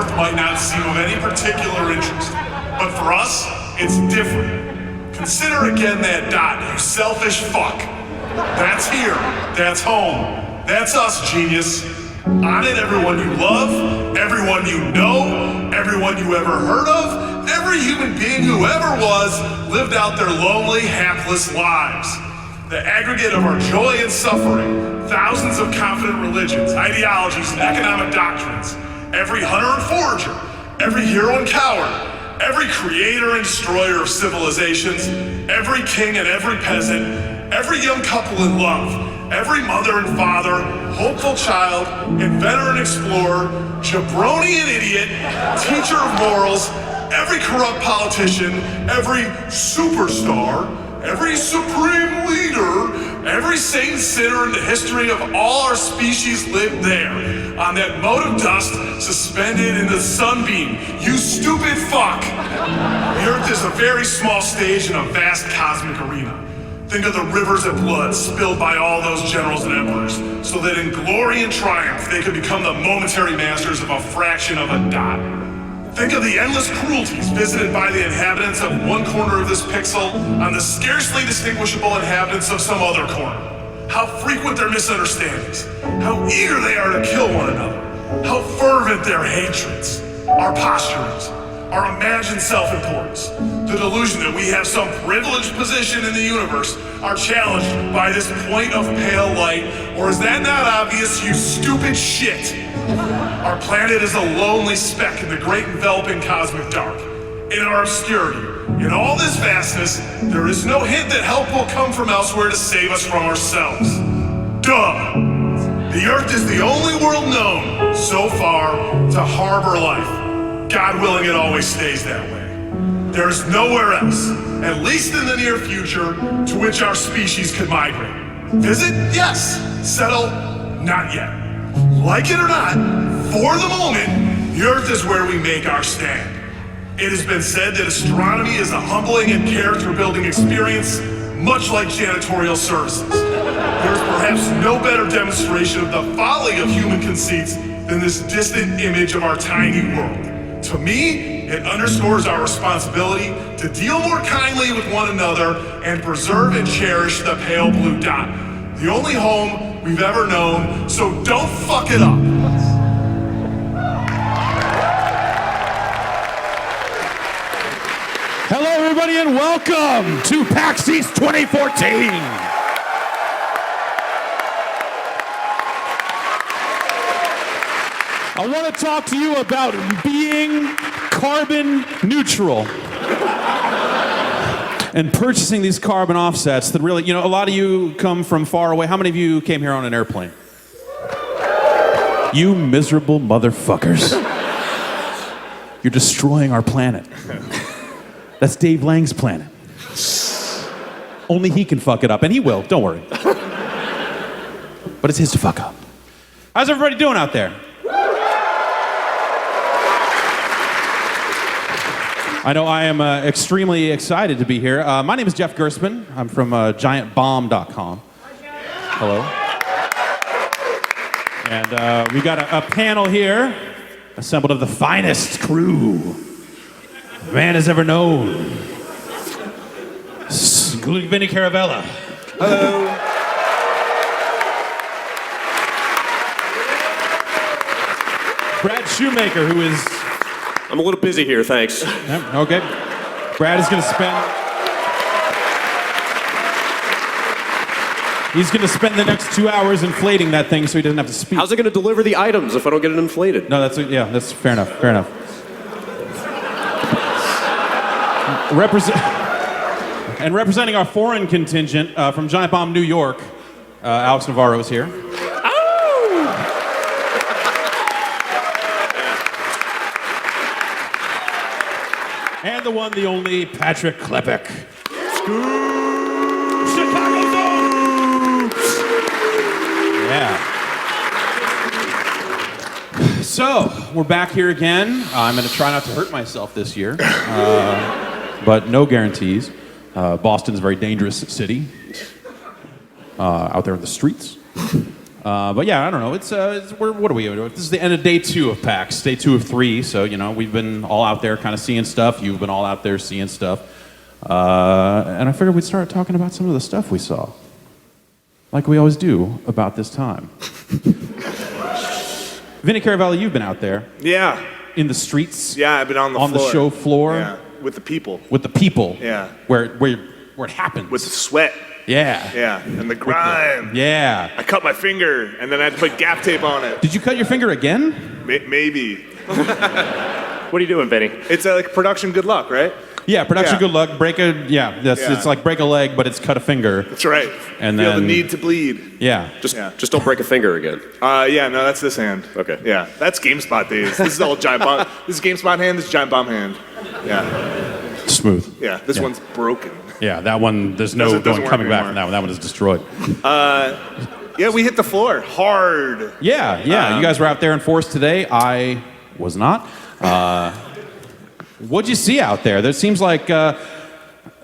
Earth might not seem of any particular interest, but for us, it's different. Consider again that dot, you selfish fuck. That's here, that's home, that's us, genius. On it, everyone you love, everyone you know, everyone you ever heard of, every human being who ever was, lived out their lonely, hapless lives. The aggregate of our joy and suffering, thousands of confident religions, ideologies, and economic doctrines, every hunter and forager, every hero and coward, every creator and destroyer of civilizations, every king and every peasant, every young couple in love, every mother and father, hopeful child, inventor and explorer, jabroni and idiot, teacher of morals, every corrupt politician, every superstar, every supreme leader, every saint and sinner in the history of all our species lived there, on that mote of dust suspended in the sunbeam. You stupid fuck! The Earth is a very small stage in a vast cosmic arena. Think of the rivers of blood spilled by all those generals and emperors, so that in glory and triumph they could become the momentary masters of a fraction of a dot. Think of the endless cruelties visited by the inhabitants of one corner of this pixel on the scarcely distinguishable inhabitants of some other corner. How frequent their misunderstandings, how eager they are to kill one another, how fervent their hatreds, our posturings, our imagined self-importance, the delusion that we have some privileged position in the universe are challenged by this point of pale light, or is that not obvious, you stupid shit? Our planet is a lonely speck in the great enveloping cosmic dark. In our obscurity, in all this vastness, there is no hint that help will come from elsewhere to save us from ourselves. Duh! The Earth is the only world known, so far, to harbor life. God willing, it always stays that way. There is nowhere else, at least in the near future, to which our species could migrate. Visit? Yes. Settle? Not yet. Like it or not, for the moment, the Earth is where we make our stand. It has been said that astronomy is a humbling and character-building experience, much like janitorial services. There's perhaps no better demonstration of the folly of human conceits than this distant image of our tiny world. To me, it underscores our responsibility to deal more kindly with one another and preserve and cherish the pale blue dot, the only home we've ever known, so don't fuck it up. Hello, everybody, and welcome to PAX East 2014. I want to talk to you about being carbon neutral and purchasing these carbon offsets that really, a lot of you come from far away. How many of you came here on an airplane? You miserable motherfuckers. You're destroying our planet. That's Dave Lang's planet. Only he can fuck it up, and he will, don't worry. But it's his to fuck up. How's everybody doing out there? I know I am extremely excited to be here. My name is Jeff Gerstmann. I'm from giantbomb.com. Hello. And we got a panel here assembled of the finest crew man has ever known. Including Vinny Caravella. Hello. Brad Shoemaker, who is... I'm a little busy here, thanks. Yeah, okay. Brad is going to spend... He's going to spend the next 2 hours inflating that thing so he doesn't have to speak. How's it going to deliver the items if I don't get it inflated? No, that's fair enough, fair enough. Representing our foreign contingent from Giant Bomb, New York, Alex Navarro is here. And the one, the only, Patrick Klepek. Chicago Zone! Yeah. So, we're back here again. I'm going to try not to hurt myself this year, but no guarantees. Boston's a very dangerous city out there in the streets. But yeah, I don't know. What are we? This is the end of day 2 of PAX, day 2 of 3. So we've been all out there kind of seeing stuff. You've been all out there seeing stuff. And I figured we'd start talking about some of the stuff we saw, like we always do about this time. Vinny Caravelli, you've been out there. Yeah. In the streets. Yeah, I've been on the floor. On the show floor. Yeah, with the people. With the people. Yeah. Where it happens. With the sweat. Yeah. Yeah, and the grime. Yeah. I cut my finger, and then I had to put gaff tape on it. Did you cut your finger again? Maybe. What are you doing, Vinny? It's like production good luck, right? Yeah, production good luck. Yeah. It's like break a leg, but it's cut a finger. That's right. And Feel then the need to bleed. Yeah. Just don't break a finger again. Yeah, no, that's this hand. Okay. Yeah, that's GameSpot days. This is all giant bomb. This is GameSpot hand. This is giant bomb hand. Yeah. Smooth. Yeah, this one's broken. Yeah, that one. There's no Doesn't going work coming back anymore. from that one. That one is destroyed. Yeah, we hit the floor hard. Yeah. You guys were out there in force today. I was not. What'd you see out there? There seems like the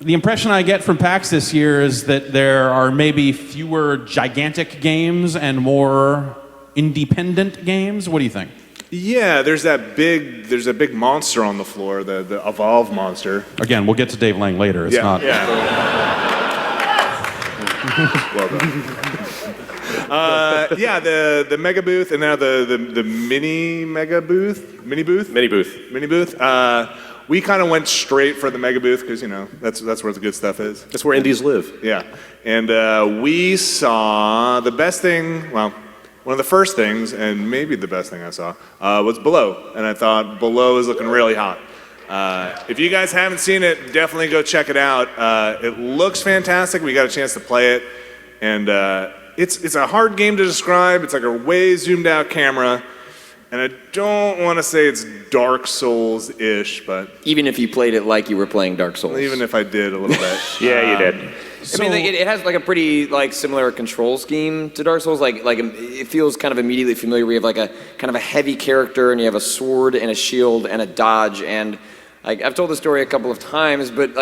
impression I get from PAX this year is that there are maybe fewer gigantic games and more independent games. What do you think? Yeah, there's a big monster on the floor, the Evolve monster. Again, we'll get to Dave Lang later. It's not. Yeah. Well done. Yeah, the mega booth and now the mini booth. We kind of went straight for the mega booth because that's where the good stuff is. That's where indies live. Yeah, and we saw the best thing. Well, one of the first things, and maybe the best thing I saw, was Below, and I thought Below is looking really hot. If you guys haven't seen it, definitely go check it out. It looks fantastic. We got a chance to play it, and it's a hard game to describe. It's like a way zoomed out camera, and I don't want to say it's Dark Souls-ish, but Even if you played it like you were playing Dark Souls. even if I did a little bit. Yeah, you did. I mean, it has like a pretty similar control scheme to Dark Souls. Like it feels kind of immediately familiar. We have like a kind of a heavy character, and you have a sword and a shield and a dodge. And I've told the story a couple of times, but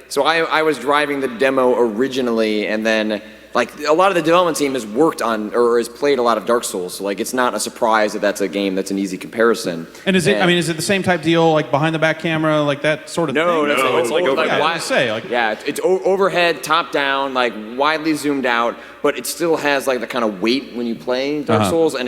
so I was driving the demo originally, and then a lot of the development team has worked on or has played a lot of Dark Souls. So it's not a surprise that that's a game that's an easy comparison. And is it the same type deal, like behind the back camera, like that sort of thing? No, it's like it's overhead, top down, widely zoomed out, but it still has the kind of weight when you play Dark Souls, and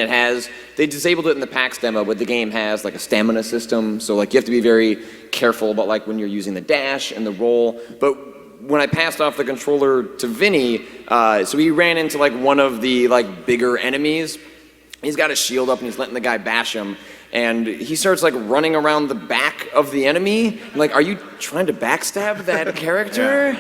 they disabled it in the PAX demo, but the game has a stamina system, so you have to be very careful about when you're using the dash and the roll. But when I passed off the controller to Vinny, so he ran into one of the bigger enemies. He's got his shield up and he's letting the guy bash him, and he starts running around the back of the enemy. I'm like, are you trying to backstab that character?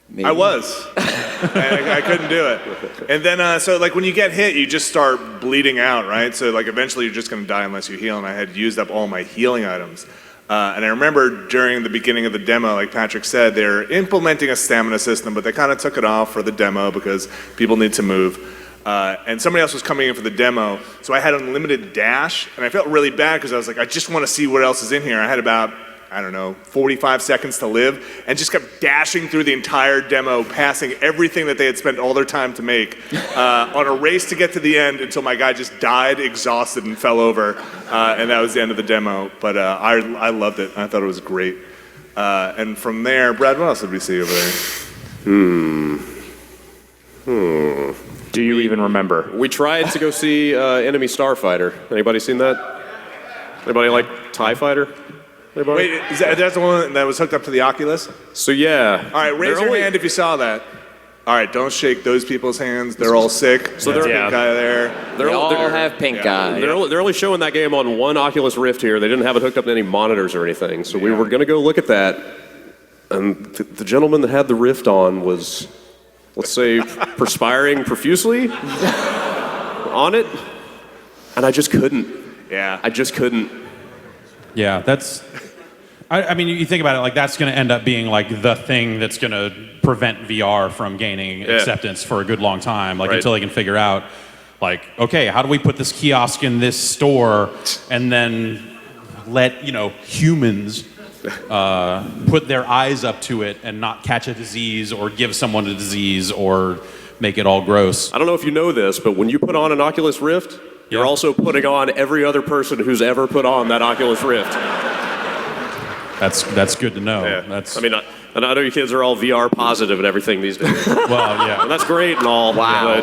Maybe. I was. I couldn't do it. And then, so when you get hit, you just start bleeding out, right? So eventually you're just going to die unless you heal, and I had used up all my healing items. And I remember during the beginning of the demo, like Patrick said, they're implementing a stamina system, but they kind of took it off for the demo because people need to move. And somebody else was coming in for the demo, so I had unlimited dash, and I felt really bad because I was like, I just want to see what else is in here. I had about, 45 seconds to live, and just kept dashing through the entire demo, passing everything that they had spent all their time to make, on a race to get to the end until my guy just died exhausted and fell over, and that was the end of the demo. But I loved it. I thought it was great. And from there, Brad, what else did we see over there? Do you even remember? We tried to go see Enemy Starfighter. Anybody seen that? Anybody like TIE Fighter? Anybody? Wait, that's the one that was hooked up to the Oculus? So yeah. All right, raise your hand if you saw that. All right, don't shake those people's hands. They're all sick. So there's a guy there. They all have pink eye. They're only showing that game on one Oculus Rift here. They didn't have it hooked up to any monitors or anything. So we were going to go look at that. And the gentleman that had the Rift on was, let's say, perspiring profusely on it. And I just couldn't. Yeah. I just couldn't. Yeah, that's. I mean, you think about it, that's going to end up being the thing that's going to prevent VR from gaining acceptance for a good long time, until they can figure out, okay, how do we put this kiosk in this store and then let humans put their eyes up to it and not catch a disease or give someone a disease or make it all gross. I don't know if you know this, but when you put on an Oculus Rift, you're also putting on every other person who's ever put on that Oculus Rift. That's good to know. Yeah. I know you kids are all VR positive and everything these days. Well, yeah. And that's great and all. Wow.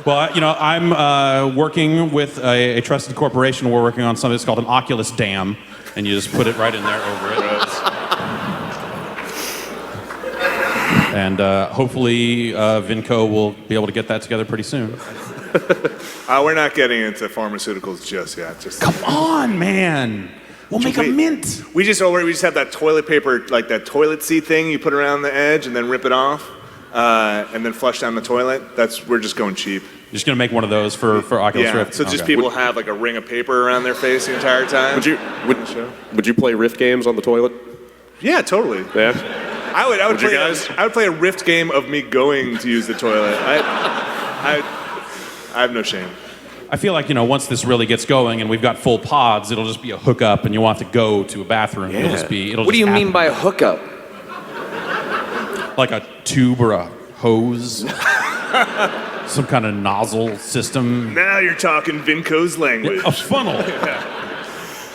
But Well, I'm working with a trusted corporation. We're working on something that's called an Oculus Dam, and you just put it right in there over it. And hopefully Vinco will be able to get that together pretty soon. We're not getting into pharmaceuticals just yet. Come on, man. We'll make a mint. We just have that toilet paper, like that toilet seat thing you put around the edge and then rip it off, and then flush down the toilet. We're just going cheap. You're just gonna make one of those for Oculus Rift. So just people have like a ring of paper around their face the entire time. would you play Rift games on the toilet? Yeah, totally. Yeah. I would you play. guys? I would play a Rift game of me going to use the toilet. I have no shame. I feel like once this really gets going and we've got full pods, it'll just be a hookup, and you won't have to go to a bathroom. Yeah. It'll What do you mean by a hookup? like a tube or a hose, some kind of nozzle system, Now you're talking Vinco's language. a funnel.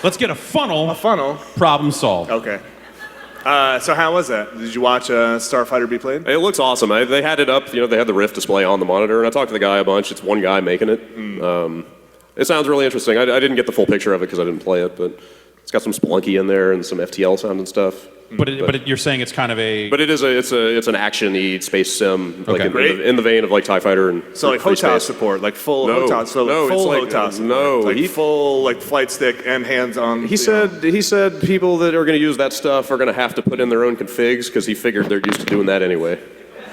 Let's get a funnel. A funnel. Problem solved. Okay. So how was that? Did you watch Starfighter be played? It looks awesome. They had it up. They had the Rift display on the monitor, and I talked to the guy a bunch. It's one guy making it. It sounds really interesting. I didn't get the full picture of it because I didn't play it, but it's got some Spelunky in there and some FTL sound and stuff. But you're saying it's kind of a. But it's an action-y space sim, like Okay. in the vein of like TIE Fighter and. So like Free HOTAS Space. support, like full No, HOTAS, so no, like it's full like- HOTAS support. no, like he- full like flight stick and hands-on. He said people that are going to use that stuff are going to have to put in their own configs because he figured they're used to doing that anyway.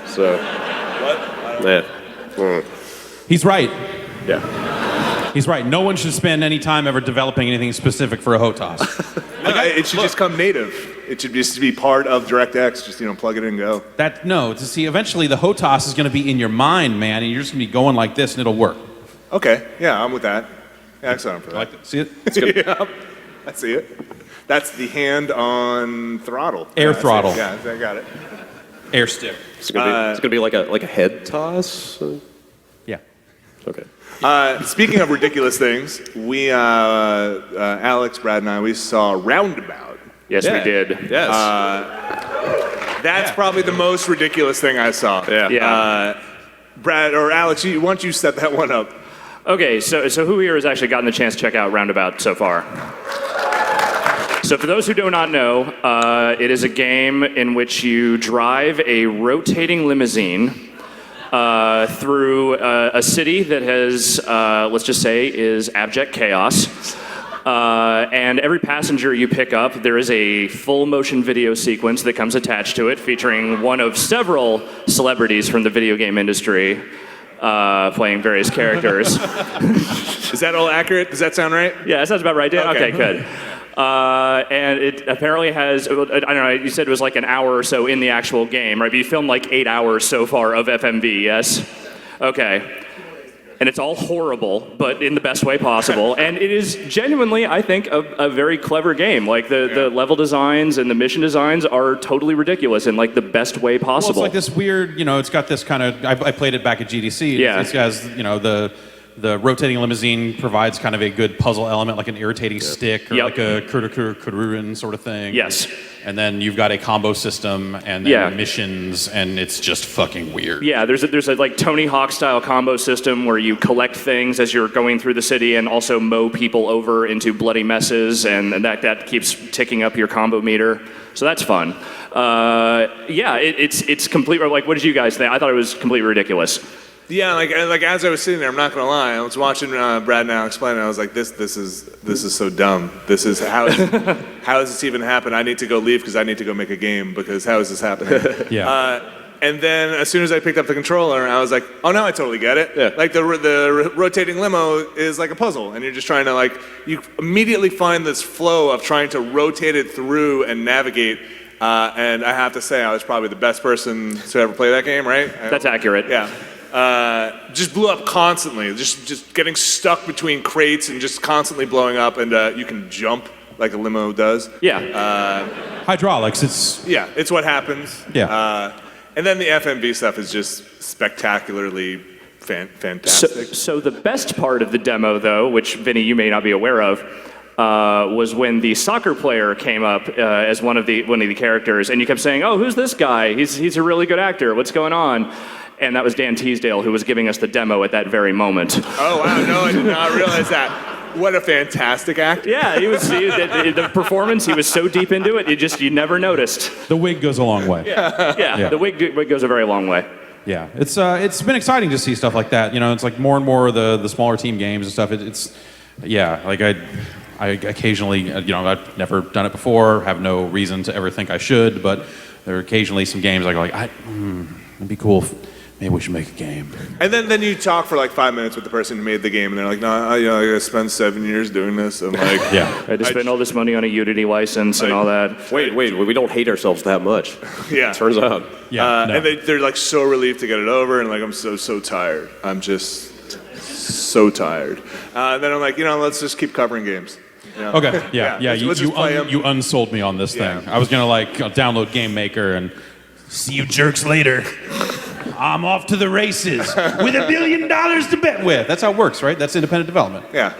So. What? Yeah. He's right. Yeah. He's right. No one should spend any time ever developing anything specific for a HOTAS. It should just come native. It should just be part of DirectX. Just plug it in and go. Eventually the HOTAS is going to be in your mind, man, and you're just going to be going like this, and it'll work. Okay, yeah, I'm with that. Yeah, excellent for that. Like that. See it? Yeah, I see it. That's the hand on throttle. Air Yeah, I see it. throttle. Yeah, I got it. Air stick. It's going to be like a head toss. Yeah. Okay. Speaking of ridiculous things, we, Alex, Brad, and I, we saw Roundabout. Yes, we did. Yes. That's probably the most ridiculous thing I saw. Yeah. Yeah. Brad or Alex, why don't you set that one up? Okay, so who here has actually gotten the chance to check out Roundabout so far? So for those who do not know, it is a game in which you drive a rotating limousine through a city that has, let's just say, is abject chaos. And every passenger you pick up, there is a full motion video sequence that comes attached to it, featuring one of several celebrities from the video game industry playing various characters. Is that all accurate? Does that sound right? Yeah, that sounds about right, Dan? Okay. Okay, good. And it apparently has, I don't know, you said it was like an hour or so in the actual game, right? But you filmed like 8 hours so far of FMV, yes? Okay. And it's all horrible, but in the best way possible. And it is genuinely, I think, a very clever game. Like the level designs and the mission designs are totally ridiculous in like the best way Well, possible. it's like this weird, it's got this kind of. I played it back at GDC. Yeah. It has, the rotating limousine provides kind of a good puzzle element, like an irritating stick or Yep. like a kururin sort of thing. Yes. And then you've got a combo system and then missions, and it's just fucking weird. Yeah, there's a like Tony Hawk style combo system where you collect things as you're going through the city and also mow people over into bloody messes, and that keeps ticking up your combo meter. So that's fun. It's completely like, what did you guys think? I thought it was completely ridiculous. Yeah, like as I was sitting there, I'm not gonna lie, I was watching Brad and Alex explain it. I was like, this is so dumb. This is how does this even happen? I need to go leave because I need to go make a game because how is this happening? Yeah. And then as soon as I picked up the controller, I was like, oh, now I totally get it. Yeah. Like the rotating limo is like a puzzle, and you're just trying to you immediately find this flow of trying to rotate it through and navigate. And I have to say, I was probably the best person to ever play that game, right? That's accurate. Yeah. Just blew up constantly, just getting stuck between crates and just constantly blowing up, and you can jump like a limo does. Yeah. Hydraulics, it's. Yeah, it's what happens. Yeah. And then the FMV stuff is just spectacularly fantastic. So the best part of the demo, though, which Vinny, you may not be aware of, was when the soccer player came up as one of the characters, and you kept saying, "Oh, who's this guy? He's a really good actor. What's going on?" And that was Dan Teasdale, who was giving us the demo at that very moment. Oh wow! No, I did not realize that. What a fantastic actor! Yeah, the performance. He was so deep into it, you never noticed. The wig goes a long way. Yeah. The wig goes a very long way. Yeah, it's been exciting to see stuff like that. You know, it's like more and more of the smaller team games and stuff. Like I occasionally, I've never done it before, have no reason to ever think I should, but there are occasionally some games I go like, it'd be cool if maybe we should make a game. And then you talk for like 5 minutes with the person who made the game, and they're like, "No, I gotta spend 7 years doing this." I'm like, Yeah. I had to spend all this money on a Unity license and all that. Wait, we don't hate ourselves that much. Yeah. Turns out. Yeah, no. And they're like so relieved to get it over, and like, I'm so tired. I'm just so tired. Then I'm like, let's just keep covering games. Okay, yeah. Let's just play 'em. You unsold me on this thing. I was gonna download Game Maker and see you jerks later. I'm off to the races with $1 billion to bet with. That's how it works, right? That's independent development. Yeah.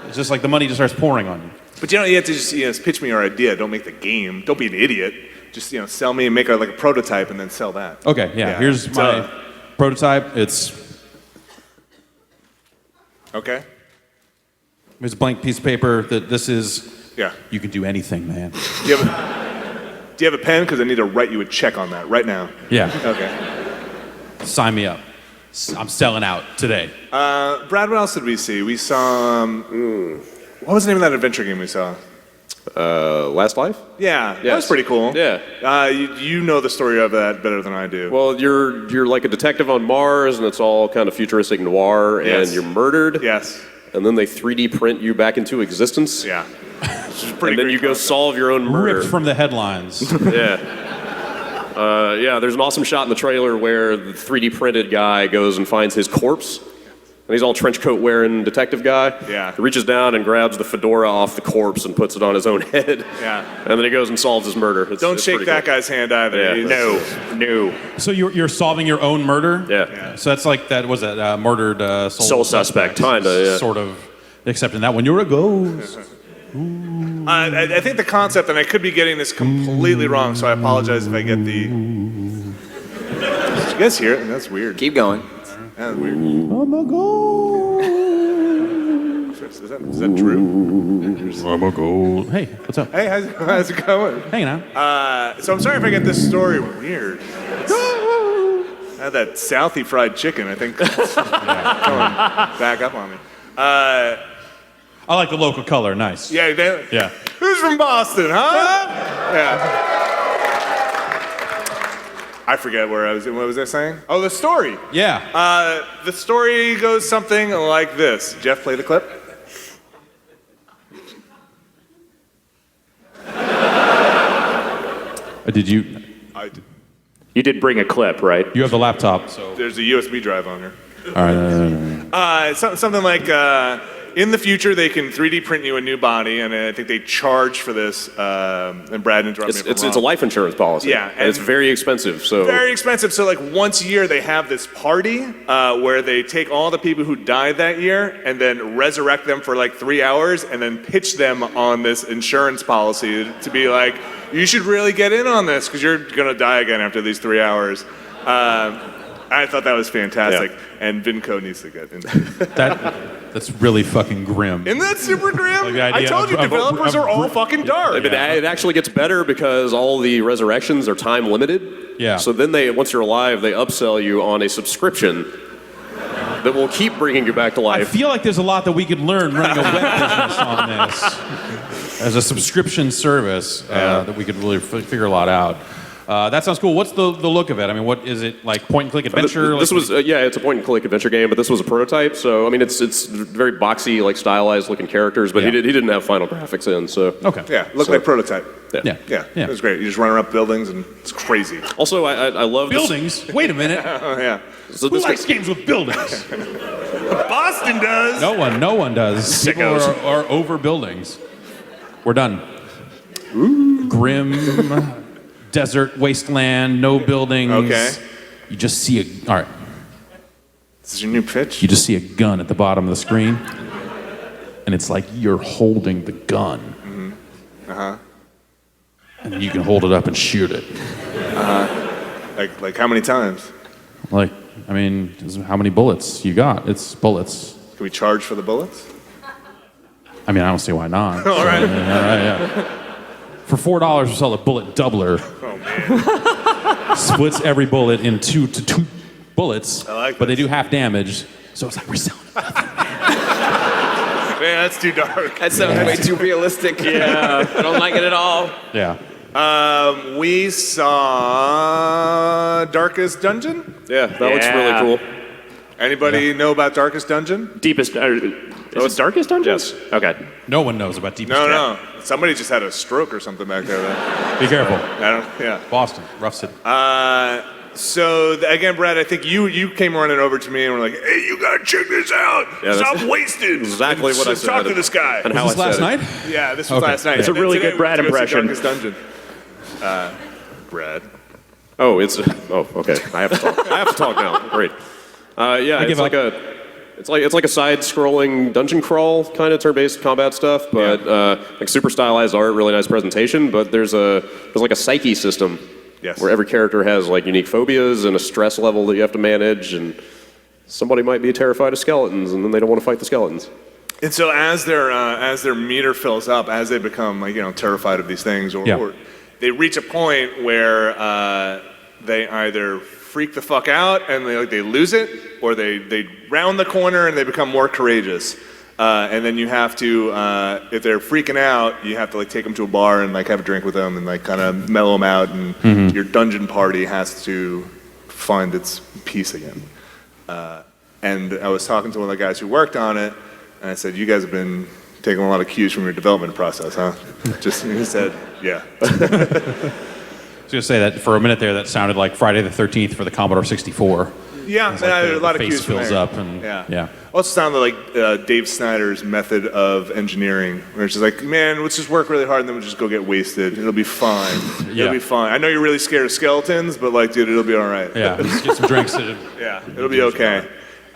It's just like the money just starts pouring on you. But you have to just pitch me your idea. Don't make the game. Don't be an idiot. Just sell me and make a prototype and then sell that. Okay, yeah. Here's my prototype. Okay. Here's a blank piece of paper that this is. Yeah. You can do anything, man. Do you have a pen? Because I need to write you a check on that right now. Yeah. Okay. Sign me up. I'm selling out today. Brad, what else did we see? We saw. What was the name of that adventure game we saw? Last Life? Yeah, that Yes. was pretty cool. Yeah. You know the story of that better than I do. Well, you're like a detective on Mars, and it's all kind of futuristic noir, Yes. and you're murdered. Yes. And then they 3D print you back into existence. Yeah. Which is pretty And then great you go concept. solve your own murder. Ripped from the headlines. Yeah, there's an awesome shot in the trailer where the 3D printed guy goes and finds his corpse. And he's all trench coat wearing detective guy. Yeah. He reaches down and grabs the fedora off the corpse and puts it on his own head. Yeah. And then he goes and solves his murder. Don't it's shake pretty that cool. guy's hand either. Yeah. No. So you're solving your own murder? Yeah. So that's like that. Was that murdered Soul suspect. Kinda, yeah. Sort of. Except in that one, you're a ghost. I think the concept, and I could be getting this completely wrong, so I apologize if I get the. Did you guys hear it? That's weird. Keep going. That's weird. I'm a ghost. Is that true? I'm a ghost. Hey, what's up? Hey, how's it going? Hanging out. So I'm sorry if I get this story weird. That Southie fried chicken, I think, it's coming back up on me. I like the local color. Nice. Yeah. Yeah. Who's from Boston, huh? Yeah. I forget where I was. What was I saying? Oh, the story. Yeah. The story goes something like this. Jeff, play the clip. Did you? I did. You did bring a clip, right? You have the laptop, so. There's a USB drive on here. All right. Something like in the future they can 3D print you a new body, and I think they charge for this. And Brad interrupted me if I'm It's a wrong. life insurance policy. Yeah, And it's and- very expensive. So Very expensive. So like once a year they have this party where they take all the people who died that year and then resurrect them for like 3 hours and then pitch them on this insurance policy to be like, you should really get in on this because you're gonna die again after these 3 hours. I thought that was fantastic, and Vinco needs to get into it. That's really fucking grim. Isn't that super grim? Like the I idea told you, of- developers are all fucking dark. But it actually gets better because all the resurrections are time limited. Yeah. So then once you're alive, they upsell you on a subscription that will keep bringing you back to I life. feel like there's a lot that we could learn running a web business on this. As a subscription service that we could really figure a lot out. That sounds cool. What's the look of it? I mean, what is it like? Point and click adventure? This was it's a point and click adventure game, but this was a prototype. So I mean, it's very boxy, like stylized looking characters, but Yeah. he didn't have final graphics in. So Okay. Yeah, looked like prototype. Yeah. Yeah, it was great. You just run around buildings, and it's crazy. Also, I love this- Buildings? Wait a minute. Oh yeah, So Who this likes games with buildings? Boston does. No one does. People Sickos. are over buildings. We're done. Grim, desert, wasteland, no buildings. Okay. You just see all right. This is your new pitch? You just see a gun at the bottom of the screen, and it's like you're holding the gun. And you can hold it up and shoot it. Like how many times? Like, I mean, how many bullets you got? It's bullets. Can we charge for the bullets? I mean, I don't see why not. All right. Yeah. For $4, we sell a bullet doubler. Oh, man. Splits every bullet into two bullets, I like but they this. do half damage. So it's like we're selling nothing. Man, that's too dark. That sounds way too realistic. Yeah. I don't like it at all. Yeah. We saw Darkest Dungeon. Yeah, that looks really cool. Anybody know about Darkest Dungeon? Deepest. Is it Darkest Dungeon? Yes. Okay. No one knows about Deep No. Somebody just had a stroke or something back there. Be careful. Yeah. Boston, rough city. So again, Brad, I think you came running over to me and were like, "Hey, you gotta check this out. Yeah, Stop wasting. exactly what I said. Talk to this guy." And how Was this I last said it. night? Yeah, this was Okay. last night. It's a really Today good Brad we went to impression. Darkest Dungeon. Brad. Oh, okay. I have to talk now. Great. Yeah, give it's up. like a side-scrolling dungeon crawl kind of turn-based combat stuff, but like super stylized art, really nice presentation. But there's like a psyche system. Yes. Where every character has like unique phobias and a stress level that you have to manage, and somebody might be terrified of skeletons, and then they don't want to fight the skeletons. And so as their meter fills up, as they become terrified of these things, or they reach a point where they either freak the fuck out and they lose it, or they round the corner and they become more courageous. And then you have to, if they're freaking out, you have to take them to a bar and have a drink with them and kind of mellow them out, and your dungeon party has to find its peace again. And I was talking to one of the guys who worked on it, and I said, "You guys have been taking a lot of cues from your development process, huh?" He said, "Yeah." I was going to say that for a minute there, that sounded like Friday the 13th for the Commodore 64. Yeah, It's like a lot of face cues from fills there. up and yeah. Also sounded like Dave Snyder's method of engineering, where it's just like, man, let's just work really hard and then we'll just go get wasted. It'll be fine. Yeah. It'll be fine. I know you're really scared of skeletons, but dude, it'll be all right. Yeah, just get some drinks. Yeah, it'll be okay.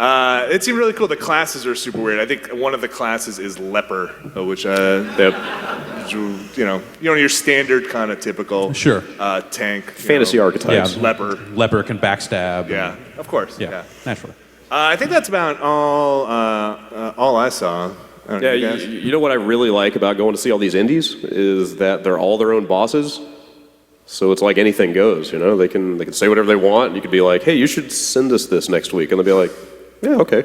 It seemed really cool. The classes are super weird. I think one of the classes is Leper, which your standard kind of typical Sure. tank. Fantasy archetypes. Yeah. Leper. Leper can backstab. Yeah, of course. Yeah, naturally. I think that's about all I saw. I don't know, Yeah, you guys? you know what I really like about going to see all these indies is that they're all their own bosses. So it's like anything goes, They can say whatever they want, and you could be like, "Hey, you should send us this next week," and they'll be like, "Yeah, okay,"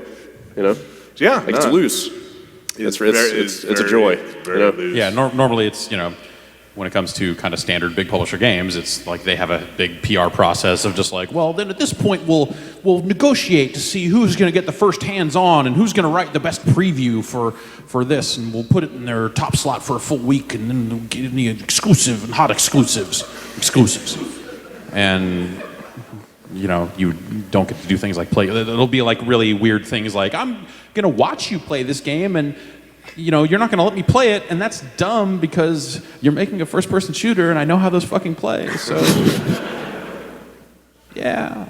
Yeah, It's loose. It's a joy. Very loose. Yeah, normally it's, when it comes to kind of standard big publisher games, it's like they have a big PR process of just like, well, then at this point we'll negotiate to see who's going to get the first hands-on and who's going to write the best preview for this, and we'll put it in their top slot for a full week, and then we'll get in the exclusive and hot exclusives. And you don't get to do things like play. It'll be like really weird things like, I'm going to watch you play this game, and you're not going to let me play it, and that's dumb because you're making a first-person shooter, and I know how those fucking play. So, yeah.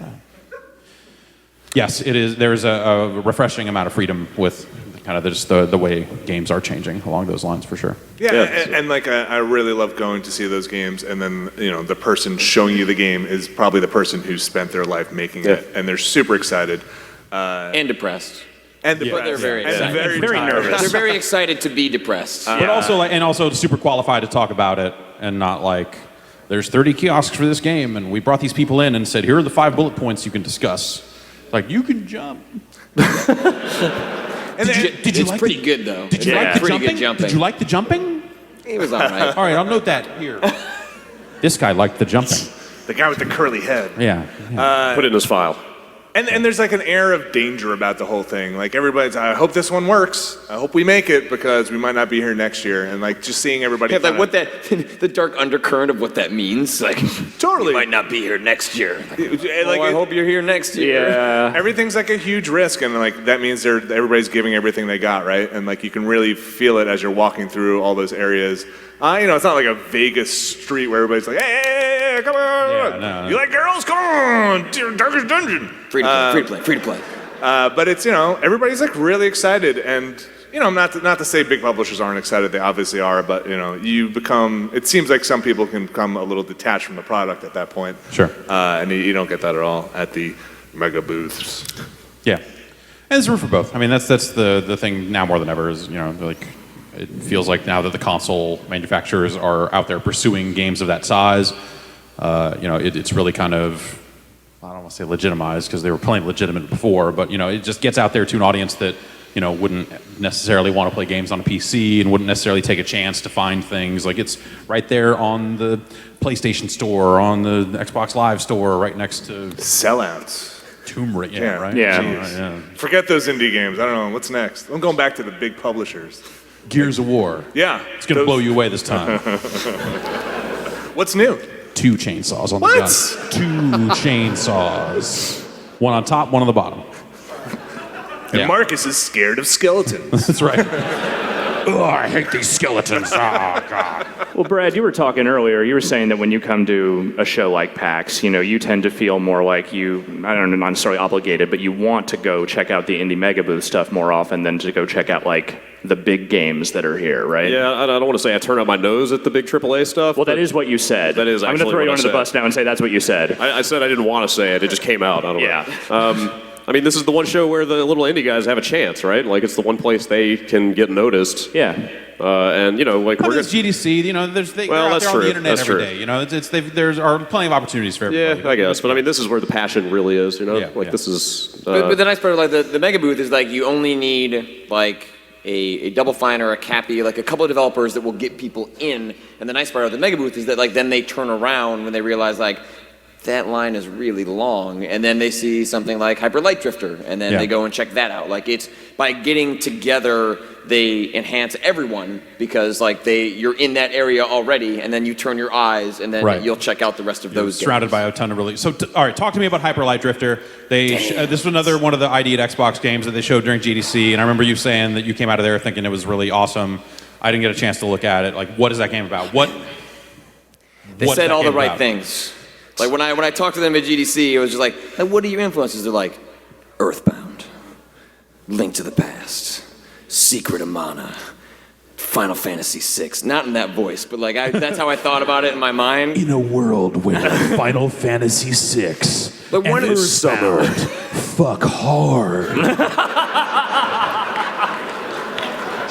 Yes, it is. There's a refreshing amount of freedom with kind of just the way games are changing along those lines, for sure. Yeah, and I really love going to see those games, and then the person showing you the game is probably the person who spent their life making it, and they're super excited And depressed. and But they're very and excited. Very tired. nervous. They're very excited to be depressed. But also super qualified to talk about it, and not like there's 30 kiosks for this game, and we brought these people in and said, here are the 5 bullet points you can discuss. Like, you can jump. And then, Did you It's like pretty the, good though. Did you like the Pretty jumping? good jumping. Did you like the jumping? He was all right. All right, I'll note that here. This guy liked the jumping. the guy with the curly head. Yeah. Put it in his file. And there's like an air of danger about the whole thing. Like everybody's, I hope this one works. I hope we make it because we might not be here next year. And like just seeing everybody. Yeah, like kinda- what the dark undercurrent of what that means. Like, Totally. you might not be here next year. Like, I hope you're here next year. Yeah. everything's like a huge risk, and like that means everybody's giving everything they got, right? And like you can really feel it as you're walking through all those areas. It's not like a Vegas street where everybody's like, hey, yeah, come on. no. You like girls? Come on, Darkest Dungeon. Free to play. But it's, everybody's like really excited, and not to say big publishers aren't excited, they obviously are, but it seems like some people can become a little detached from the product at that point. Sure. And you don't get that at all at the mega booths. Yeah. And there's room for both. I mean, that's the thing now more than ever is, like, it feels like now that the console manufacturers are out there pursuing games of that size, it's really kind of, I don't want to say legitimized because they were playing legitimate before, but, it just gets out there to an audience that, wouldn't necessarily want to play games on a PC and wouldn't necessarily take a chance to find things. Like, it's right there on the PlayStation Store, on the Xbox Live Store, right next to Sellouts. Tomb Raider, right? Yeah. Forget those indie games. I don't know. What's next? I'm going back to the big publishers. Gears of War. Yeah. It's going to blow you away this time. What's new? 2 chainsaws on the gun. 2 chainsaws. One on top, one on the bottom. And Yeah. Marcus is scared of skeletons. That's right. Oh, I hate these skeletons. Oh, God. Well, Brad, you were talking earlier. You were saying that when you come to a show like PAX, you tend to feel more like I don't know, not necessarily obligated, but you want to go check out the indie mega booth stuff more often than to go check out like the big games that are here, right? Yeah, I don't want to say I turn up my nose at the big AAA stuff. Well, that is what you said. That is I'm actually going to throw you what I under the said. bus now and say that's what you said. I said I didn't want to say it. It just came out. I don't know. I mean, this is the one show where the little indie guys have a chance, right? Like, it's the one place they can get noticed. Yeah. And, like, But we're it's GDC, they're out Well, there that's on the true. internet That's every day. There's plenty of opportunities for everybody. Yeah, I guess. But, I mean, this is where the passion really is, Yeah, This is... But the nice part of like the mega booth is like you only need like a Double Fine or a Cappy, like a couple of developers that will get people in. And the nice part of the mega booth is that like then they turn around when they realize like that line is really long, and then they see something like Hyper Light Drifter, and then they go and check that out. Like it's by getting together, they enhance everyone because like you're in that area already, and then you turn your eyes, and then you'll check out the rest of those. Surrounded by a ton of really. So all right, talk to me about Hyper Light Drifter. This was another one of the ID at Xbox games that they showed during GDC, and I remember you saying that you came out of there thinking it was really awesome. I didn't get a chance to look at it. Like, what is that game about? They said all the right things. Like when I talked to them at GDC, it was just like, what are your influences? They're like, Earthbound, Link to the Past, Secret of Mana, Final Fantasy VI. Not in that voice, but like that's how I thought about it in my mind. In a world where Final Fantasy VI But one and summer fuck hard.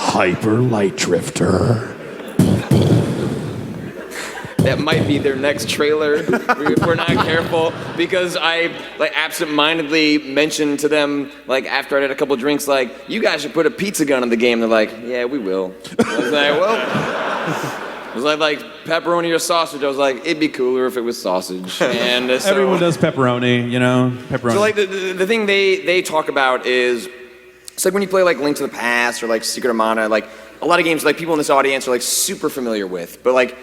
Hyper Light Drifter. That might be their next trailer if we're not careful, because I like absentmindedly mentioned to them like after I had a couple drinks like, you guys should put a pizza gun in the game. They're like, yeah, we will. I was like, well, it was like pepperoni or sausage. I was like, it'd be cooler if it was sausage. And so, Everyone does pepperoni, pepperoni. So like the thing they talk about is it's like when you play like Link to the Past or like Secret of Mana, like a lot of games like people in this audience are like super familiar with, but like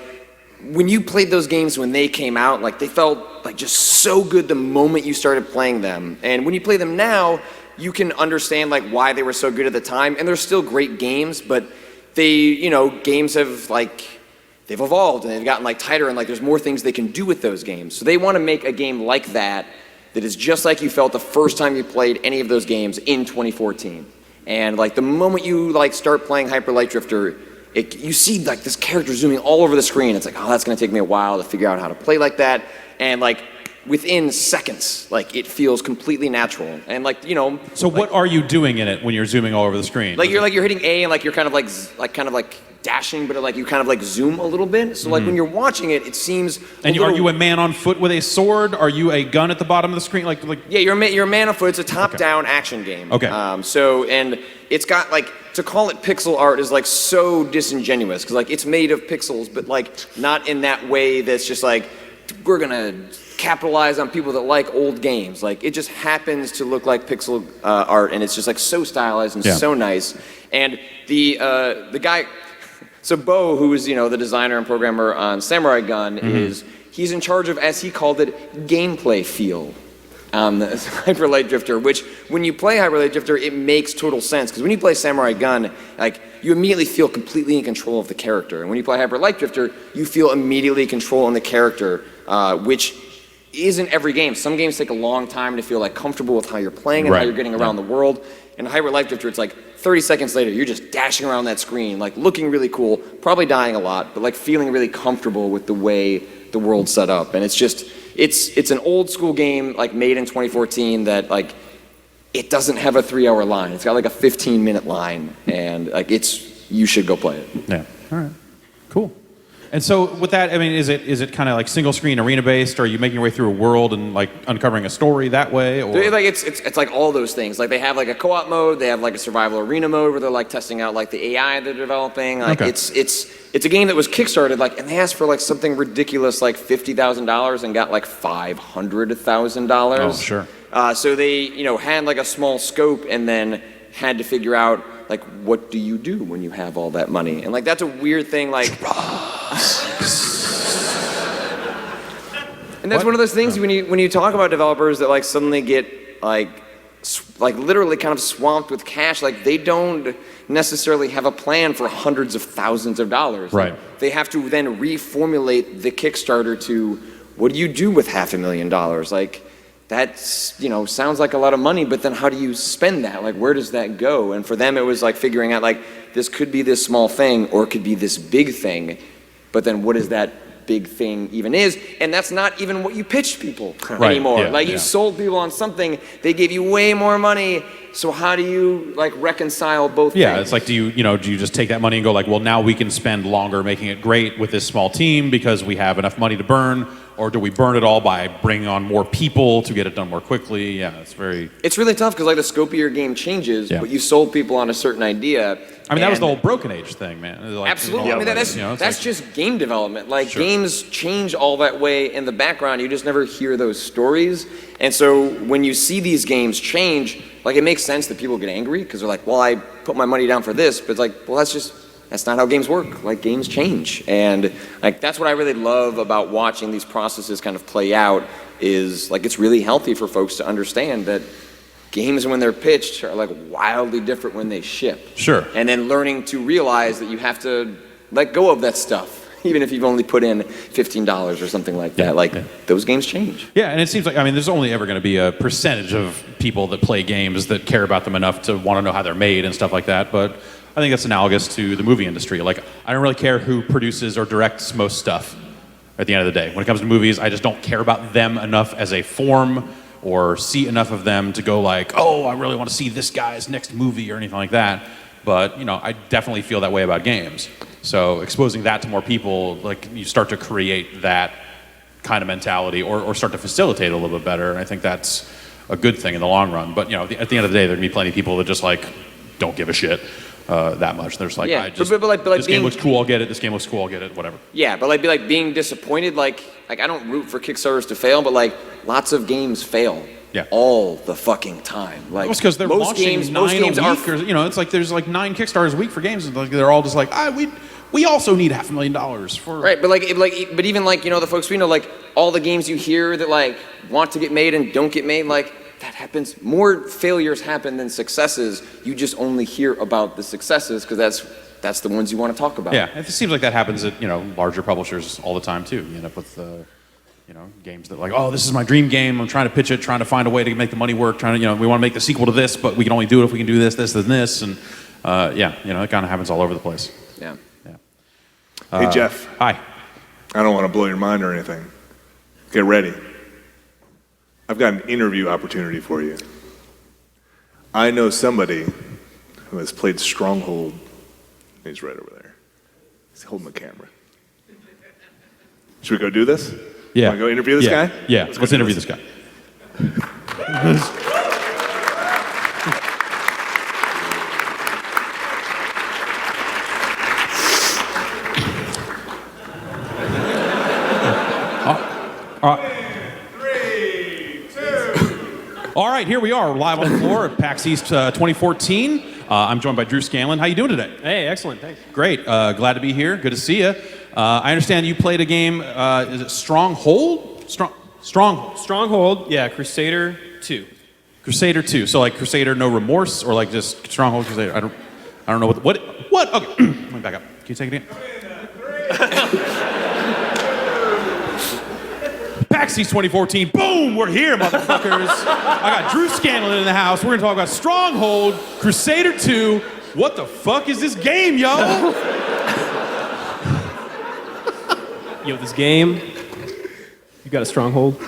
when you played those games when they came out, like they felt like just so good the moment you started playing them. And when you play them now, you can understand like why they were so good at the time. And they're still great games, but they, games have like, they've evolved and they've gotten like tighter and like there's more things they can do with those games. So they want to make a game like that is just like you felt the first time you played any of those games in 2014. And like the moment you like start playing Hyper Light Drifter, you see like this character zooming all over the screen. It's like, oh, that's going to take me a while to figure out how to play like that. And like within seconds, like it feels completely natural. And like, So what are you doing in it when you're zooming all over the screen? Like you're hitting A and like you're kind of like dashing, but like you kind of like zoom a little bit. So like when you're watching it, it seems. And are you a man on foot with a sword? Are you a gun at the bottom of the screen? Yeah, you're a man on foot. It's a top-down action game. Okay. And it's got like, to call it pixel art is like so disingenuous because like it's made of pixels, but like not in that way that's just like we're gonna capitalize on people that like old games. Like it just happens to look like pixel art, and it's just like so stylized and so nice. And the guy, so Bo, who is the designer and programmer on Samurai Gun, he's in charge of, as he called it, gameplay feel. on the Hyper Light Drifter, which when you play Hyper Light Drifter, it makes total sense. Because when you play Samurai Gun, like, you immediately feel completely in control of the character. And when you play Hyper Light Drifter, you feel immediately controlling the character, which isn't every game. Some games take a long time to feel like comfortable with how you're playing and how you're getting around the world. In Hyper Light Drifter, it's like 30 seconds later, you're just dashing around that screen, like looking really cool, probably dying a lot, but like feeling really comfortable with the way the world's set up. And it's just, it's an old school game, like made in 2014 that like, it doesn't have a 3-hour line. It's got like a 15-minute line, and like you should go play it. Yeah. All right. Cool. And so with that, I mean, is it kind of like single screen arena based, or are you making your way through a world and like uncovering a story that way? Or like it's like all those things. Like they have like a co-op mode, they have like a survival arena mode where they're like testing out like the AI they're developing. Like it's a game that was kickstarted like, and they asked for like something ridiculous like $50,000 and got like $500,000. Oh, sure. So they had like a small scope and then had to figure out like what do you do when you have all that money, and like that's a weird thing like. And that's one of those things when you talk about developers that like suddenly get like literally kind of swamped with cash, like they don't necessarily have a plan for hundreds of thousands of dollars. Right. Like, they have to then reformulate the Kickstarter to what do you do with $500,000? Like that's sounds like a lot of money, but then how do you spend that? Like where does that go? And for them it was like figuring out like this could be this small thing or it could be this big thing, but then what is that big thing even is, and that's not even what you pitched people anymore. You sold people on something, they gave you way more money, so how do you like reconcile both things? It's like do you just take that money and go like, well, now we can spend longer making it great with this small team because we have enough money to burn, or do we burn it all by bringing on more people to get it done more quickly? It's really tough because like the scope of your game changes, but you sold people on a certain idea. I mean, that was the whole Broken Age thing, man. Like, absolutely. I mean, that's just game development. Like, games change all that way in the background. You just never hear those stories. And so when you see these games change, like, it makes sense that people get angry because they're like, well, I put my money down for this. But it's like, well, that's not how games work. Like, games change. And, like, that's what I really love about watching these processes kind of play out is, like, it's really healthy for folks to understand that games when they're pitched are like wildly different when they ship. Sure. And then learning to realize that you have to let go of that stuff, even if you've only put in $15 or something like that. Those games change. Yeah, and it seems like, I mean, there's only ever going to be a percentage of people that play games that care about them enough to want to know how they're made and stuff like that. But I think that's analogous to the movie industry. Like, I don't really care who produces or directs most stuff at the end of the day. When it comes to movies, I just don't care about them enough as a form or see enough of them to go like, oh, I really want to see this guy's next movie or anything like that. But, I definitely feel that way about games. So exposing that to more people, like, you start to create that kind of mentality or start to facilitate it a little bit better. And I think that's a good thing in the long run. But, at the end of the day, there can be plenty of people that just, like, don't give a shit that much. They're just like, this game looks cool, I'll get it. This game looks cool, I'll get it, whatever. Yeah, but being disappointed, like I don't root for Kickstarters to fail, but like lots of games fail. Yeah. All the fucking time. Like, it's because they're launching 9 a week, or it's like there's like 9 Kickstarters a week for games, and like they're all just like, we also need $500,000 for right. But but even like the folks we know, like all the games you hear that like want to get made and don't get made, like that happens. More failures happen than successes. You just only hear about the successes because that's the ones you want to talk about. Yeah, it seems like that happens at larger publishers all the time too. You end up with games that like, oh, this is my dream game. I'm trying to pitch it, trying to find a way to make the money work. Trying to we want to make the sequel to this, but we can only do it if we can do this, this, and this. And it kind of happens all over the place. Yeah. Hey Jeff. Hi. I don't want to blow your mind or anything. Get ready. I've got an interview opportunity for you. I know somebody who has played Stronghold. He's right over there. He's holding the camera. Should we go do this? Yeah. Want to go interview this guy? Yeah. Let's interview this guy. All right, here we are, live on the floor at PAX East 2014. I'm joined by Drew Scanlon. How you doing today? Hey, excellent, thanks. Great, glad to be here. Good to see you. I understand you played a game. Is it Stronghold? Stronghold, yeah, Crusader 2. Crusader 2. So like Crusader No Remorse, or like just Stronghold Crusader. I don't know what. Okay, let me back up. Can you take it again? PAX East 2014. Boom, we're here, motherfuckers. I got Drew Scanlon in the house. We're gonna talk about Stronghold Crusader 2. What the fuck is this game, yo? Yo, this game, you got a Stronghold?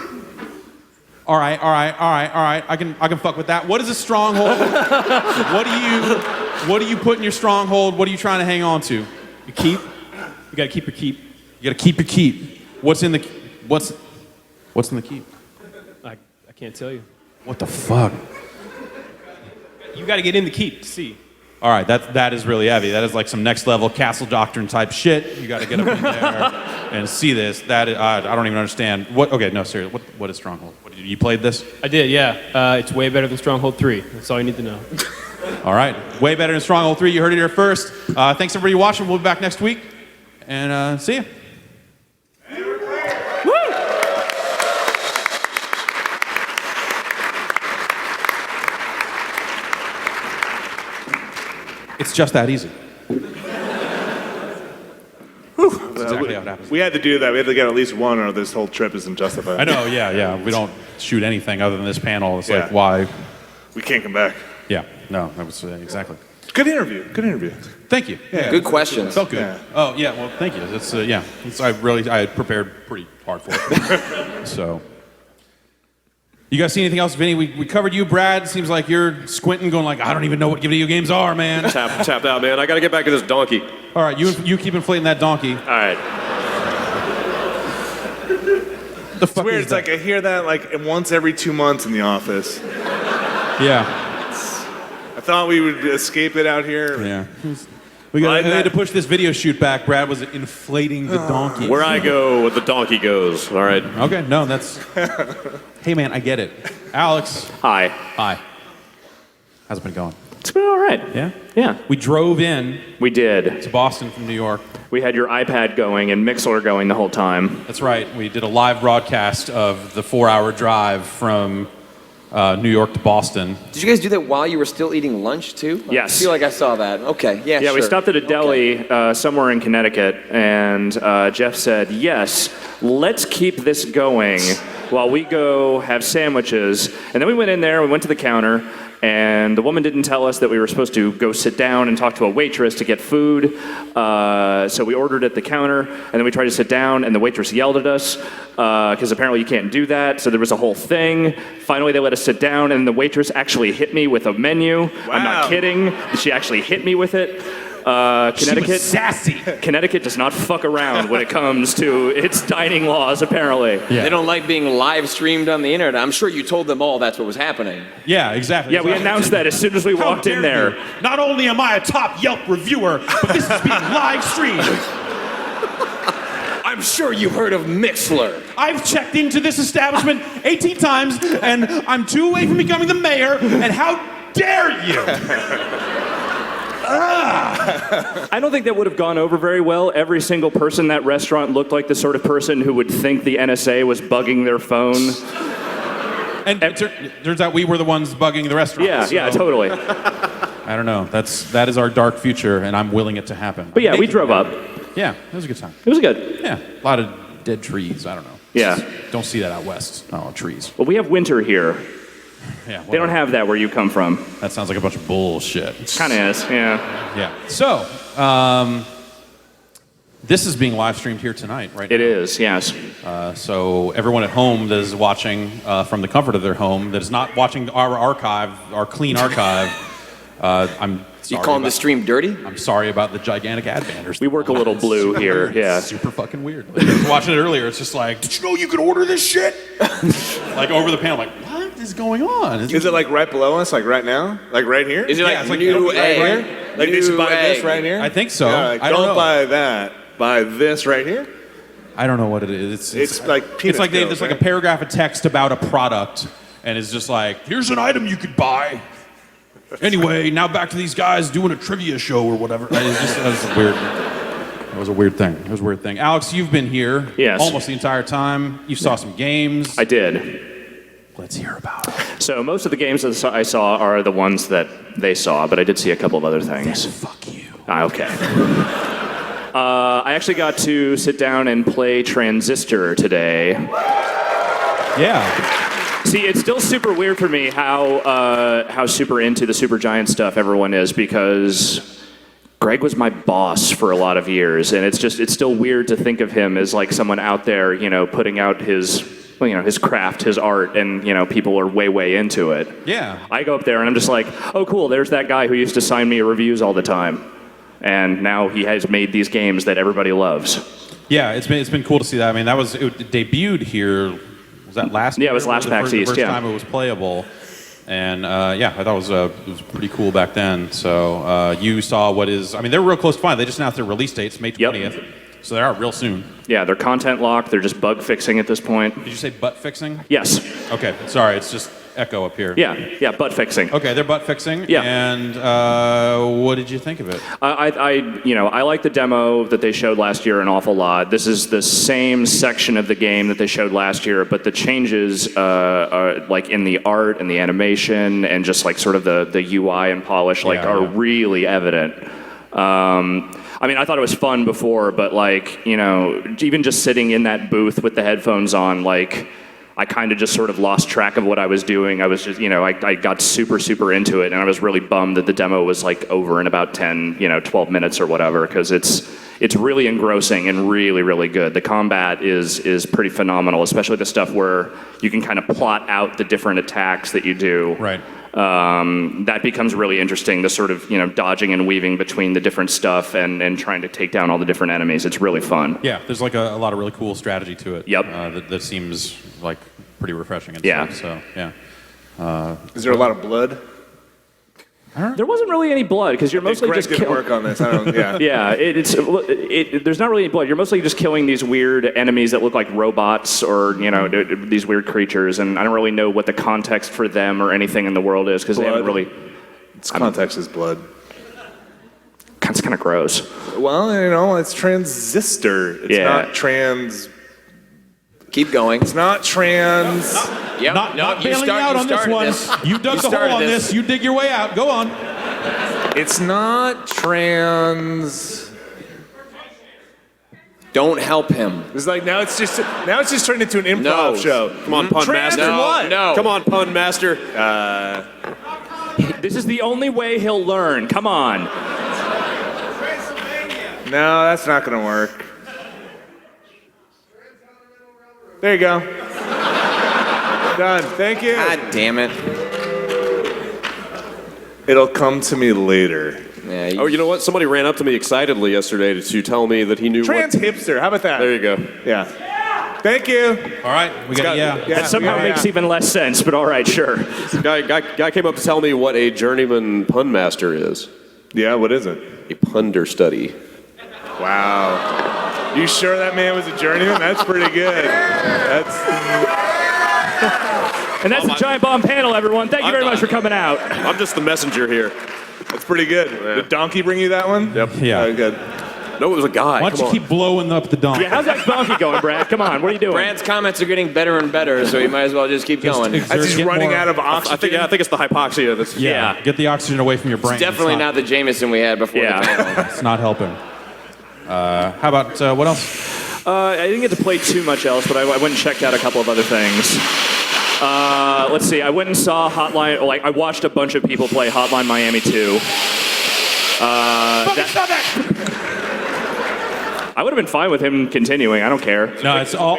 All right. I can fuck with that. What is a stronghold? What do you put in your stronghold? What are you trying to hang on to? Your keep? You gotta keep your keep. You gotta keep your keep. What's in the keep? I can't tell you. What the fuck? You gotta get in the keep to see. All right, that is really heavy. That is like some next level castle doctrine type shit. You got to get up in there and see this. That is, I don't even understand. What? Okay, no, seriously. What is Stronghold? You played this? I did, yeah. It's way better than Stronghold 3. That's all you need to know. All right, way better than Stronghold 3. You heard it here first. Thanks everybody watching. We'll be back next week, and see you. It's just that easy. That's exactly how it happens. We had to do that. We had to get at least one, or this whole trip isn't justified. I know, yeah. We don't shoot anything other than this panel. It's Yeah. like, why? We can't come back. Yeah, no, that was exactly. Good interview. Thank you. Yeah. Good questions. Felt good. Yeah. Oh, yeah, well, thank you. That's, I had prepared pretty hard for it. So. You guys see anything else, Vinny? We covered you, Brad. Seems like you're squinting, going like, I don't even know what video games are, man. Tapped out, man. I got to get back to this donkey. All right, you keep inflating that donkey. All right. The fuck It's weird. is It's that? like I hear that like once every 2 months in the office. Yeah. I thought we would escape it out here. Yeah. We had to push this video shoot back. Brad was inflating the donkey. Where I go, the donkey goes. All right. Okay, no, that's... Hey, man, I get it. Alex. Hi. Hi. How's it been going? It's been all right. Yeah? Yeah, We drove in we did. to Boston from New York. We had your iPad going and Mixler going the whole time. That's right. We did a live broadcast of the 4-hour drive from New York to Boston. Did you guys do that while you were still eating lunch too? Yes. I feel like I saw that. Okay. Yeah. Yeah, sure. we stopped at a deli somewhere in Connecticut, and Jeff said, yes, let's keep this going while we go have sandwiches. And then we went in there, we went to the counter, and the woman didn't tell us that we were supposed to go sit down and talk to a waitress to get food. So we ordered at the counter, and then we tried to sit down, and the waitress yelled at us, because apparently you can't do that. So there was a whole thing. Finally, they let us sit down, and the waitress actually hit me with a menu. I'm not kidding. She actually hit me with it. Connecticut, She was sassy. Connecticut does not fuck around when it comes to its dining laws, apparently. Yeah. They don't like being live streamed on the internet. I'm sure you told them all that's what was happening. Yeah, exactly. Yeah, we announced that as soon as we How walked in dare there. you. Not only am I a top Yelp reviewer, but this is being live streamed. I'm sure you heard of Mixler. I've checked into this establishment 18 times, and I'm 2 away from becoming the mayor, and how dare you? I don't think that would have gone over very well. Every single person in that restaurant looked like the sort of person who would think the NSA was bugging their phone. And turns out we were the ones bugging the restaurant. Yeah, totally. I don't know. That is our dark future, and I'm willing it to happen. But yeah, we drove up. Yeah, it was a good time. It was good. Yeah, a lot of dead trees. I don't know. Yeah. Don't see that out west. Oh, trees. Well, we have winter here. Yeah. They don't have that where you come from. That sounds like a bunch of bullshit. Kind of is, yeah. Yeah. So, this is being live streamed here tonight, right? It is, yes. So everyone at home that is watching from the comfort of their home, that is not watching our archive, our clean archive, I'm sorry. You calling the stream dirty? I'm sorry about the gigantic ad banners. We work a little blue here, yeah. Super fucking weird. Like, I was watching it earlier. It's just like, did you know you could order this shit? Like over the panel, like, what is going on? Is it like right below us, like right now? Like right here? Is it Yeah, it's like new right egg? here. Like they should buy New this egg. right here? I think so. Yeah, like, I don't know. buy that. Buy this right here? I don't know what it is. It's like peanut It's like pills, there's like a right? paragraph of text about a product, and it's just like, here's an item you could buy. Anyway, now back to these guys doing a trivia show or whatever. It's just weird. It was a weird thing. It was a weird thing. Alex, you've been here Yes. almost the entire time. You saw some games. I did. Let's hear about it. So most of the games that I saw are the ones that they saw, but I did see a couple of other things. Fuck you. Okay. I actually got to sit down and play Transistor today. Yeah. See, it's still super weird for me how super into the Supergiant stuff everyone is, because Greg was my boss for a lot of years, and it's still weird to think of him as like someone out there, putting out his craft, his art, and people are way into it. Yeah. I go up there and I'm just like, oh cool, there's that guy who used to sign me reviews all the time, and now he has made these games that everybody loves. Yeah, it's been cool to see that. I mean, it debuted here. Was that last? Yeah, it was last PAX East. The first time it was playable, and I thought it was pretty cool back then. So you saw what is? I mean, they're real close to finding. They just announced their release dates, May 20th. Yep. So they're out real soon. Yeah, they're content locked. They're just bug fixing at this point. Did you say butt fixing? Yes. Okay, sorry, it's just echo up here. Yeah, butt fixing. Okay, they're butt fixing. Yeah. And what did you think of it? I like the demo that they showed last year an awful lot. This is the same section of the game that they showed last year, but the changes are like in the art and the animation and just like sort of the UI and polish are really evident. I mean, I thought it was fun before, but even just sitting in that booth with the headphones on, I kind of just sort of lost track of what I was doing. I was just, I got super into it, and I was really bummed that the demo was over in about 10, 12 minutes or whatever, because it's really engrossing and really good. The combat is pretty phenomenal, especially the stuff where you can kind of plot out the different attacks that you do. Right. That becomes really interesting, the sort of dodging and weaving between the different stuff and trying to take down all the different enemies. It's really fun. Yeah, there's like a lot of really cool strategy to it. Yep. That seems like pretty refreshing. And Yeah. stuff, so yeah. Is there a lot of blood? There wasn't really any blood because you're mostly Greg just didn't work on this. I don't. Yeah. Yeah, there's not really any blood. You're mostly just killing these weird enemies that look like robots or these weird creatures, and I don't really know what the context for them or anything in the world is because they haven't really. Its context is blood. It's kind of gross. Well, it's Transistor. It's not trans. Keep going. It's not trans. Yep. Not bailing out on this one. You dug the hole on this. You dig your way out. Go on. It's not trans. Don't help him. It's like now it's just turned into an improv show. Come on, pun Trans master. what? No. Come on, pun master. This is the only way he'll learn. Come on. No, that's not going to work. There you go. Done. Thank you. God damn it. It'll come to me later. Yeah, Oh, you know what? Somebody ran up to me excitedly yesterday to tell me that he knew Trans hipster. How about that? There you go. Yeah. Thank you. All right, we got That somehow makes even less sense, but all right, sure. Guy came up to tell me what a journeyman pun master is. Yeah, what is it? A punder study. Wow. You sure that man was a journeyman? That's pretty good. And that's the Giant Bomb panel, everyone. Thank you very much for coming out. I'm just the messenger here. That's pretty good. Yeah. Did Donkey bring you that one? Yep. Yeah. Good. No, it was a guy. Why don't you keep blowing up the donkey? Yeah, how's that donkey going, Brad? Come on, what are you doing? Brad's comments are getting better and better, so you might as well just keep going. exert- As he's get running more- out of oxygen. I think it's the hypoxia. That's Yeah. Get the oxygen away from your brain. Definitely not the Jameson we had before Yeah. the panel. It's not helping. How about what else? I didn't get to play too much else, but I went and checked out a couple of other things. Let's see. I went and saw Hotline. I watched a bunch of people play Hotline Miami 2. I would have been fine with him continuing. I don't care. No, it's all.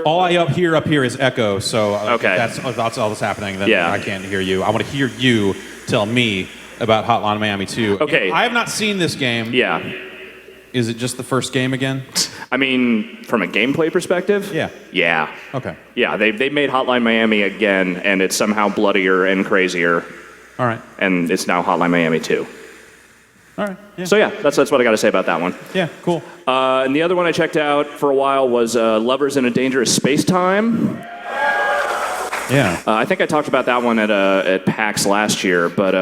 All I hear up here is echo. So Okay. that's all that's happening. Then Yeah. I can't hear you. I want to hear you tell me about Hotline Miami 2. Okay. I have not seen this game. Yeah. Is it just the first game again? I mean, from a gameplay perspective? Yeah. Yeah. Okay. Yeah, they made Hotline Miami again, and it's somehow bloodier and crazier, All right. and it's now Hotline Miami 2. All right. Yeah. So yeah, that's what I got to say about that one. Yeah. Cool. And the other one I checked out for a while was Lovers in a Dangerous Spacetime. Yeah. I think I talked about that one at PAX last year, but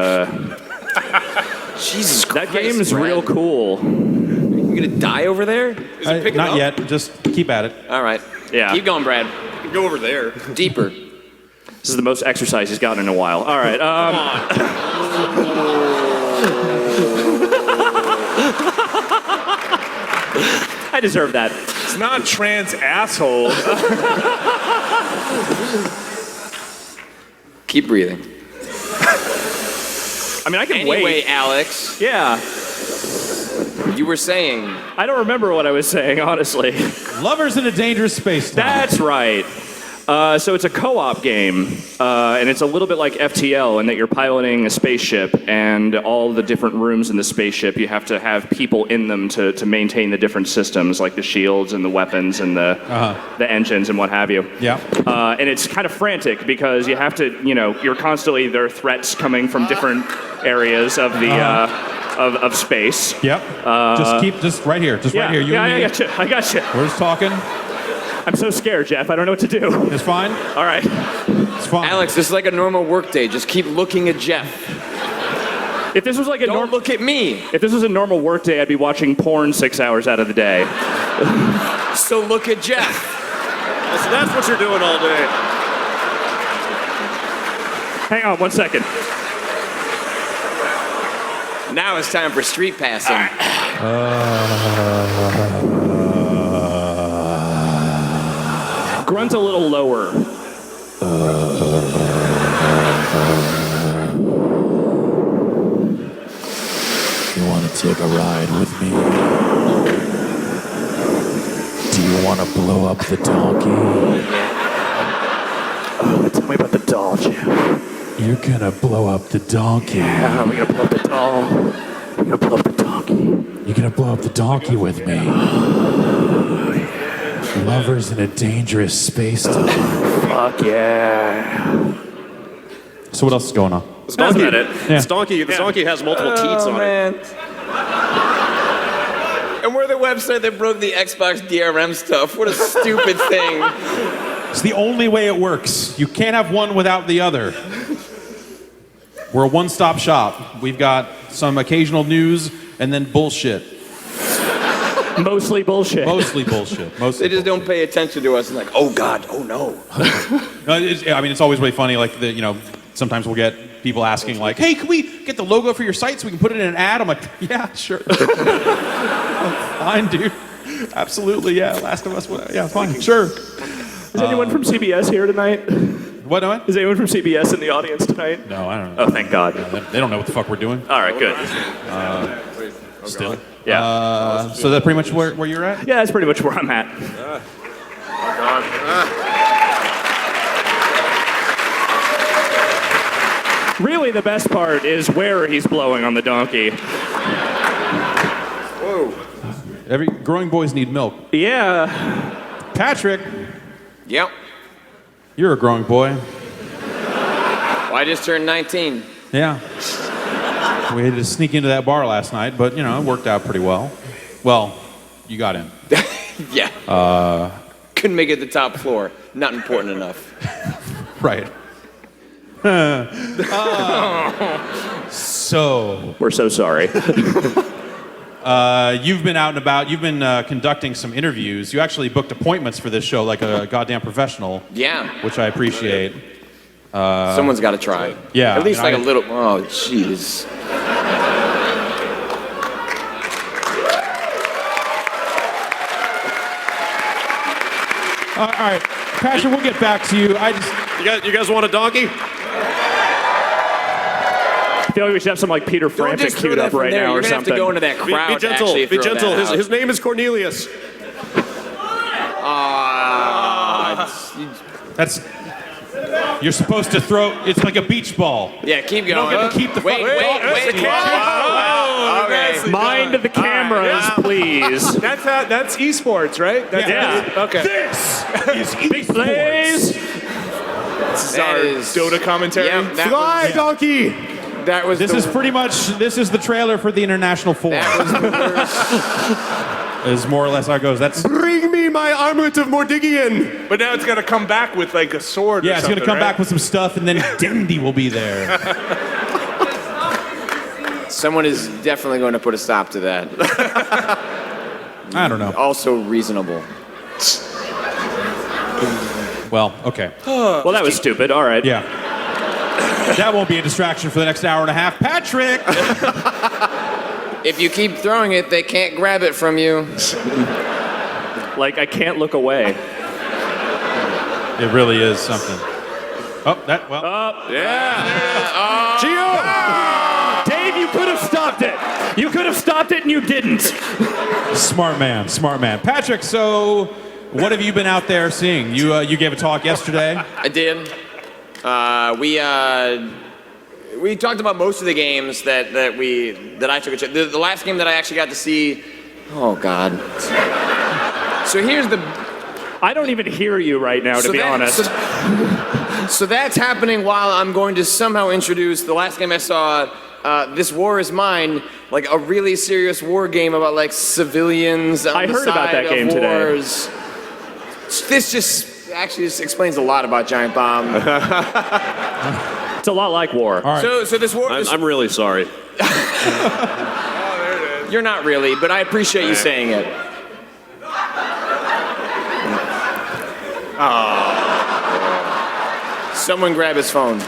Jesus Christ. that game is Brad. real cool. You gonna die over there? Is it picking Not up? yet. Just keep at it. All right. Yeah. Keep going, Brad. You can go over there. Deeper. This is the most exercise he's gotten in a while. All right. I deserve that. It's not trans asshole. Keep breathing. I mean, I can Anyway, wait. Alex, Yeah. you were saying. I don't remember what I was saying, honestly. Lovers in a Dangerous Space Time. That's right. So it's a co-op game, and it's a little bit like FTL in that you're piloting a spaceship, and all the different rooms in the spaceship, you have to have people in them to maintain the different systems, like the shields and the weapons and the engines and what have you. Yeah. And it's kind of frantic because you have to, you're constantly, there are threats coming from different areas of the of space. Yep. Just right here. Just right here. You and me. I got you. We're just talking. I'm so scared, Jeff. I don't know what to do. It's fine. All right. It's fine. Alex, this is like a normal workday. Just keep looking at Jeff. If this was like a Don't look at me. If this was a normal workday, I'd be watching porn 6 hours out of the day. So look at Jeff. So that's what you're doing all day. Hang on 1 second. Now it's time for street passing. Grunt a little lower. You want to take a ride with me? Do you want to blow up the donkey? Tell me about the doll, Jeff. You're gonna blow up the donkey. We're gonna blow up the doll. We're gonna blow up the donkey. You're gonna blow up the donkey with me. Lovers in a Dangerous Space Time. Fuck yeah. So what else is going on? This donkey, about it. Yeah. this donkey has multiple teats on it. Man. And we're the website that broke the Xbox DRM stuff. What a stupid thing. It's the only way it works. You can't have one without the other. We're a one-stop shop. We've got some occasional news and then bullshit. Mostly bullshit. Mostly bullshit. Mostly They just don't pay attention to us and like, oh God, oh no. it's always really funny. Like sometimes we'll get people asking like, "Hey, can we get the logo for your site so we can put it in an ad?" I'm like, "Yeah, sure." Fine, dude. Absolutely, yeah. Last of Us. Yeah, fine, sure. Is anyone from CBS here tonight? What? Is anyone from CBS in the audience tonight? No, I don't know. Oh, thank God. They don't know what the fuck we're doing. All right, good. Still. Yeah. So that's pretty much where you're at? Yeah, that's pretty much where I'm at. Really, the best part is where he's blowing on the donkey. Whoa. Every growing boys need milk. Yeah. Patrick, Yep. you're a growing boy. Well, I just turned 19. Yeah. We had to sneak into that bar last night, but it worked out pretty well. Well, you got in. Yeah. Couldn't make it to the top floor. Not important enough. Right. So, We're so sorry. you've been out and about. You've been conducting some interviews. You actually booked appointments for this show like a goddamn professional, Yeah. which I appreciate. Someone's got to try. Yeah, At least and like a little. Oh, jeez. All right, Patrick, we'll get back to you. You guys want a donkey? I feel like we should have some like Peter Don't Frampton just throw queued that up from right there. now You're or gonna have to something. go into that crowd. Be gentle. Actually, Be throw gentle. that out. His name is Cornelius. That's. You're supposed to throw. It's like a beach ball. Yeah, keep You don't going. get to keep the. Wait. Okay. Mind the cameras, please. That's esports, right? That's Yeah. Okay. This is Big plays. This is That our is- Dota commentary. Yeah, that Fly, was, donkey! that was This the, is pretty much. This is the trailer for the International Forum. that was the worst. Is more or less how it goes. That's. Bring me my armlet of Mordigian! But now it's got to come back with like a sword. Yeah, or it's something, gonna come right? back with some stuff, and then Dendy will be there. Someone is definitely going to put a stop to that. I don't know. Also reasonable. Well, okay. Well, that was stupid. All right. Yeah. That won't be a distraction for the next hour and a half. Patrick! If you keep throwing it, they can't grab it from you. Like, I can't look away. It really is something. Oh, that, well. Gio! Dave, you could have stopped it. You could have stopped it and you didn't. Smart man, smart man. Patrick, so what have you been out there seeing? You gave a talk yesterday. I did. We talked about most of the games that I took a check. The last game that I actually got to see. Oh God. So here's the. I don't even hear you right now, to be honest. So that's happening while I'm going to somehow introduce the last game I saw. This War Is Mine, like a really serious war game about like civilians on I the heard about side that game of today. wars. This just explains a lot about Giant Bomb. It's a lot like war. All right. So this war. I'm really sorry. You're not really, but I appreciate you saying it. Someone grab his phone.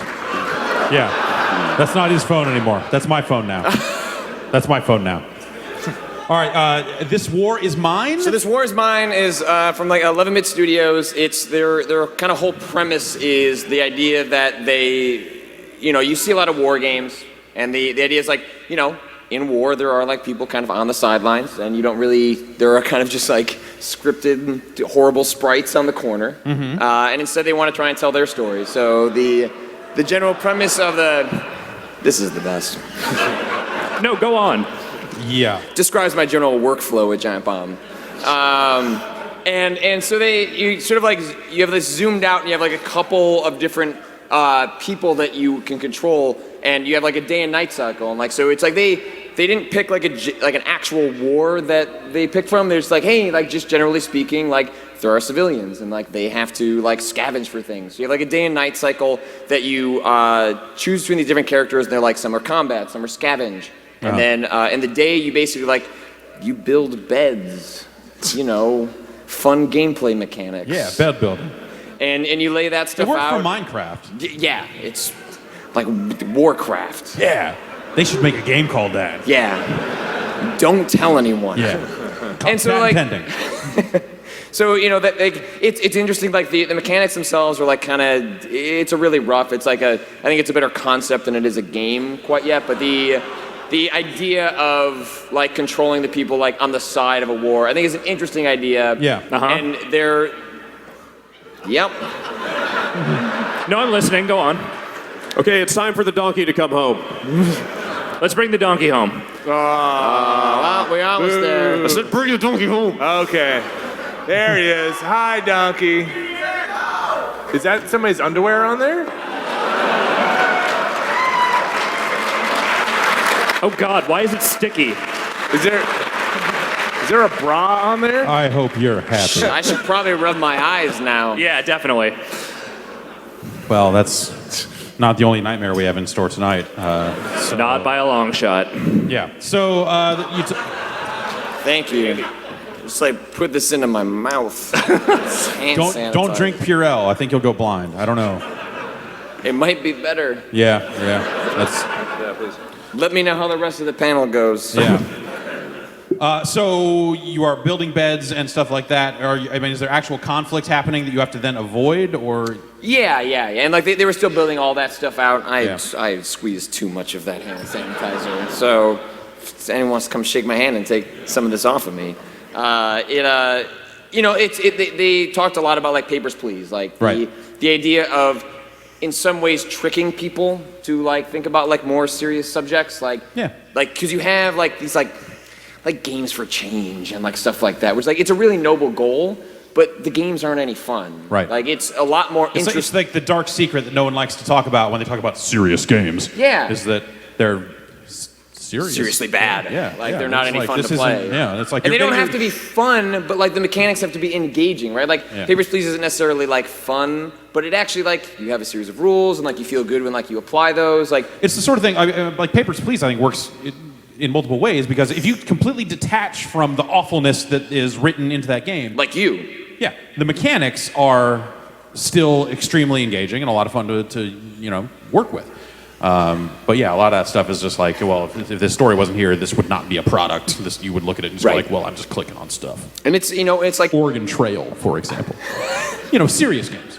Yeah. That's not his phone anymore. That's my phone now. That's my phone now. All right, This War Is Mine? So This War Is Mine is from like 11-bit studios. It's their kind of whole premise is the idea that you see a lot of war games, and the idea is like, in war there are like people kind of on the sidelines, and there are kind of just like scripted horrible sprites on the corner, and instead they want to try and tell their story. So the general premise of this is the best. No, go on. Yeah. Describes my general workflow with Giant Bomb. And so you sort of like, you have this zoomed out, and you have like a couple of different people that you can control, and you have like a day and night cycle, and like, so it's like they didn't pick like an actual war that they picked from. They're just like, hey, like just generally speaking, like there are civilians, and like they have to like scavenge for things. So you have like a day and night cycle that you choose between these different characters, and they're like, some are combat, some are scavenge. And then in the day, you basically like, you build beds, fun gameplay mechanics. Yeah, bed building. And you lay that stuff It worked out. for Minecraft. Yeah, it's like Warcraft. Yeah. They should make a game called that. Yeah. Don't tell anyone. Yeah. And so like, pending. so that like it's interesting. Like the mechanics themselves are like kind of, it's a really rough. It's like I think it's a better concept than it is a game quite yet. But the idea of like controlling the people like on the side of a war, I think is an interesting idea. Yeah. And they're, yep. No, I'm listening. Go on. Okay, it's time for the donkey to come home. Let's bring the donkey home. Well, we're almost there. I said bring the donkey home. Okay. There he is. Hi, donkey. Is that somebody's underwear on there? Oh God, why is it sticky? Is there a bra on there? I hope you're happy. I should probably rub my eyes now. Yeah, definitely. Well, that's not the only nightmare we have in store tonight. Not by a long shot. Yeah. So, Thank you. Just like put this into my mouth. don't drink Purell. I think you'll go blind. I don't know. It might be better. Yeah. That's Yeah, please. Let me know how the rest of the panel goes. yeah. So you are building beds and stuff like that. Is there actual conflict happening that you have to then avoid, or? Yeah. And like they were still building all that stuff out. Yeah. I squeezed too much of that hand sanitizer. So if anyone wants to come shake my hand and take some of this off of me, they talked a lot about like Papers, Please, like Right. the idea of in some ways tricking people to like think about like more serious subjects, like because you have like these like games for change and like stuff like that, which like it's a really noble goal, but the games aren't any fun. Right. Like it's a lot more It's interesting. like the dark secret that no one likes to talk about when they talk about serious games. Yeah. Is that they're serious. Seriously bad. Yeah. Like they're not It's any like, fun this to play. isn't- Yeah. It's like And they you're don't have getting- to be fun, but like the mechanics have to be engaging, right? Like Yeah. Papers, Please isn't necessarily like fun, but it actually like you have a series of rules and like you feel good when like you apply those. Like It's the sort of thing like Papers, Please. I think works. in multiple ways, because if you completely detach from the awfulness that is written into that game, Like you. yeah, the mechanics are still extremely engaging and a lot of fun to work with. But yeah, a lot of that stuff is just like, well, if this story wasn't here, this would not be a product. You would look at it and just be Right. like, well, I'm just clicking on stuff. And it's like, Oregon Trail, for example. Serious games.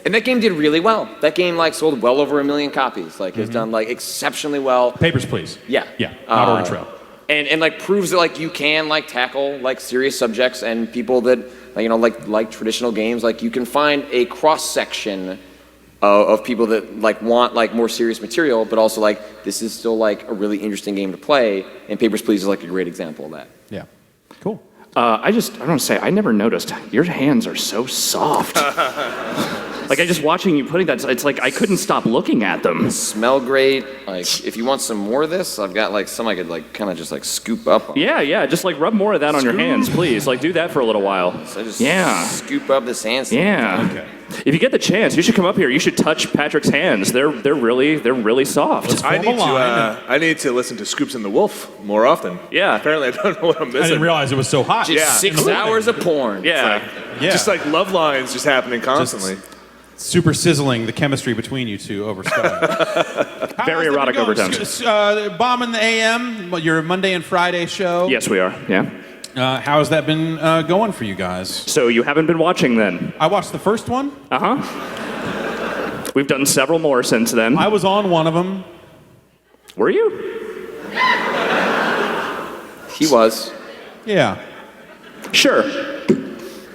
and that game did really well. That game like sold well over 1 million copies. Like it's done like exceptionally well. Papers, Please. Yeah. Yeah, not Oregon Trail. And like proves that like you can like tackle like serious subjects, and people that like traditional games, like you can find a cross section of people that like want like more serious material, but also like this is still like a really interesting game to play, and Papers, Please is like a great example of that. Yeah. Cool. I want to say, I never noticed. Your hands are so soft. Like, I just watching you putting that, it's like I couldn't stop looking at them. Smell great. Like if you want some more of this, I've got like some I could like kind of just like scoop up on. Yeah, just like rub more of that on your hands, please. Like, do that for a little while. So I just Yeah. scoop up this hand. Yeah. Okay. If you get the chance, you should come up here. You should touch Patrick's hands. They're really soft. I need to listen to Scoops and the Wolf more often. Yeah. Apparently, I don't know what I'm I didn't missing. realize it was so hot. Just Yeah. 6 hours of porn. Yeah. Yeah. Just like love lines just happening constantly. Super sizzling the chemistry between you two over Skype. Very erotic overtones. Bombing the AM, your Monday and Friday show. Yes, we are. Yeah. How has that been going for you guys? So you haven't been watching then? I watched the first one. We've done several more since then. I was on one of them. Were you? He was. Yeah. Sure.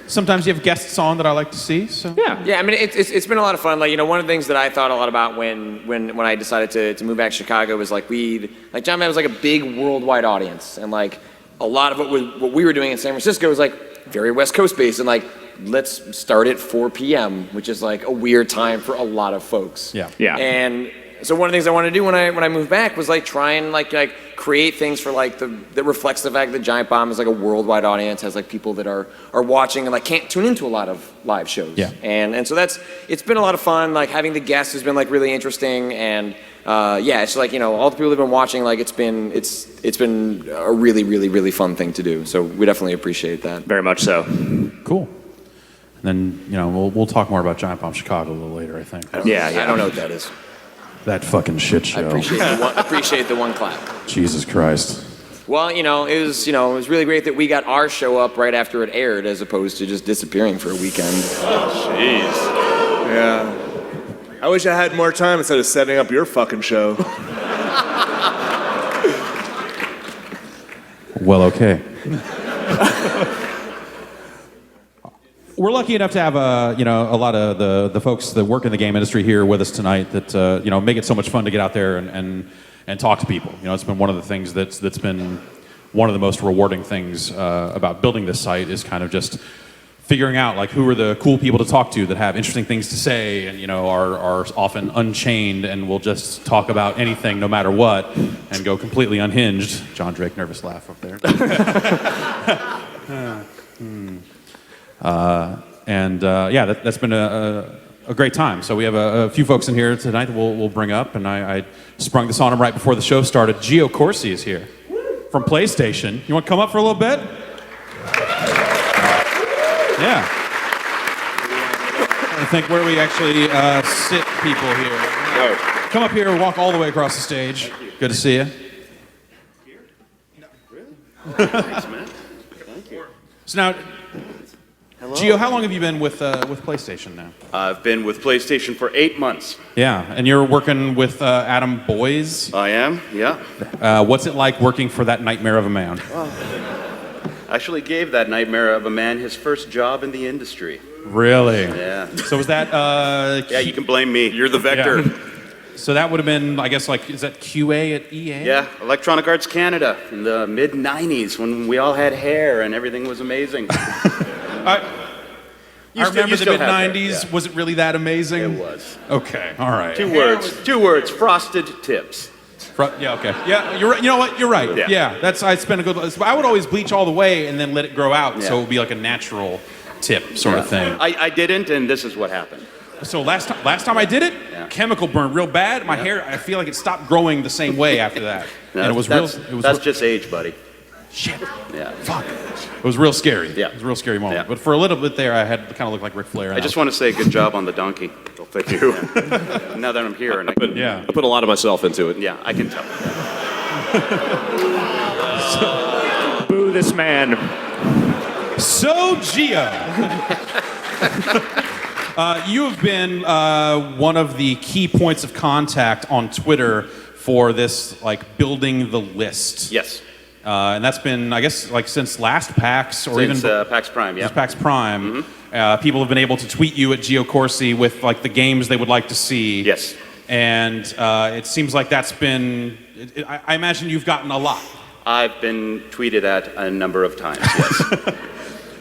Sometimes you have guests on that I like to see. So Yeah. Yeah, I mean, it's been a lot of fun. Like, one of the things that I thought a lot about when I decided to move back to Chicago was like John Madden was like a big worldwide audience, and like a lot of what we were doing in San Francisco was like very West Coast based, and like let's start at 4 p.m., which is like a weird time for a lot of folks. Yeah. Yeah. And so one of the things I wanted to do when I moved back was like try and like create things for like that reflects the fact that Giant Bomb is like a worldwide audience, has like people that are watching and like can't tune into a lot of live shows. Yeah. And so it's been a lot of fun. Like having the guests has been like really interesting, and it's like all the people who've been watching, like it's been a really really really fun thing to do. So we definitely appreciate that. Very much so. cool. And then we'll talk more about Giant Bomb Chicago a little later, I think. Yeah. I don't know what that is. That fucking shit show. I appreciate the one clap. Jesus Christ. Well, it was really great that we got our show up right after it aired, as opposed to just disappearing for a weekend. Jeez. Yeah. I wish I had more time instead of setting up your fucking show. Well, okay. We're lucky enough to have a lot of the folks that work in the game industry here with us tonight that make it so much fun to get out there and talk to people. It's been one of the things that's been one of the most rewarding things about building this site is kind of just figuring out like who are the cool people to talk to that have interesting things to say and are often unchained and will just talk about anything no matter what and go completely unhinged. John Drake, nervous laugh up there. That's been a great time. So we have a few folks in here tonight that we'll bring up, and I sprung this on them right before the show started. Gio Corsy is here from PlayStation. You want to come up for a little bit? Yeah. I think where we actually sit people here. Come up here and walk all the way across the stage. Good to see you. Thanks, man. Thank you. So now, Hello. Gio, how long have you been with PlayStation now? I've been with PlayStation for 8 months. Yeah, and you're working with Adam Boyes. I am, yeah. What's it like working for that nightmare of a man? Actually gave that nightmare of a man his first job in the industry. Really? Yeah. So was that? Yeah, you can blame me. You're the vector. Yeah. So that would have been, I guess, like, is that QA at EA? Yeah, Electronic Arts Canada in the mid-'90s when we all had hair and everything was amazing. I remember the mid-'90s. Was it really that amazing? It was. Okay, all right. Two words, frosted tips. Yeah, okay. Yeah, you're right. You know what? You're right. Yeah. I spent a good. I would always bleach all the way and then let it grow out, so Yeah. it would be like a natural tip sort of thing. I didn't, and this is what happened. So last time I did it, chemical burn real bad. My hair, I feel like it stopped growing the same way after that. And it was That's just age, buddy. Shit. Yeah. Fuck. It was real scary. Yeah. It was a real scary moment. Yeah. But for a little bit there, I had kind of looked like Ric Flair. I just want to say good job on the donkey. Well, thank you. Now that I'm here, and I put a lot of myself into it. yeah, I can tell. Boo this man. So, Gio, you have been one of the key points of contact on Twitter for this, like, building the list. Yes. And that's been, I guess, like since last PAX or Since even PAX Prime, yeah. since PAX Prime. People have been able to tweet you at Gio Corsy with like the games they would like to see. Yes. And it seems like that's been. I imagine you've gotten a lot. I've been tweeted at a number of times, yes.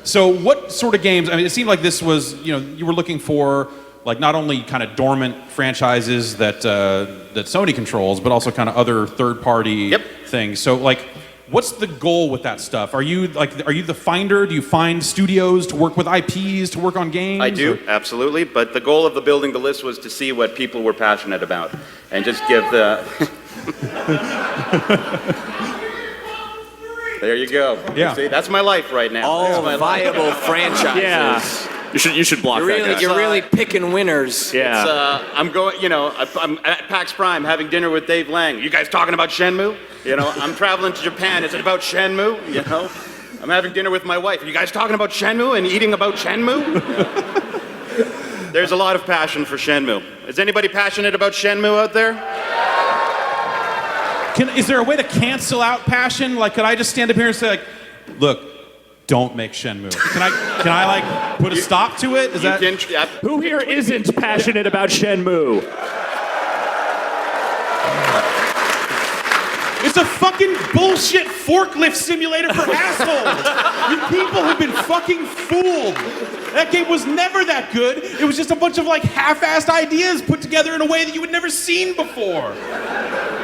So what sort of games? I mean, it seemed like this was, you were looking for like not only kind of dormant franchises that that Sony controls, but also kind of other third-party things. So like, what's the goal with that stuff? Are you the finder? Do you find studios to work with IPs to work on games? I do, absolutely. But the goal of the building the list was to see what people were passionate about and just give the. There you go. Yeah. See, that's my life right now. All viable franchises. Yeah. You should block that guy. You're really picking winners. Yeah. I'm going, I'm at PAX Prime having dinner with Dave Lang. You guys talking about Shenmue? I'm traveling to Japan. Is it about Shenmue? I'm having dinner with my wife. Are you guys talking about Shenmue and eating about Shenmue? There's a lot of passion for Shenmue. Is anybody passionate about Shenmue out there? Is there a way to cancel out passion? Like, could I just stand up here and say, like, look, don't make Shenmue? Can I like put a stop to it? Is that? Who here isn't passionate about Shenmue? It's a fucking bullshit forklift simulator for assholes. You people have been fucking fooled. That game was never that good. It was just a bunch of like half-assed ideas put together in a way that you had never seen before.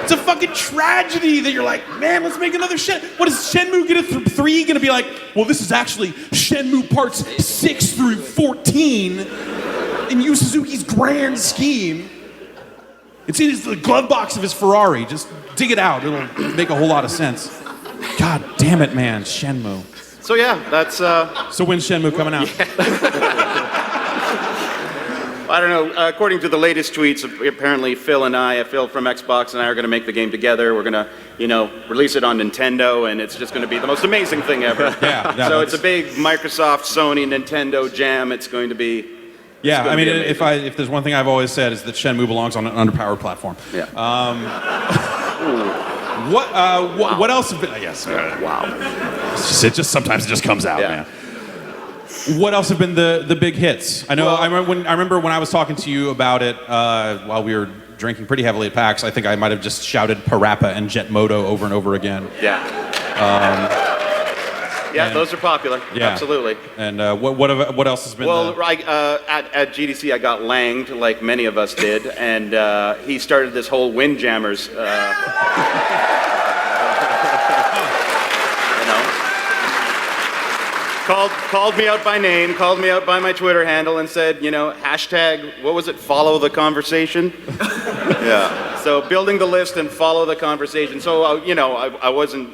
It's a fucking tragedy that you're like, man, let's make another What is Shenmue gonna 3 gonna be like? Well, this is actually Shenmue parts 6 through 14 in Yu Suzuki's grand scheme. It's in the glove box of his Ferrari. Just dig it out. It'll make a whole lot of sense. God damn it, man. Shenmue. So yeah, that's. So when's Shenmue coming out? I don't know. According to the latest tweets, apparently Phil from Xbox and I are going to make the game together. We're going to, release it on Nintendo, and it's just going to be the most amazing thing ever. So it's a big Microsoft, Sony, Nintendo jam. It's going to be. Yeah, I mean, if there's one thing I've always said is that Shenmue belongs on an underpowered platform. Yeah. What else have been? Yes. Wow. Sometimes it just comes out, man. What else have been the big hits? I know. Well, I remember when I was talking to you about it while we were drinking pretty heavily at PAX. I think I might have just shouted Parappa and Jet Moto over and over again. Yeah. Those are popular. Yeah. Absolutely. And what else has been? Well, at GDC, I got langed like many of us did, and he started this whole Windjammers. Called me out by name, called me out by my Twitter handle, and said, hashtag, what was it? Follow the conversation. Yeah. So building the list and follow the conversation. So I wasn't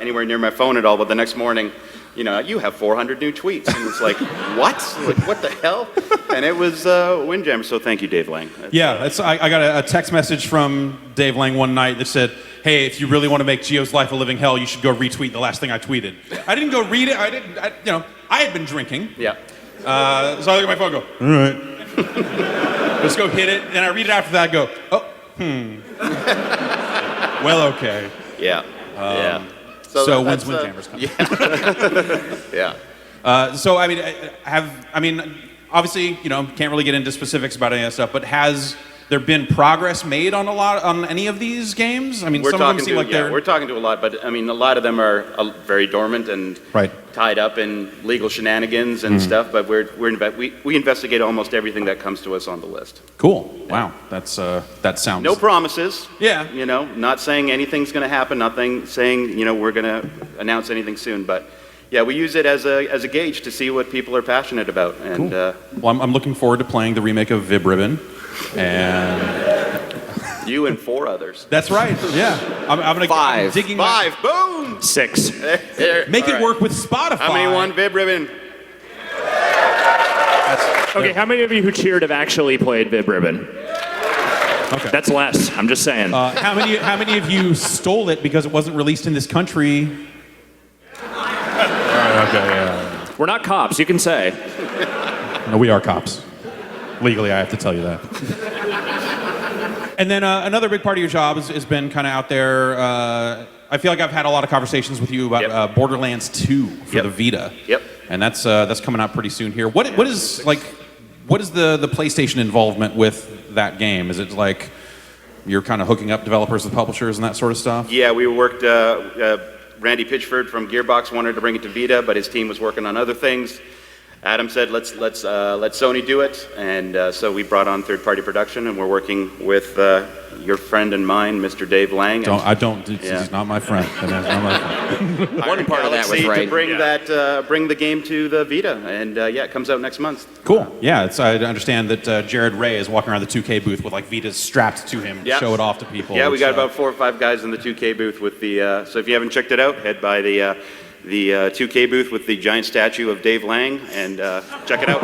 anywhere near my phone at all. But the next morning, you have 400 new tweets, and it's like, what? Like, what the hell? And it was Windjammer. So thank you, Dave Lang. I got a text message from Dave Lang one night that said, hey, if you really want to make Gio's life a living hell, you should go retweet the last thing I tweeted. I didn't go read it. I had been drinking. Yeah. So I look at my phone and go, all right. Let's go hit it. And I read it after that. I go, well, okay. Yeah. So when's Windjammers coming? Yeah. So I mean, obviously, can't really get into specifics about any of that stuff, but has there been progress made on any of these games? I mean, some of them seem like we're talking to a lot, but I mean, a lot of them are very dormant and tied up in legal shenanigans and stuff. But we investigate almost everything that comes to us on the list. Cool. Wow. That sounds. No promises. Yeah. Not saying anything's going to happen. Nothing saying we're going to announce anything soon. But we use it as a gauge to see what people are passionate about. And Well, I'm looking forward to playing the remake of Vib Ribbon, and you and 4 others. that's right. Yeah, I'm gonna 5. I'm digging 5, boom! 6. Make it work with Spotify. How many won Vib Ribbon? Okay, how many of you who cheered have actually played Vib Ribbon? Okay. That's less. I'm just saying. How many of you stole it because it wasn't released in this country? Okay, yeah. We're not cops. You can say. No, we are cops. Legally, I have to tell you that. And then another big part of your job has been kind of out there. I feel like I've had a lot of conversations with you about Borderlands 2 for the Vita. Yep. And that's coming out pretty soon here. What is the PlayStation involvement with that game? Is it like you're kind of hooking up developers with publishers and that sort of stuff? Yeah, we worked. Randy Pitchford from Gearbox wanted to bring it to Vita, but his team was working on other things. Adam said, let's let Sony do it, and so we brought on third-party production, and we're working with your friend and mine, Mr. Dave Lang. He's not my friend. That's not my friend. One part of that was Galaxy right. to bring bring the game to the Vita, and it comes out next month. Cool. Yeah, I understand that Jared Ray is walking around the 2K booth with like Vitas strapped to him, to show it off to people. Yeah, we got about 4 or 5 guys in the 2K booth with the. So if you haven't checked it out, head by the 2K booth with the giant statue of Dave Lang and check it out.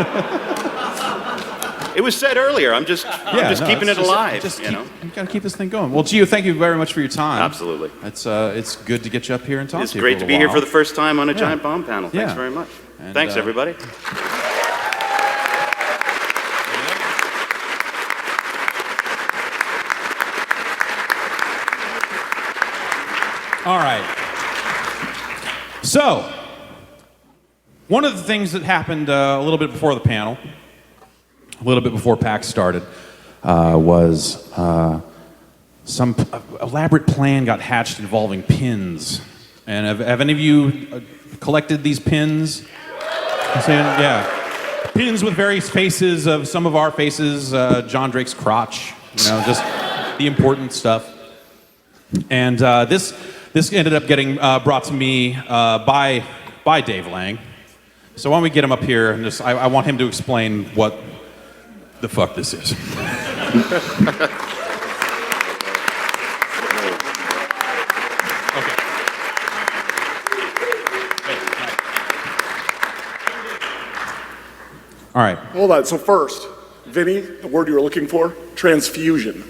It was said earlier. I'm just keeping it alive. You got to keep this thing going. Well, Gio, thank you very much for your time. Absolutely. It's good to get you up here and talk It's to you. great for to a be little here for while. the first time on a giant bomb panel. Thanks very much. And, Thanks, everybody. All right. So, one of the things that happened a little bit before the panel, a little bit before PAX started, was some elaborate plan got hatched involving pins. And have any of you collected these pins? Yeah. Pins with various faces of some of our faces, John Drake's crotch, just the important stuff. And this ended up getting brought to me by Dave Lang. So why don't we get him up here and I want him to explain what the fuck this is. All right. Hold on. So first, Vinny, the word you were looking for, transfusion.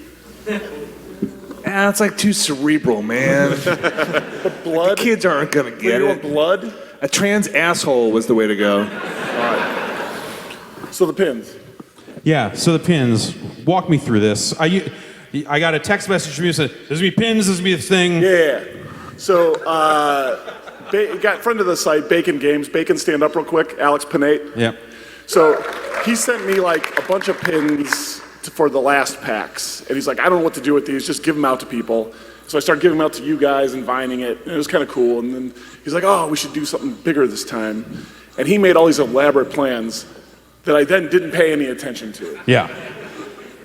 It's like too cerebral, man. But blood? The kids aren't gonna get You it. want blood? A trans asshole was the way to go. All right. So the pins. Yeah, so the pins. Walk me through this. I got a text message from you that said, there's gonna be pins, there's gonna be this thing. Yeah. So, got friend of the site, Bacon Games. Bacon, stand up real quick. Alex Panate. Yeah. So he sent me like a bunch of pins for the last PAX. And he's like, I don't know what to do with these, just give them out to people. So I started giving them out to you guys and vining it, and it was kind of cool. And then he's like, oh, we should do something bigger this time. And he made all these elaborate plans that I then didn't pay any attention to. Yeah.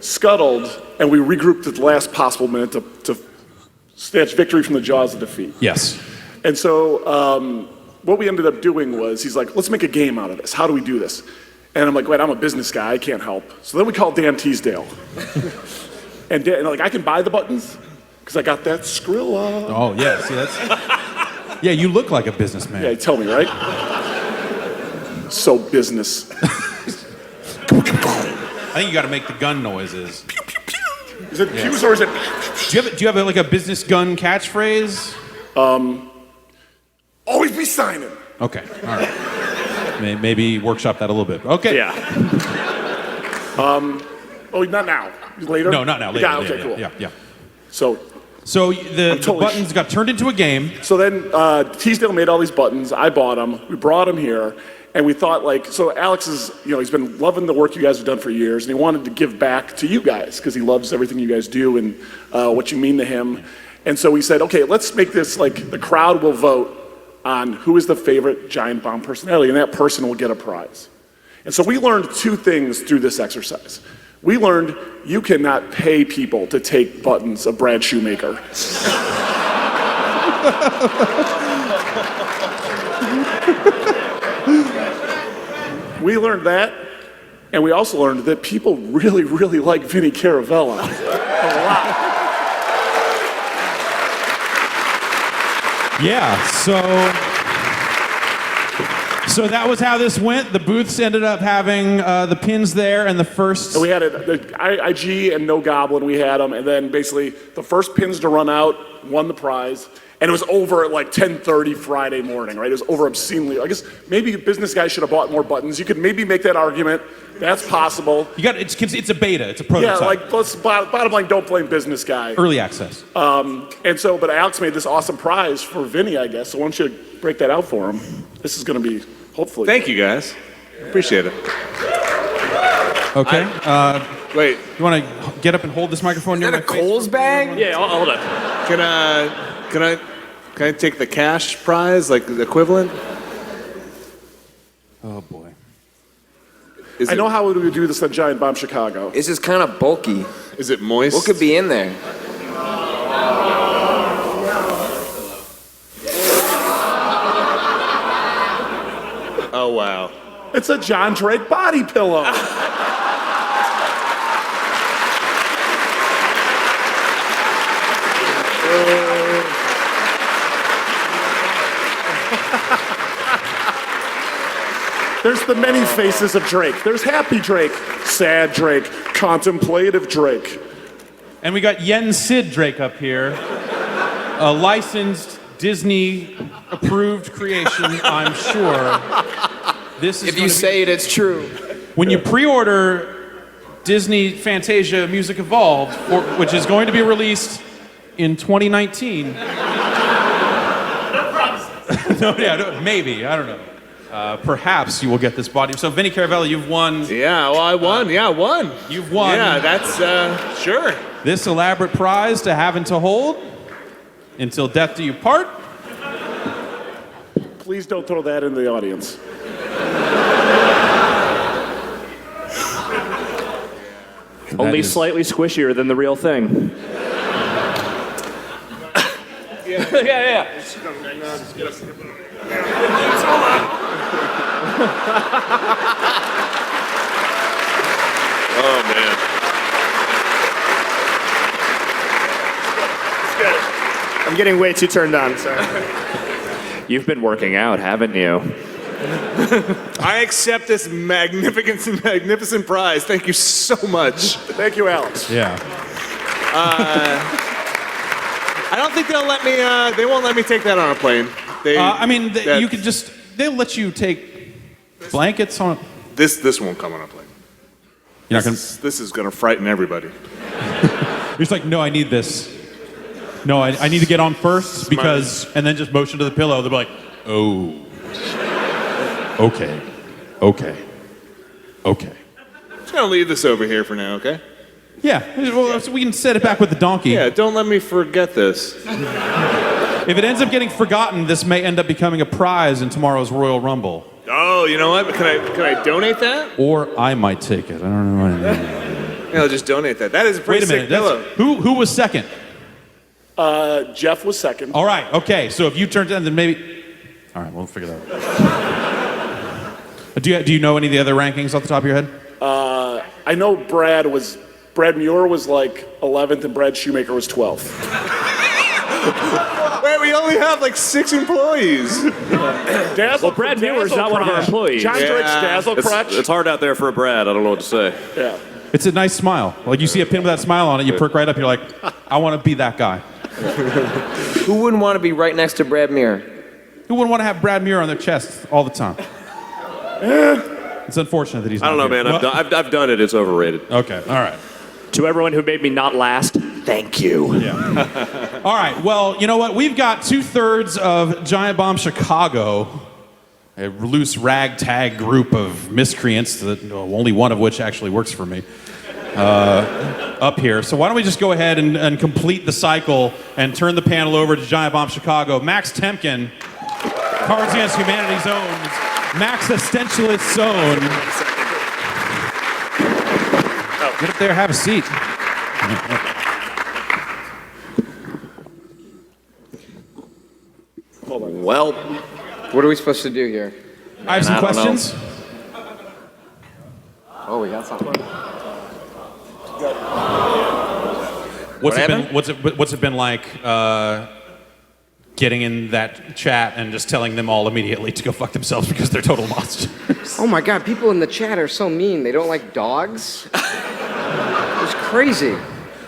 Scuttled, and we regrouped at the last possible minute to snatch victory from the jaws of defeat. Yes. And so what we ended up doing was, he's like, let's make a game out of this. How do we do this? And I'm like, wait, I'm a business guy, I can't help. So then we called Dan Teasdale. and Dan, like, I can buy the buttons, because I got that Skrilla. Oh, yeah, see, that's... Yeah, you look like a businessman. Yeah, tell me, right? So business. I think you got to make the gun noises. Is it pews or is it... Do you have like a business gun catchphrase? Always be signing. Okay, all right. Maybe workshop that a little bit. Okay. Yeah. Oh, not now. Later? No, not now. Later. Yeah, okay, cool. Yeah. So the buttons got turned into a game. So then Teasdale made all these buttons. I bought them. We brought them here. And we thought, like, so Alex is, he's been loving the work you guys have done for years. And he wanted to give back to you guys because he loves everything you guys do and what you mean to him. And so we said, okay, let's make this like the crowd will vote on who is the favorite Giant Bomb personality. And that person will get a prize. And so we learned 2 things through this exercise. We learned you cannot pay people to take buttons of Brad Shoemaker. We learned that, and we also learned that people really, really like Vinny Caravella a lot. Yeah, so that was how this went. The booths ended up having the pins there, and the first... We had the IG and No Goblin, we had them, and then basically the first pins to run out won the prize, and it was over at like 10:30 Friday morning, right? It was over obscenely. I guess maybe business guys should have bought more buttons. You could maybe make that argument. That's possible. It's a beta. It's a prototype. Yeah, like bottom line, don't blame business guy. Early access. But Alex made this awesome prize for Vinny, I guess. So why don't you break that out for him? This is going to be hopefully. Thank you, guys. Appreciate it. Okay. Wait. You want to get up and hold this microphone near my face? Cole's bag? Yeah, I'll hold it. Can I take the cash prize, like the equivalent? Oh boy. I know how we would do this on Giant Bomb Chicago. This is kind of bulky. Is it moist? What could be in there? Oh, wow. It's a John Drake body pillow. There's the many faces of Drake. There's happy Drake, sad Drake, contemplative Drake. And we got Yen Sid Drake up here, a licensed Disney-approved creation, I'm sure. This is If you say it, it's true. When you pre-order Disney Fantasia Music Evolved, which is going to be released in 2019. Maybe, I don't know. Perhaps you will get this body. So, Vinny Caravella, you've won. Yeah, well, I won. I won. You've won. Yeah, that's, sure. This elaborate prize to have and to hold until death do you part. Please don't throw that in the audience. Only slightly squishier than the real thing. yeah. Oh, man. I'm getting way too turned on, sorry. You've been working out, haven't you? I accept this magnificent prize. Thank you so much. Thank you, Alex. Yeah. I don't think they'll let me, they won't let me take that on a plane. You could just, they'll let you take blankets on. This won't come on a plane. You're not gonna. This is going to frighten everybody. You're just like, no, I need this. No, I need to get on first because, and then just motion to the pillow. They'll be like, oh. Okay. Just going to leave this over here for now, okay? Yeah, well, so we can set it back with the donkey. Yeah, don't let me forget this. If it ends up getting forgotten, this may end up becoming a prize in tomorrow's Royal Rumble. Oh, you know what? Can I donate that? Or I might take it. I don't know. Yeah, I'll just donate that. That is a pretty sick pillow. Who was second? Jeff was second. All right, okay. So if you turned in, then maybe. All right, we'll figure that out. Do you know any of the other rankings off the top of your head? I know Brad Muir was like 11th and Brad Shoemaker was 12th. Wait, we only have like 6 employees. Well, Brad Muir's not one of our employees. John Drake's Dazzle Crutch. It's hard out there for a Brad. I don't know what to say. Yeah. It's a nice smile. Like you see a pin with that smile on it, you perk right up. You're like, I want to be that guy. Who wouldn't want to be right next to Brad Muir? Who wouldn't want to have Brad Muir on their chest all the time? It's unfortunate that he's not I don't know, here. man. I've done it. It's overrated. Okay, all right. To everyone who made me not last, thank you. Yeah. All right, well, you know what? We've got 2/3 of Giant Bomb Chicago, a loose ragtag group of miscreants, only one of which actually works for me, up here. So why don't we just go ahead and complete the cycle and turn the panel over to Giant Bomb Chicago. Max Temkin, Cards Against Humanity's own, Max Essentialist's own. Get up there, have a seat. Well, What are we supposed to do here? I have some questions. Oh, we got something. What's it been like getting in that chat and just telling them all immediately to go fuck themselves because they're total monsters? Oh my God, people in the chat are so mean. They don't like dogs. It's crazy.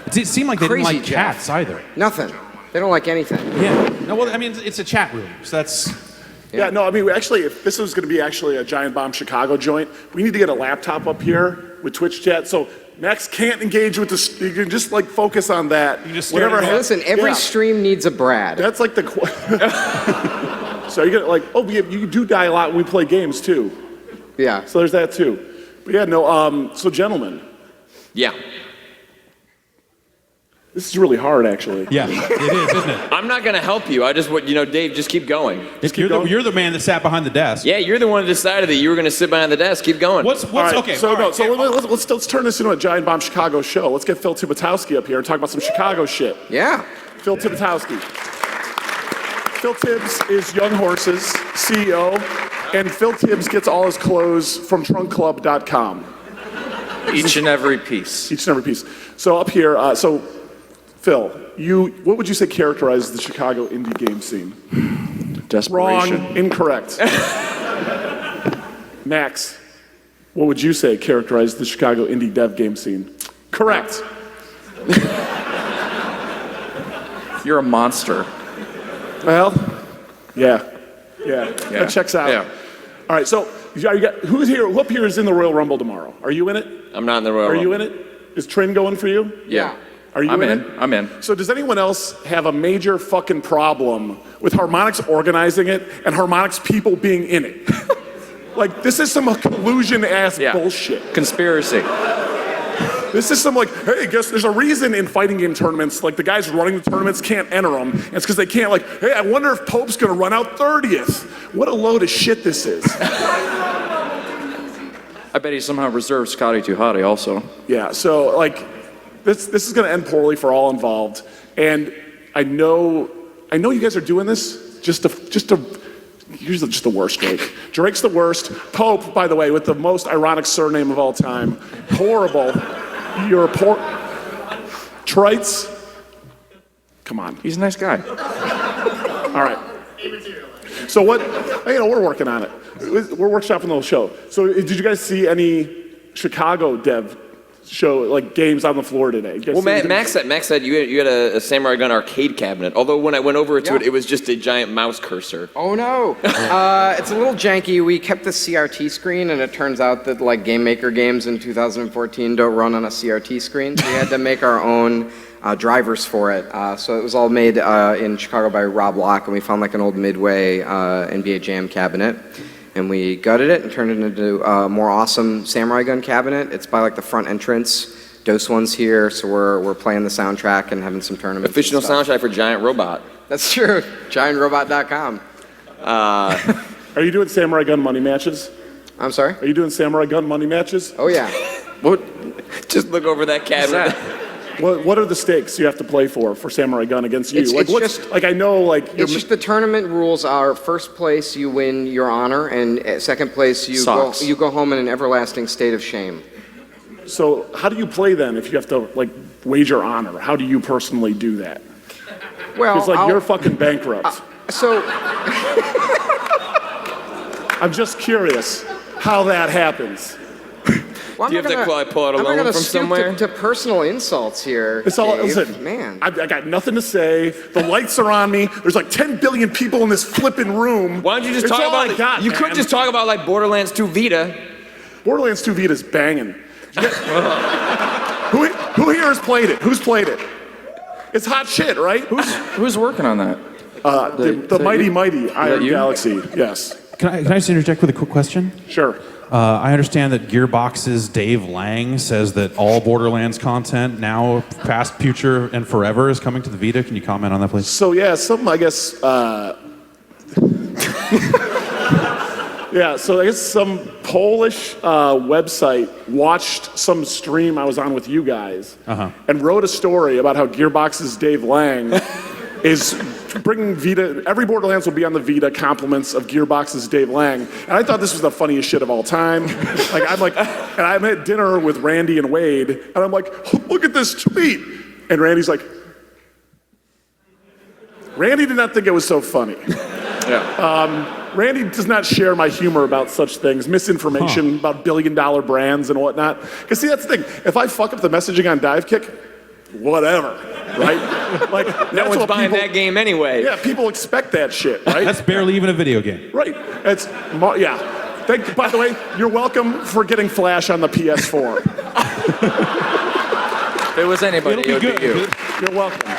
It seemed like they didn't Crazy, like Jeff. cats either. Nothing. They don't like anything. Yeah. No, well, I mean, it's a chat room, so that's. Yeah, no, I mean, actually, if this was going to be actually a Giant Bomb Chicago joint, we need to get a laptop up here with Twitch chat. So Max can't engage with the. You can just like focus on that. You just whatever. Listen, every stream needs a Brad. That's like the. So you get like, oh, you do die a lot when we play games too. Yeah. So there's that too. But yeah, no. So gentlemen, Yeah. this is really hard, actually. Yeah, it is, isn't it? I'm not gonna help you. I just want Dave, just keep going. You're the man that sat behind the desk. Yeah, you're the one who decided that you were gonna sit behind the desk. Keep going. What's All right, okay? So all right, let's turn this into a Giant Bomb Chicago show. Let's get Phil Tibotowski up here and talk about some Chicago shit. Yeah. Phil Tibotowski. Phil Tibbs is Young Horses CEO, and Phil Tibbs gets all his clothes from trunkclub.com. Each and every piece. Each and every piece. So up here, Phil, what would you say characterizes the Chicago indie game scene? Desperation. Wrong. Incorrect. Max, what would you say characterizes the Chicago indie dev game scene? Correct. You're a monster. Well, yeah. That checks out. Yeah. All right, so who up here is in the Royal Rumble tomorrow? Are you in it? I'm not in the Royal Are Rumble. you in it? Is Trin going for you? Yeah. Are you I'm in in. it? I'm in. So does anyone else have a major fucking problem with Harmonix organizing it and Harmonix people being in it? Like, this is some collusion-ass bullshit. Conspiracy. This is some like, hey, guess there's a reason in fighting game tournaments, like the guys running the tournaments can't enter them. And it's because they can't like, hey, I wonder if Pope's gonna run out 30th. What a load of shit this is. I bet he somehow reserved Scotty Too Hotty also. Yeah, so like, this is gonna end poorly for all involved. And I know you guys are doing this just to here's just the worst, Drake. Drake's the worst. Pope, by the way, with the most ironic surname of all time. Horrible. You're a poor. Trites. Come on. He's a nice guy. All right. So what? We're working on it. We're workshopping the whole show. So did you guys see any Chicago dev show like games on the floor today? Well, Max said you had a Samurai Gun arcade cabinet. Although when I went over to it, it was just a giant mouse cursor. Oh no, it's a little janky. We kept the CRT screen, and it turns out that like Game Maker games in 2014 don't run on a CRT screen. So we had to make our own drivers for it. So it was all made in Chicago by Rob Locke, and we found like an old Midway NBA Jam cabinet. And we gutted it and turned it into a more awesome Samurai Gun cabinet. It's by like the front entrance. Dose One's here, so we're playing the soundtrack and having some tournaments. Official soundtrack for Giant Robot. That's true. GiantRobot.com. Are you doing Samurai Gun money matches? I'm sorry? Are you doing Samurai Gun money matches? Oh yeah. What? Just look over that cabinet. What are the stakes you have to play for Samurai Gun against you? I know it's just the tournament rules are first place you win your honor, and second place you go home in an everlasting state of shame. So how do you play then if you have to like wager honor? How do you personally do that? Well, it's like you're fucking bankrupt. So I'm just curious how that happens. Well, do you have to pull out a loan from somewhere? To personal insults here. It's all, Dave. listen, man. I got nothing to say. The lights are on me. There's like 10 billion people in this flipping room. Why don't you just talk about You could just talk about like Borderlands 2 Vita. Borderlands 2 Vita's banging. Who here has played it? Who's played it? It's hot shit, right? Who's working on that? The mighty Iron Galaxy. Yes. Can I just interject with a quick question? Sure. I understand that Gearbox's Dave Lang says that all Borderlands content, now, past, future, and forever, is coming to the Vita. Can you comment on that, please? So yeah, I guess. Yeah, so I guess some Polish website watched some stream I was on with you guys and wrote a story about how Gearbox's Dave Lang is bringing Vita. Every Borderlands will be on the Vita. Compliments of Gearbox's Dave Lang, and I thought this was the funniest shit of all time. And I'm at dinner with Randy and Wade, and I'm like, look at this tweet, and Randy's like, Randy did not think it was so funny. Randy does not share my humor about such things, misinformation about billion-dollar brands and whatnot. Because see, that's the thing. If I fuck up the messaging on Divekick, whatever, right? Like No one's buying that game anyway. Yeah, people expect that shit, right? That's barely even a video game. Right. Yeah. By the way, you're welcome for getting Flash on the PS4. If it was anybody, it would be you. You're welcome.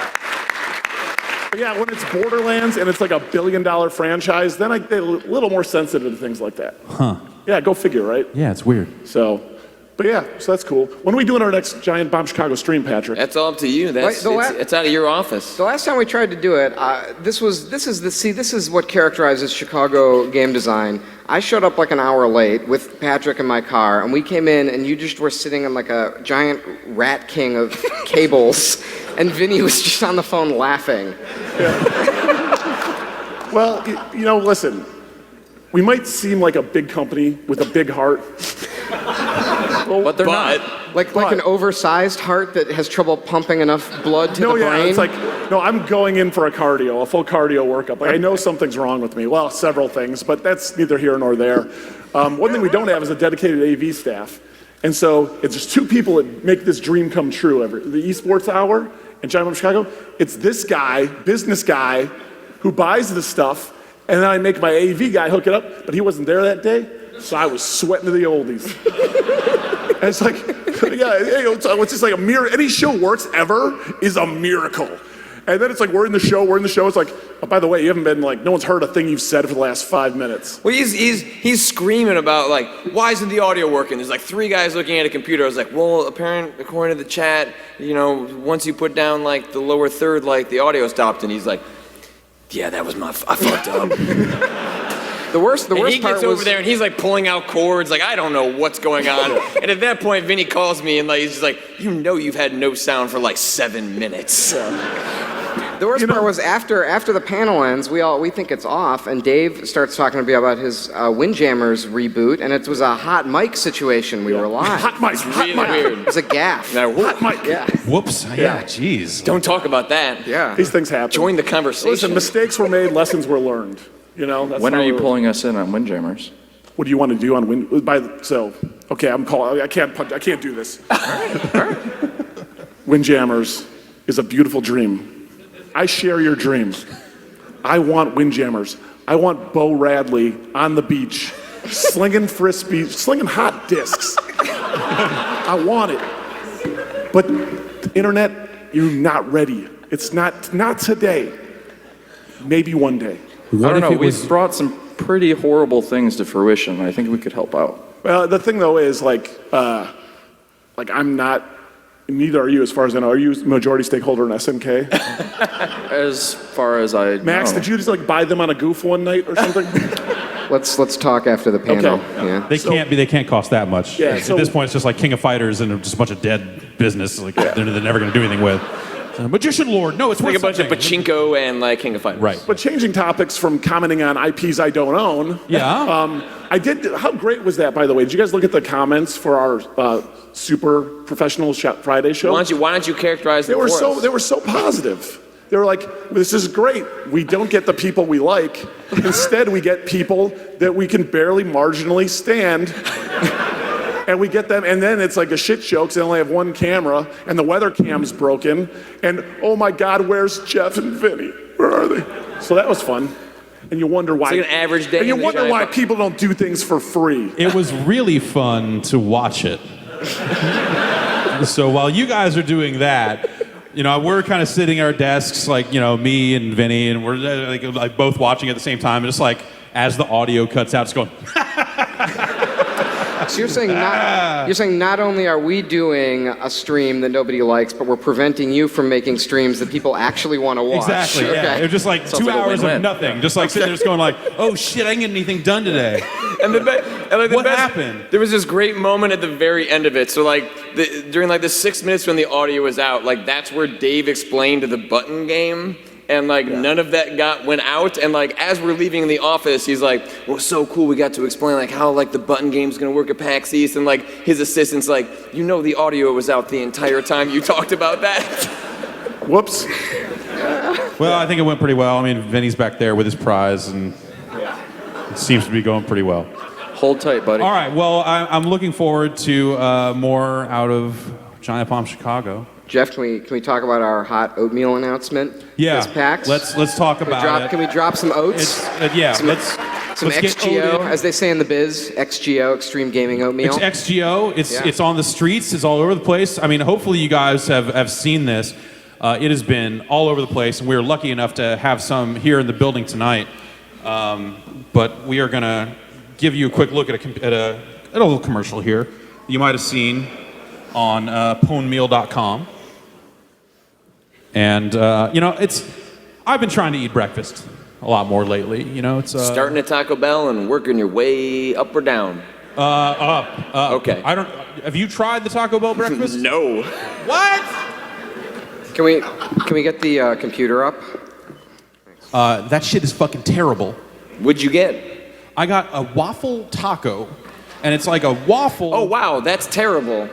But yeah, when it's Borderlands and it's like a billion-dollar franchise, then I get a little more sensitive to things like that. Huh. Yeah, go figure, right? Yeah, it's weird. So that's cool. When are we doing our next Giant Bomb Chicago stream, Patrick? That's all up to you. It's out of your office. The last time we tried to do it, this is what characterizes Chicago game design. I showed up like an hour late with Patrick in my car, and we came in, and you just were sitting on like a giant rat king of cables, and Vinny was just on the phone laughing. Yeah. Well, listen, we might seem like a big company with a big heart. But they're not. Like an oversized heart that has trouble pumping enough blood to the brain? It's like, I'm going in for a full cardio workup. Like, I know something's wrong with me. Well, several things, but that's neither here nor there. One thing we don't have is a dedicated AV staff. And so it's just two people that make this dream come true. The Esports Hour and Giant Bomb Chicago, it's this guy, business guy, who buys the stuff, and then I make my AV guy hook it up, but he wasn't there that day, so I was sweating to the oldies. And it's like, it's just like a miracle. Any show works ever is a miracle. And then it's like, we're in the show. It's like, oh, by the way, you haven't been no one's heard a thing you've said for the last 5 minutes. Well, he's screaming about why isn't the audio working? There's 3 guys looking at a computer. I was like, well, according to the chat, once you put down the lower third, the audio stopped, and he's like, yeah, that was I fucked up. The worst he part gets over there and he's pulling out cords, I don't know what's going on. And at that point, Vinny calls me and he's just like, you've had no sound for 7 minutes. The worst part was after the panel ends, we think it's off, and Dave starts talking to me about his Windjammers reboot, and it was a hot mic situation. We were live. Hot mic. Weird. It was a gaffe. Hot mic. Yeah. Whoops. Yeah, jeez. Don't talk about that. Yeah. These things happen. Join the conversation. Listen, mistakes were made, lessons were learned. That's when are you pulling us in on Windjammers? What do you want to do on Wind? Okay, I'm calling. I can't do this. All right. Windjammers is a beautiful dream. I share your dream. I want Windjammers. I want Bo Radley on the beach, slinging frisbees, slinging hot discs. I want it. But the internet, you're not ready. It's not today. Maybe one day. I don't know. We've brought some pretty horrible things to fruition. I think we could help out. Well, the thing though is I'm not. Neither are you, as far as I know. Are you majority stakeholder in SNK? As far as I Max, know. did you just buy them on a goof one night or something? Let's talk after the panel. Okay. Yeah. They can't cost that much. Yeah, At this point, it's just like King of Fighters and just a bunch of dead business. They're never going to do anything with. Magician Lord, no, it's worth a bunch of pachinko and King of Fighters. Right. But changing topics from commenting on IPs I don't own. Yeah. I did. How great was that, by the way? Did you guys look at the comments for our super professional Friday show? Why don't you characterize them for us? They were so positive. They were like, this is great. We don't get the people we like. Instead, we get people that we can barely marginally stand. And we get them, and then it's like a shit show because they only have one camera, and the weather cam's broken, and oh my God, where's Jeff and Vinny? Where are they? So that was fun. And you wonder why. It's like an average day. And you wonder why people don't do things for free. It was really fun to watch it. So while you guys are doing that, we're kind of sitting at our desks, me and Vinny, and we're both watching at the same time, and just as the audio cuts out, it's going. So you're saying not only are we doing a stream that nobody likes, but we're preventing you from making streams that people actually want to watch. Exactly. Okay. Yeah. It was just 2 hours of nothing, just sitting there, just going oh shit, I didn't get anything done today. What happened? There was this great moment at the very end of it. So during the 6 minutes when the audio was out, that's where Dave explained the button game. and like none of that went out. And like as we're leaving the office, he's like, "Well, it was so cool. We got to explain like how like the button game's gonna work at PAX East." And like his assistant's like, "You know, the audio was out the entire time you talked about that." Whoops. Well, I think it went pretty well. I mean, Vinny's back there with his prize, and it seems to be going pretty well. Hold tight, buddy. All right. Well, I'm looking forward to more out of Giant Bomb Chicago. Jeff, can we talk about our hot oatmeal announcement? Yeah. This PAX? Let's talk about it. Can we drop some oats? Yeah. Some XGO, as they say in the biz, XGO, Extreme Gaming Oatmeal. It's XGO. It's on the streets. It's all over the place. I mean, hopefully you guys have seen this. It has been all over the place, and we were lucky enough to have some here in the building tonight. But we are going to give you a quick look at a little commercial here you might have seen on ponemeal.com. And, I've been trying to eat breakfast a lot more lately. It's Starting at Taco Bell and working your way up or down? Up. Okay. Have you tried the Taco Bell breakfast? No. What? Can we get the computer up? That shit is fucking terrible. What'd you get? I got a waffle taco, and it's like a waffle. Oh wow, that's terrible.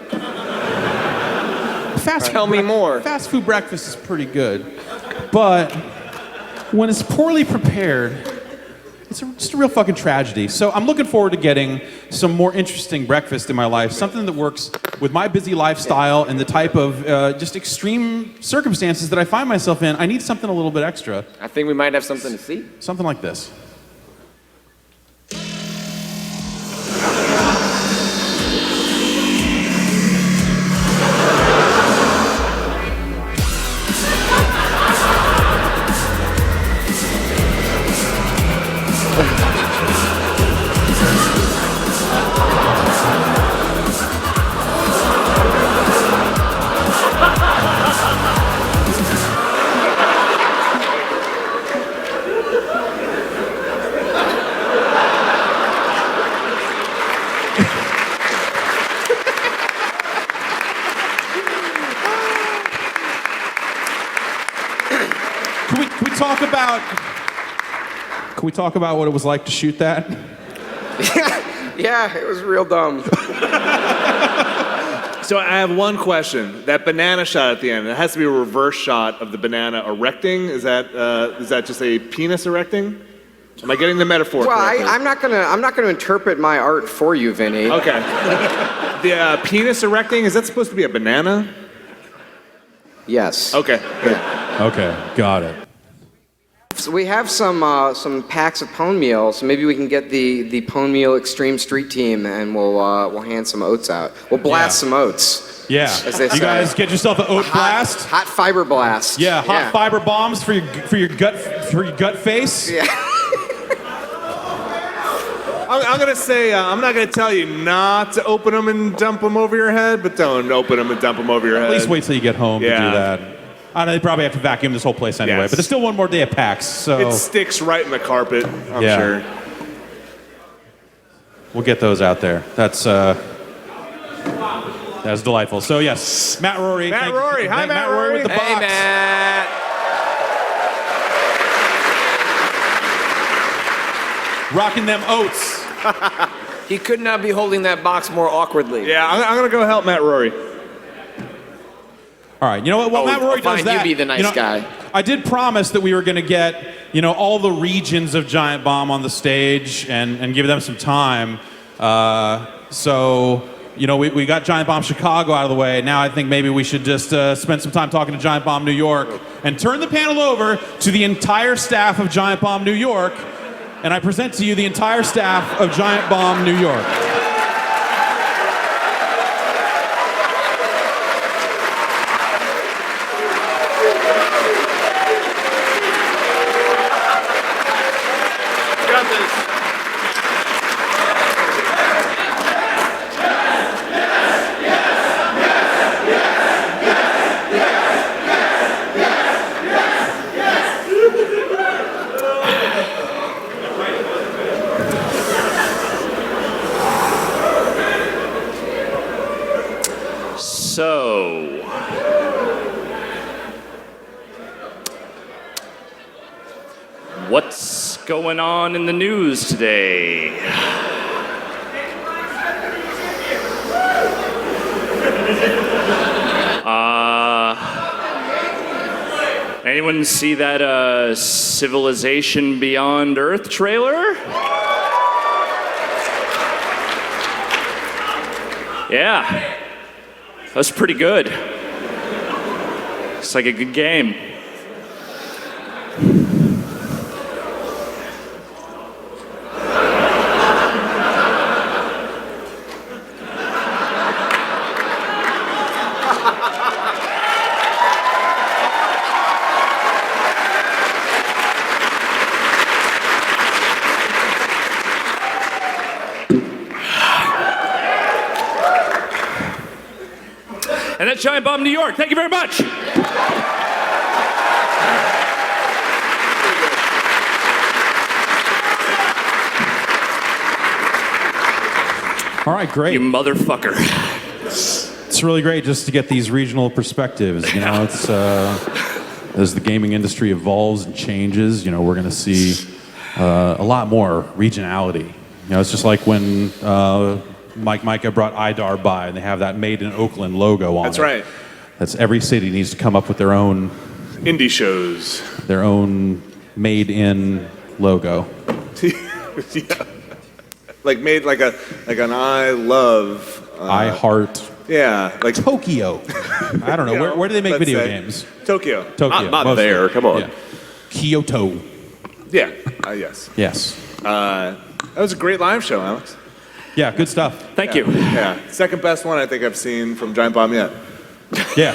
Tell me more. Fast food breakfast is pretty good, but when it's poorly prepared, it's just a real fucking tragedy. So I'm looking forward to getting some more interesting breakfast in my life, something that works with my busy lifestyle and the type of just extreme circumstances that I find myself in. I need something a little bit extra. I think we might have something to see. Something like this. Can we talk about what it was like to shoot that? Yeah, it was real dumb. So I have one question. That banana shot at the end, it has to be a reverse shot of the banana erecting. Is that just a penis erecting? Am I getting the metaphor Well, correctly? I'm not gonna interpret my art for you, Vinny. Okay. The penis erecting, is that supposed to be a banana? Yes. Okay. Okay, got it. So we have some packs of pone meal, so maybe we can get the pone meal extreme street team, and we'll hand some oats out. We'll blast some oats. Yeah. As they You say. guys get yourself an oat blast. Hot fiber blast. Yeah, hot fiber bombs for your gut face. Yeah. I'm gonna say I'm not gonna tell you not to open them and dump them over your head, but don't open them and dump them over your head. At least wait till you get home to do that. I know they probably have to vacuum this whole place anyway, Yes. but there's still one more day at PAX, so It sticks right in the carpet, I'm sure. We'll get those out there. That's delightful. So yes, Matt Rory. Matt Rory. Hi, Matt Rory. with the box. Hey, Matt. Rocking them oats. He could not be holding that box more awkwardly. Yeah, I'm gonna go help Matt Rory. All right, you know what? Well, Matt Rory fine, does that. you be the nice guy. I did promise that we were going to get, all the regions of Giant Bomb on the stage and give them some time. So, we got Giant Bomb Chicago out of the way. Now I think maybe we should just spend some time talking to Giant Bomb New York and turn the panel over to the entire staff of Giant Bomb New York. And I present to you the entire staff of Giant Bomb New York. What's going on in the news today? Anyone see that Civilization Beyond Earth trailer? Yeah, that's pretty good. It's like a good game. And that's Giant Bomb New York. Thank you very much. All right, great. You motherfucker. It's really great just to get these regional perspectives. You know, it's as the gaming industry evolves and changes, you know, we're going to see a lot more regionality. You know, it's just like when Mike Micah brought IDAR by, and they have that Made in Oakland logo on it. That's right. That's every city needs to come up with their own indie shows, their own Made in logo. Yeah. Like made like an I love. I heart. Yeah, like Tokyo. I don't know. Where do they make video games? Tokyo. Tokyo. Not mostly. there. Come on. Yeah. Kyoto. Yeah. Yes. Yes. That was a great live show, Alex. Yeah, good stuff. Thank you. Yeah, second best one I think I've seen from Giant Bomb yet. Yeah.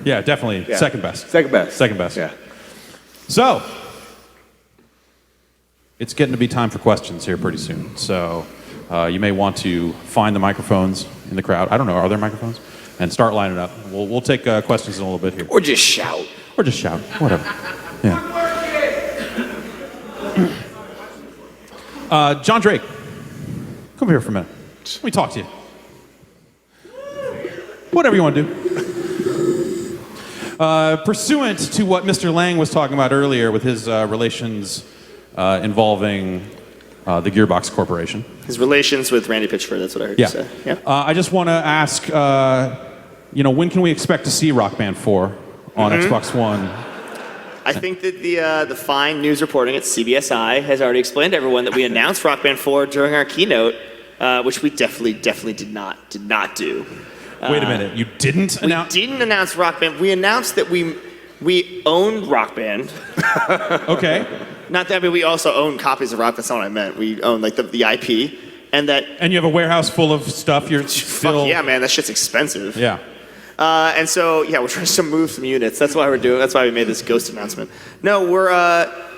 Yeah, definitely. Yeah. Second best. Second best. Second best. Yeah. So, it's getting to be time for questions here pretty soon. So, you may want to find the microphones in the crowd. I don't know, are there microphones? And start lining up. We'll take questions in a little bit here. Or just shout. Or just shout. Whatever. Yeah. John Drake, come here for a minute. Let me talk to you. Whatever you want to do. Pursuant to what Mr. Lang was talking about earlier with his relations involving the Gearbox Corporation. His relations with Randy Pitchford, that's what I heard you say. Yeah. I just want to ask, when can we expect to see Rock Band 4 on Xbox One? I think that the fine news reporting at CBSI has already explained to everyone that we announced Rock Band 4 during our keynote, which we definitely did not do. Wait a minute, you didn't announce? We didn't announce Rock Band. We announced that we owned Rock Band. Okay. Not that, I mean, we also own copies of Rock Band. That's not what I meant. We own like the IP, and that. And you have a warehouse full of stuff. You're still. Fuck yeah, man, that shit's expensive. Yeah. And so, yeah, we're trying to move some units. That's why we're doing. That's why we made this ghost announcement. No,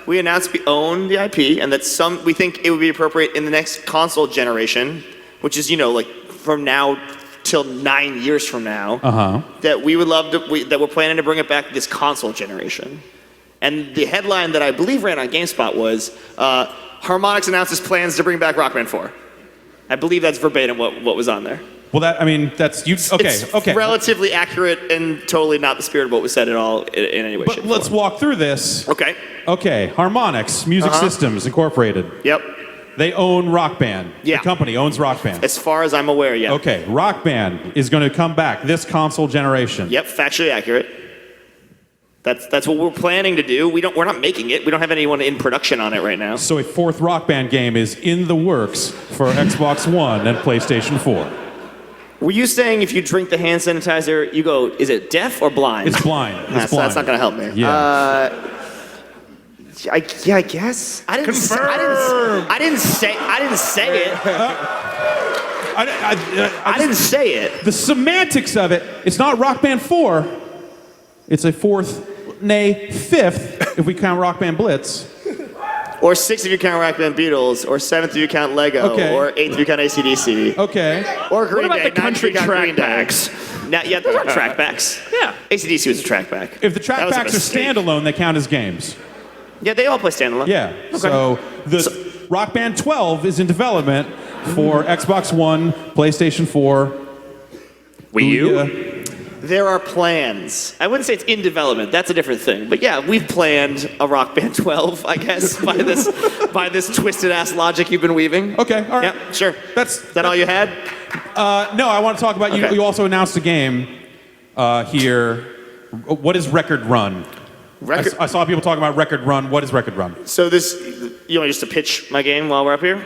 we announced we own the IP, and that we think it would be appropriate in the next console generation, which is like from now till 9 years from now. That we would love to. That we're planning to bring it back this console generation. And the headline that I believe ran on GameSpot was Harmonix announces plans to bring back Rock Band 4. I believe that's verbatim what was on there. Well, that's you. Okay. Relatively accurate and totally not the spirit of what was said at all in any way. But let's walk through this. Okay. Okay. Harmonix Music Systems Incorporated. Yep. They own Rock Band. Yeah. The company owns Rock Band. As far as I'm aware, yeah. Okay. Rock Band is going to come back this console generation. Yep. Factually accurate. That's what we're planning to do. We're not making it. We don't have anyone in production on it right now. So a fourth Rock Band game is in the works for Xbox One and PlayStation 4. Were you saying if you drink the hand sanitizer, you go, is it deaf or blind? It's blind. It's So blind. that's not going to help me. Yeah. I guess. I didn't say it. I didn't say it. The semantics of it, it's not Rock Band 4. It's a fourth, nay, fifth, if we count Rock Band Blitz. Or sixth if you count Rock Band Beatles, or seventh if you count Lego, or eighth if you count AC/DC. Okay. Or Green What about Day. the country track backs? Yeah, those are track backs. Yeah. AC/DC was a track back. If the track That was a backs are mistake. standalone, they count as games. Yeah, they all play standalone. Yeah. Okay. So Rock Band 12 is in development for Xbox One, PlayStation 4, Wii U? There are plans. I wouldn't say it's in development. That's a different thing. But yeah, we've planned a Rock Band 12, I guess, by this twisted ass logic you've been weaving. Okay, all right. Yeah, sure. That's Is that all you had? No, I want to talk about Okay. you also announced a game here. What is Record Run? I saw people talking about Record Run. What is Record Run? So you want just to pitch my game while we're up here?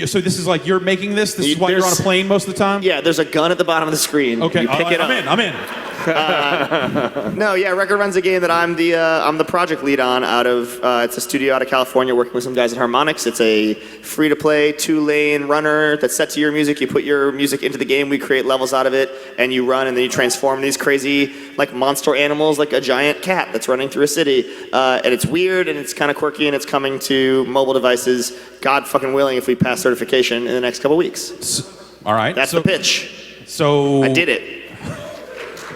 So this is like you're making this? This is why you're on a plane most of the time? Yeah, there's a gun at the bottom of the screen. Okay, You pick it up. I'm in. No, yeah, Record Run's a game that I'm the project lead on out of, it's a studio out of California working with some guys at Harmonix. It's a free-to-play, 2-lane runner that's set to your music. You put your music into the game, we create levels out of it, and you run, and then you transform these crazy, like, monster animals, like a giant cat that's running through a city. And it's weird, and it's kind of quirky, and it's coming to mobile devices, God fucking willing, if we pass certification in the next couple weeks. All right. That's the pitch. So I did it.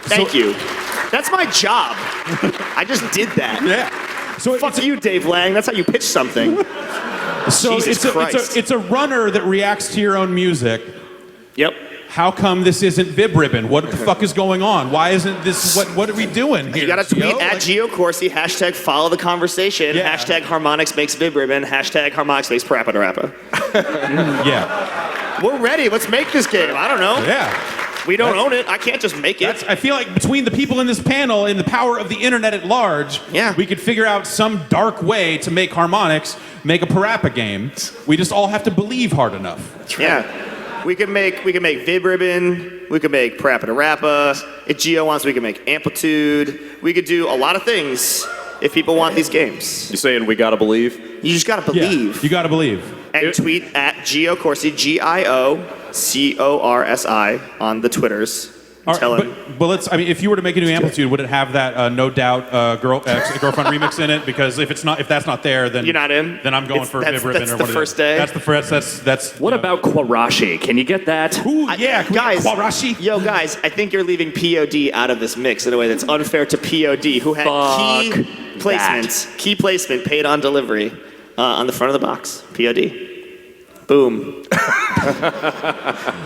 Thank you. That's my job. I just did that. Yeah. So fuck you, Dave Lang. That's how you pitch something. So Jesus Christ. it's a runner that reacts to your own music. Yep. How come this isn't Vib Ribbon? What the fuck is going on? Why isn't this? What are we doing here? You gotta tweet Gio? at Gio Corsy, hashtag follow the conversation, Yeah. hashtag Harmonix makes Vib Ribbon, hashtag Harmonix makes Parappa to Rappa. Yeah. We're ready. Let's make this game. I don't know. Yeah. We don't own it. I can't just make it. I feel like between the people in this panel and the power of the internet at large, we could figure out some dark way to make Harmonix make a Parappa game. We just all have to believe hard enough. Yeah. We could make Vib Ribbon. We could make Parappa to Rappa. If Gio wants, we could make Amplitude. We could do a lot of things if people want these games. You saying we gotta believe? You just gotta believe. Yeah, you gotta believe. And tweet at Gio Corsy, GIOCORSI on the Twitters. Tell him. But let's. I mean, if you were to make a new Amplitude, would it have that No Doubt girlfriend remix in it? Because if that's not there, then you're not in. Then I'm going for Vib Ribbon that's or the what it first is. day. That's the first. That's. What about Kwarashi? Can you get that? Ooh, yeah, guys. Kwarashi. Yo, guys, I think you're leaving POD out of this mix in a way that's unfair to POD, who had key placement paid on delivery on the front of the box. POD. Boom.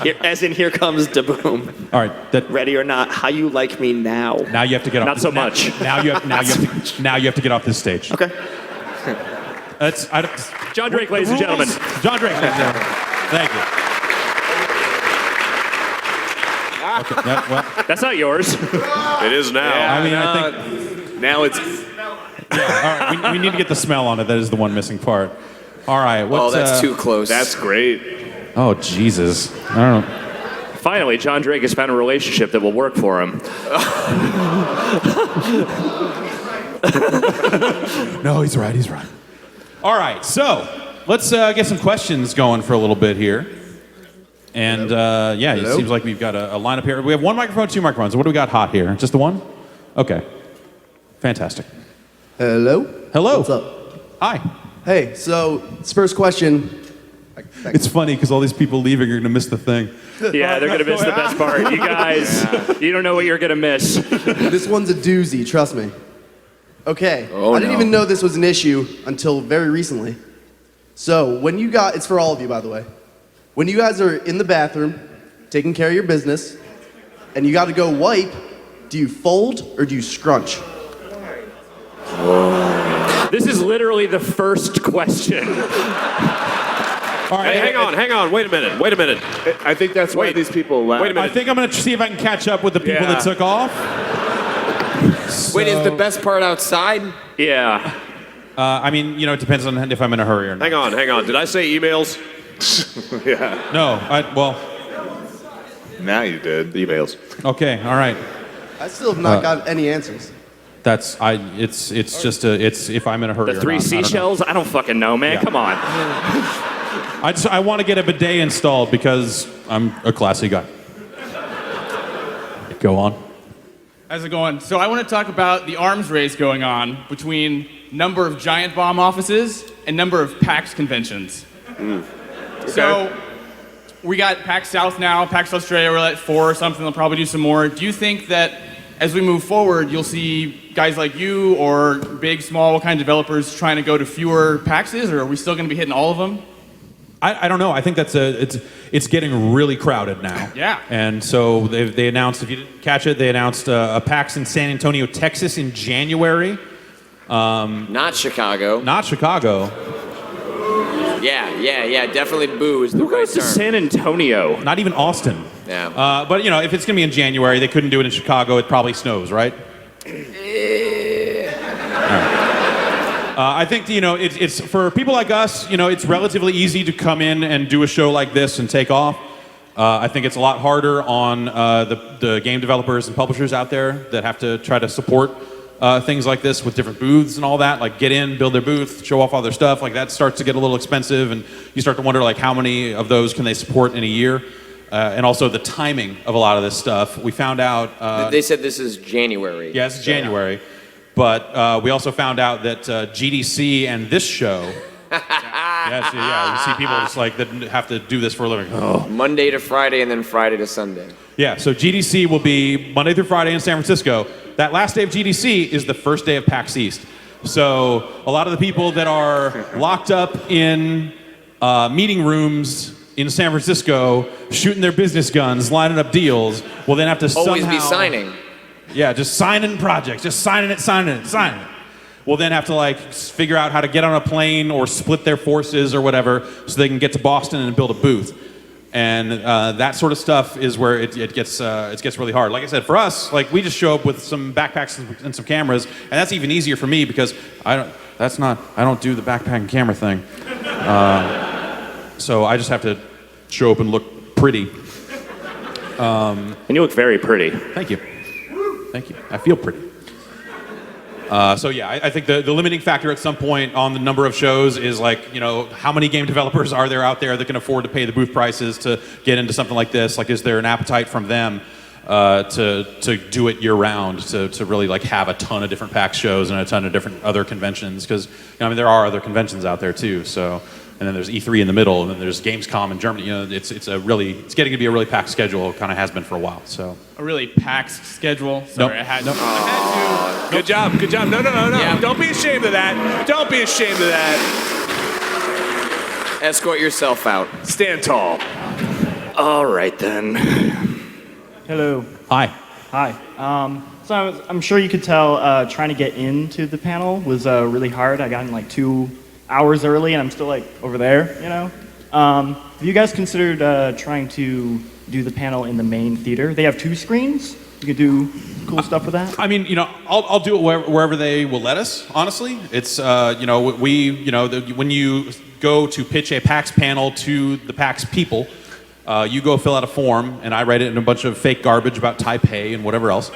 Here comes da boom. All right. Ready or not, how you like me now? Now you have to get off. Not so much. Now you have to get off this stage. Okay. John Drake, ladies and gentlemen. John Drake, ladies and gentlemen. Thank you. Okay, that's not yours. It is now. I mean, I think now it's. Yeah. All right. We need to get the smell on it. That is the one missing part. All right. That's too close. That's great. Oh Jesus. I don't know. Finally, John Drake has found a relationship that will work for him. No, he's right. He's right. All right. So let's get some questions going for a little bit here. And it seems like we've got a lineup here. We have one microphone, two microphones. What do we got hot here? Just the one? Okay. Fantastic. Hello? Hello. What's up? Hi. Hey, so this first question. It's funny because all these people leaving are going to miss the thing. Yeah, they're going to miss the best part. You guys, you don't know what you're going to miss. This one's a doozy, trust me. Okay, I didn't even know this was an issue until very recently. So, it's for all of you, by the way. When you guys are in the bathroom, taking care of your business, and you got to go wipe, do you fold or do you scrunch? This is literally the first question. All right, hang on. Wait a minute. I think that's why these people left. Wait a minute. I think I'm going to see if I can catch up with the people that took off. Wait, is the best part outside? Yeah. I mean, it depends on if I'm in a hurry or not. Hang on. Did I say emails? Yeah. No, Now you did. Emails. Okay, all right. I still have not got any answers. It's if I'm in a hurry The or three not. seashells? I don't fucking know, man. Yeah. Come on. I want to get a bidet installed because I'm a classy guy. Go on. How's it going? So I want to talk about the arms race going on between number of giant bomb offices and number of PAX conventions. So we got PAX South now, PAX Australia, we're at 4 or something. They'll probably do some more. Do you think that as we move forward, you'll see guys like you or big, small, what kind of developers trying to go to fewer PAXs, or are we still going to be hitting all of them? I don't know. I think it's getting really crowded now. Yeah. And so they announced, if you didn't catch it, they announced a PAX in San Antonio, Texas in January. Not Chicago. Not Chicago. Yeah. Definitely boo is the Who right goes to term. San Antonio? Not even Austin. Yeah. But if it's going to be in January, they couldn't do it in Chicago. It probably snows, right? I think it's for people like us. It's relatively easy to come in and do a show like this and take off. I think it's a lot harder on the game developers and publishers out there that have to try to support things like this with different booths and all that. Like get in, build their booth, show off all their stuff. Like that starts to get a little expensive, and you start to wonder like how many of those can they support in a year. And also the timing of a lot of this stuff. We found out... they said this is January. Yeah, it's January. But we also found out that GDC and this show... you see people just like that have to do this for a living. Oh. Monday to Friday and then Friday to Sunday. Yeah, so GDC will be Monday through Friday in San Francisco. That last day of GDC is the first day of PAX East. So a lot of the people that are locked up in meeting rooms in San Francisco, shooting their business guns, lining up deals, will then have to always be signing. Yeah, just signing projects, just signing it. Will then have to figure out how to get on a plane or split their forces or whatever so they can get to Boston and build a booth. And that sort of stuff is where it gets really hard. Like I said, for us, we just show up with some backpacks and some cameras, and that's even easier for me because I don't do the backpack and camera thing. So I just have to show up and look pretty. And you look very pretty. Thank you. I feel pretty. I think the limiting factor at some point on the number of shows is how many game developers are there out there that can afford to pay the booth prices to get into something like this? Is there an appetite from them to do it year round, to really have a ton of different PAX shows and a ton of different other conventions? Because there are other conventions out there too. So. And then there's E3 in the middle, and then there's Gamescom in Germany. It's getting to be a really packed schedule. Kind of has been for a while. So a really packed schedule. Sorry, nope. I had to. Good job. No. Yeah. Don't be ashamed of that. Escort yourself out. Stand tall. All right then. Hello. Hi. So I'm sure you could tell trying to get into the panel was really hard. I got in 2 hours early, and I'm still over there. Have you guys considered trying to do the panel in the main theater? They have 2 screens. You could do cool stuff with that. I mean, I'll do it wherever they will let us. Honestly, it's when you go to pitch a PAX panel to the PAX people, you go fill out a form, and I write it in a bunch of fake garbage about Taipei and whatever else.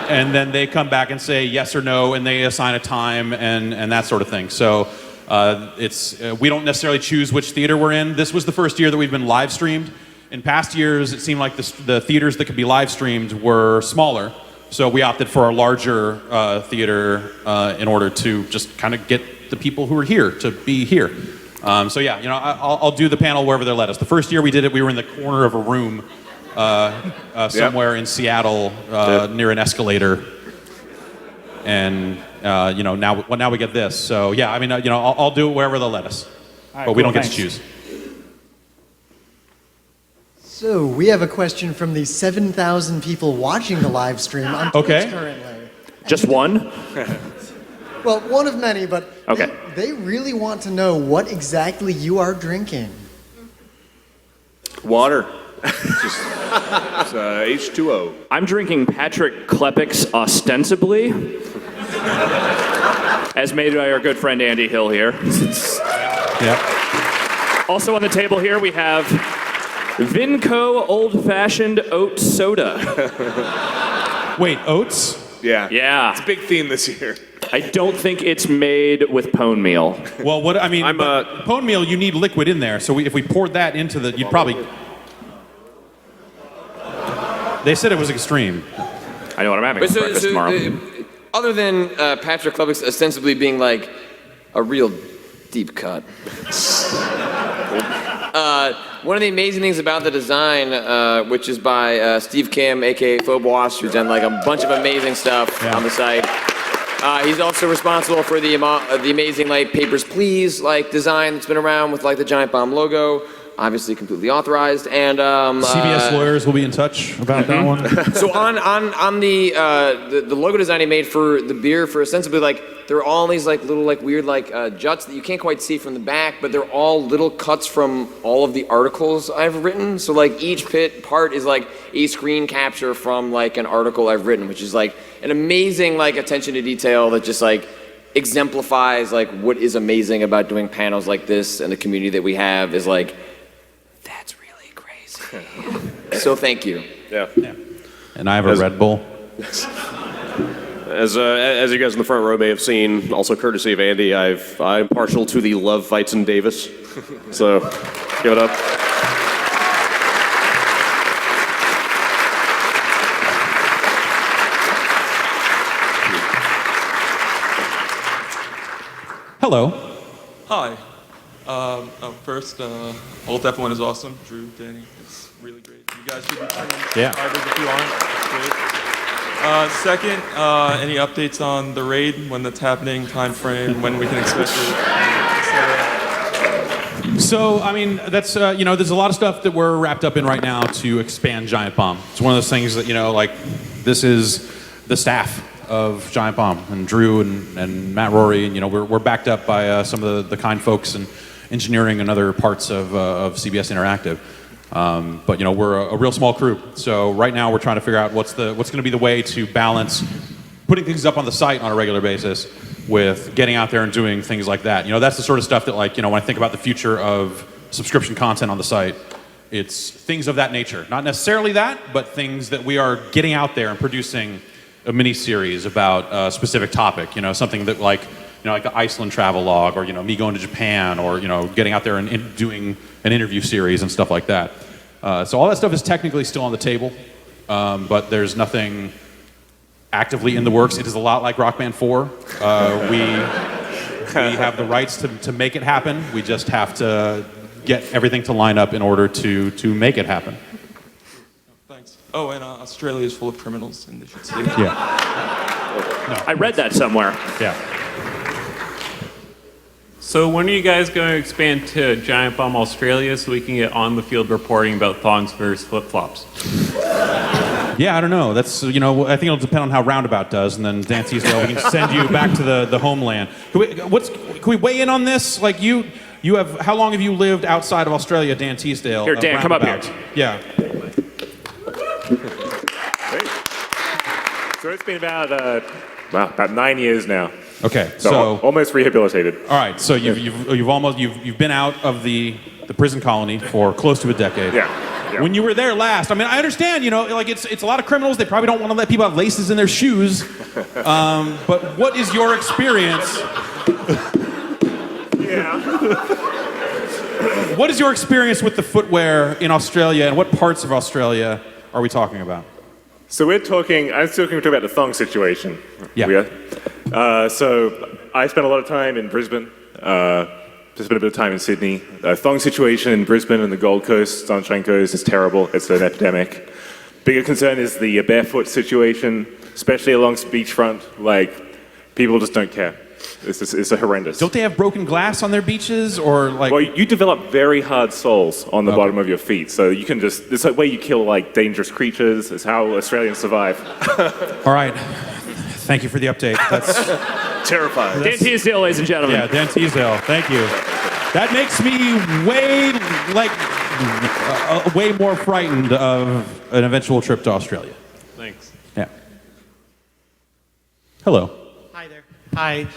And then they come back and say yes or no, and they assign a time and that sort of thing. So we don't necessarily choose which theater we're in. This was the first year that we've been live streamed. In past years, it seemed like the theaters that could be live streamed were smaller. So we opted for a larger theater in order to just kind of get the people who are here to be here. I'll do the panel wherever they let us. The first year we did it, we were in the corner of a room somewhere in Seattle near an escalator, and now we get this. So I'll do it wherever they'll let us, right, but we cool, don't get thanks. to choose. So we have a question from the 7,000 people watching the live stream on Twitch currently. Just one? Well, one of many, but okay. They really want to know what exactly you are drinking. Water. It's H2O. I'm drinking Patrick Klepek's Ostensibly, as made by our good friend Andy Hill here. Yeah. Also on the table here we have Vinco Old Fashioned Oat Soda. Wait, oats? Yeah. Yeah. It's a big theme this year. I don't think it's made with pone meal. Well, pone meal, you need liquid in there. So if we poured that into you'd probably... They said it was extreme. I know what I'm having for breakfast tomorrow. Other than Patrick Klepek's ostensibly being a real deep cut. One of the amazing things about the design, which is by Steve Kim, aka Phoboss, who's done a bunch of amazing stuff on the site. He's also responsible for the amazing like Papers, Please like design that's been around with like the Giant Bomb logo. Obviously, completely authorized, and CBS lawyers will be in touch about that one. So on the logo design he made for the beer, for ostensibly like there are all these like little like weird like juts that you can't quite see from the back, but they're all little cuts from all of the articles I've written. So like each part is like a screen capture from like an article I've written, which is like an amazing like attention to detail that just like exemplifies like what is amazing about doing panels like this, and the community that we have is like. So thank you. Yeah. And I have a Red Bull. As you guys in the front row may have seen, also courtesy of Andy, I'm partial to the Love Fights in Davis. So give it up. Hello. Hi. First, Old F1 is awesome. Drew, Danny, it's really great. You guys should be turning subscribers if you aren't. It's great. Second, any updates on the raid, when that's happening, time frame, when we can expect it? So, I mean, that's, there's a lot of stuff that we're wrapped up in right now to expand Giant Bomb. It's one of those things that, this is the staff of Giant Bomb, and Drew and Matt Rory, and, we're backed up by some of the kind folks and engineering and other parts of CBS Interactive. But we're a real small crew. So right now we're trying to figure out what's going to be the way to balance putting things up on the site on a regular basis with getting out there and doing things like that. That's the sort of stuff that when I think about the future of subscription content on the site, it's things of that nature. Not necessarily that, but things that we are getting out there and producing a mini series about a specific topic. Something that like the Iceland travel log, or me going to Japan, or getting out there and doing an interview series and stuff like that. So all that stuff is technically still on the table, but there's nothing actively in the works. It is a lot like Rock Band 4. We have the rights to make it happen. We just have to get everything to line up in order to make it happen. Thanks. Oh, and Australia is full of criminals, and they should see. Yeah. No. I read that somewhere. Yeah. So when are you guys going to expand to Giant Bomb Australia so we can get on the field reporting about thongs versus flip-flops? Yeah, I don't know. That's I think it'll depend on how Roundabout does, and then Dan Teasdale, we can send you back to the homeland. Can we weigh in on this? Like you have, how long have you lived outside of Australia, Dan Teasdale? Here, Dan, come up here. Yeah. So it's been about 9 years now. Okay, so almost rehabilitated. All right, so you've been out of the prison colony for close to a decade. Yeah. When you were there last, I mean, I understand, it's a lot of criminals. They probably don't want to let people have laces in their shoes. But what is your experience? Yeah. What is your experience with the footwear in Australia, and what parts of Australia are we talking about? So I'm talking about the thong situation. Yeah. So I spent a lot of time in Brisbane, just spent a bit of time in Sydney. Thong situation in Brisbane and the Gold Coast, Sunshine Coast is terrible. It's an epidemic. Bigger concern is the barefoot situation, especially along beachfront. People just don't care. It's horrendous. Don't they have broken glass on their beaches, or like? Well, you develop very hard soles on the bottom of your feet, so you can just. It's a way you kill dangerous creatures. It's how Australians survive. All right. Thank you for the update. That's terrifying. Dan Teasdale, ladies and gentlemen. Yeah, Dan Teasdale. Thank you. That makes me way more frightened of an eventual trip to Australia. Thanks. Yeah. Hello. Hi.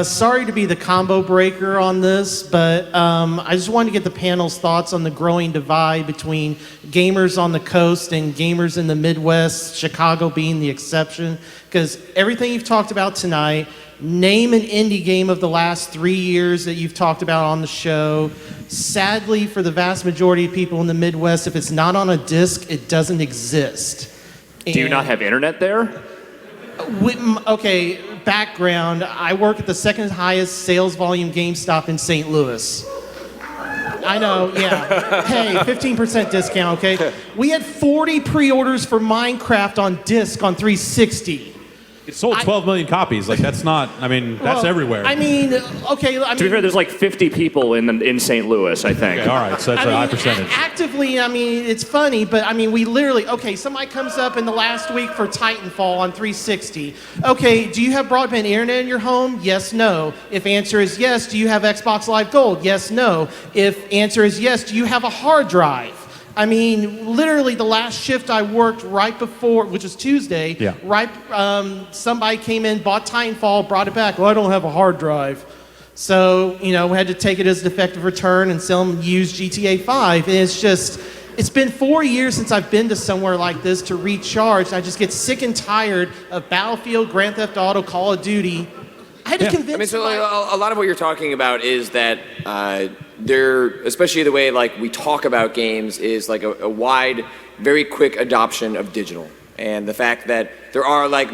Sorry to be the combo breaker on this, but I just wanted to get the panel's thoughts on the growing divide between gamers on the coast and gamers in the Midwest, Chicago being the exception. Because everything you've talked about tonight, name an indie game of the last 3 years that you've talked about on the show. Sadly, for the vast majority of people in the Midwest, if it's not on a disc, it doesn't exist. Do you not have internet there? Okay, background. I work at the second highest sales volume GameStop in St. Louis. I know, yeah. Hey, 15% discount, okay? We had 40 pre-orders for Minecraft on disc on 360. It sold 12 million copies. Like, that's not, I mean, that's Well, everywhere. I mean, okay. To be fair, there's like 50 people in St. Louis, I think. Okay, all right, so that's a high percentage. Actively, I mean, it's funny, but I mean, we literally, okay, somebody comes up in the last week for Titanfall on 360. Okay, do you have broadband internet in your home? Yes, no. If answer is yes, do you have Xbox Live Gold? Yes, no. If answer is yes, do you have a hard drive? I mean, literally the last shift I worked right before, which was Tuesday, somebody came in, bought Titanfall, brought it back. Well, I don't have a hard drive. So, we had to take it as a defective return and sell them used GTA 5. And it's been 4 years since I've been to somewhere like this to recharge. And I just get sick and tired of Battlefield, Grand Theft Auto, Call of Duty. I had to convince I mean, so a lot of what you're talking about is that especially the way like we talk about games, is like a wide, very quick adoption of digital, and the fact that there are like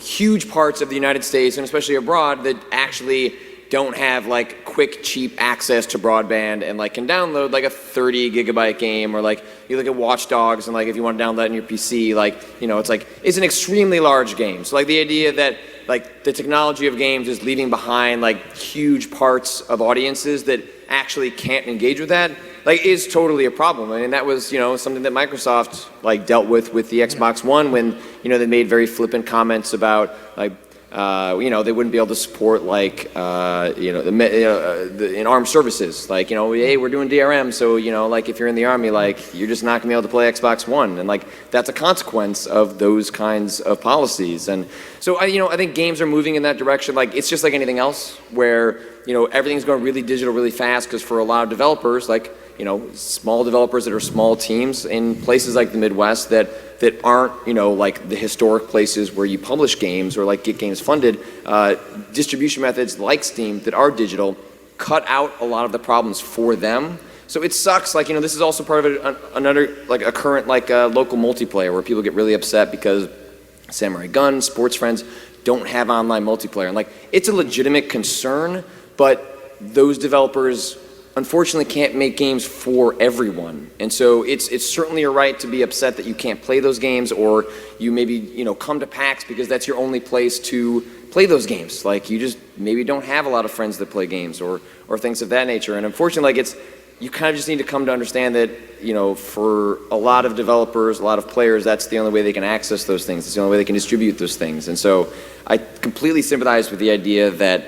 huge parts of the United States and especially abroad that actually don't have like quick, cheap access to broadband and like can download like a 30 gigabyte game, or like you look at Watch Dogs and like if you want to download that on your PC, like it's an extremely large game. So like the idea that like the technology of games is leaving behind like huge parts of audiences that actually can't engage with that, like is totally a problem. I mean, that was something that Microsoft like dealt with the Xbox One when they made very flippant comments about like they wouldn't be able to support like in armed services, like hey, we're doing DRM, so like if you're in the army, like you're just not gonna be able to play Xbox One, and like that's a consequence of those kinds of policies. And so I think games are moving in that direction. Like it's just like anything else, where everything's going really digital really fast, because for a lot of developers, like small developers that are small teams in places like the Midwest that aren't like the historic places where you publish games or like get games funded, distribution methods like Steam that are digital cut out a lot of the problems for them. So it sucks. Like this is also part of another like a current like local multiplayer where people get really upset because Samurai Gun, Sports Friends don't have online multiplayer, and like it's a legitimate concern, but those developers unfortunately can't make games for everyone. And so it's certainly a right to be upset that you can't play those games, or you maybe come to PAX because that's your only place to play those games. Like you just maybe don't have a lot of friends that play games or things of that nature. And unfortunately, like you kind of just need to come to understand that for a lot of developers, a lot of players, that's the only way they can access those things. It's the only way they can distribute those things. And so I completely sympathize with the idea that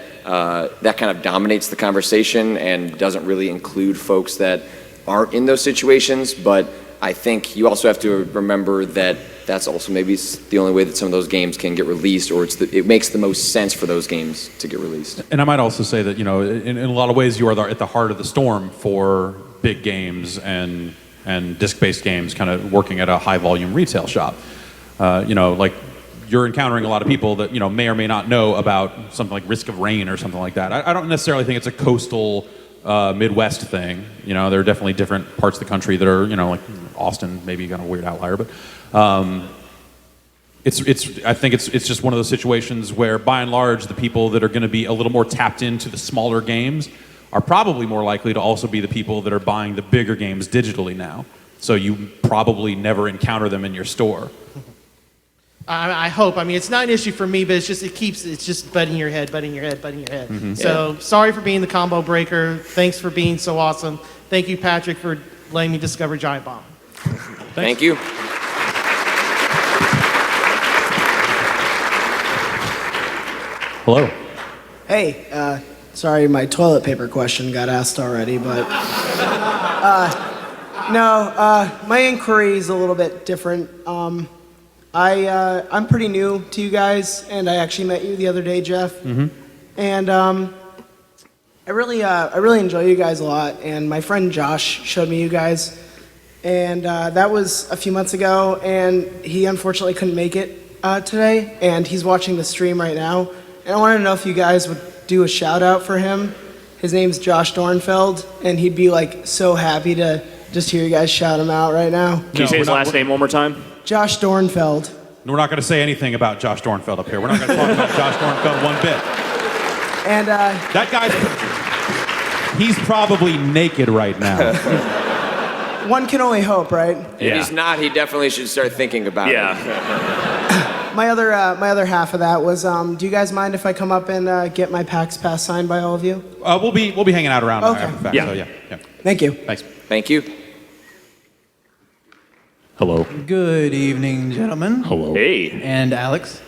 that kind of dominates the conversation and doesn't really include folks that aren't in those situations. But I think you also have to remember that that's also maybe the only way that some of those games can get released, or it makes the most sense for those games to get released. And I might also say that, in a lot of ways, you are at the heart of the storm for big games and disc-based games kind of working at a high-volume retail shop. Like you're encountering a lot of people that, may or may not know about something like Risk of Rain or something like that. I don't necessarily think it's a coastal Midwest thing. There are definitely different parts of the country that are, like Austin, maybe kind of a weird outlier, but I think it's just one of those situations where, by and large, the people that are going to be a little more tapped into the smaller games are probably more likely to also be the people that are buying the bigger games digitally now. So you probably never encounter them in your store. I hope. I mean, it's not an issue for me, but it's just butting your head. Mm-hmm. So sorry for being the combo breaker. Thanks for being so awesome. Thank you, Patrick, for letting me discover Giant Bomb. Thank you. Hello. Hey, sorry my toilet paper question got asked already, but my inquiry is a little bit different. I'm pretty new to you guys, and I actually met you the other day, Jeff. Mm-hmm. And I really enjoy you guys a lot. And my friend Josh showed me you guys, and that was a few months ago. And he unfortunately couldn't make it today, and he's watching the stream right now. And I wanted to know if you guys would do a shout out for him. His name's Josh Dornfeld, and he'd be like so happy to just hear you guys shout him out right now. Can you say his last name one more time? Josh Dornfeld. We're not going to say anything about Josh Dornfeld up here. We're not going to talk about Josh Dornfeld one bit. And that guy's, he's probably naked right now. One can only hope, right? If he's not, he definitely should start thinking about it. my other half of that was, do you guys mind if I come up and get my PAX pass signed by all of you? We'll be hanging out around Okay. after the fact. Yeah. So yeah. Thank you. Thanks. Thank you. Hello. Good evening, gentlemen. Hello. Hey. And Alex.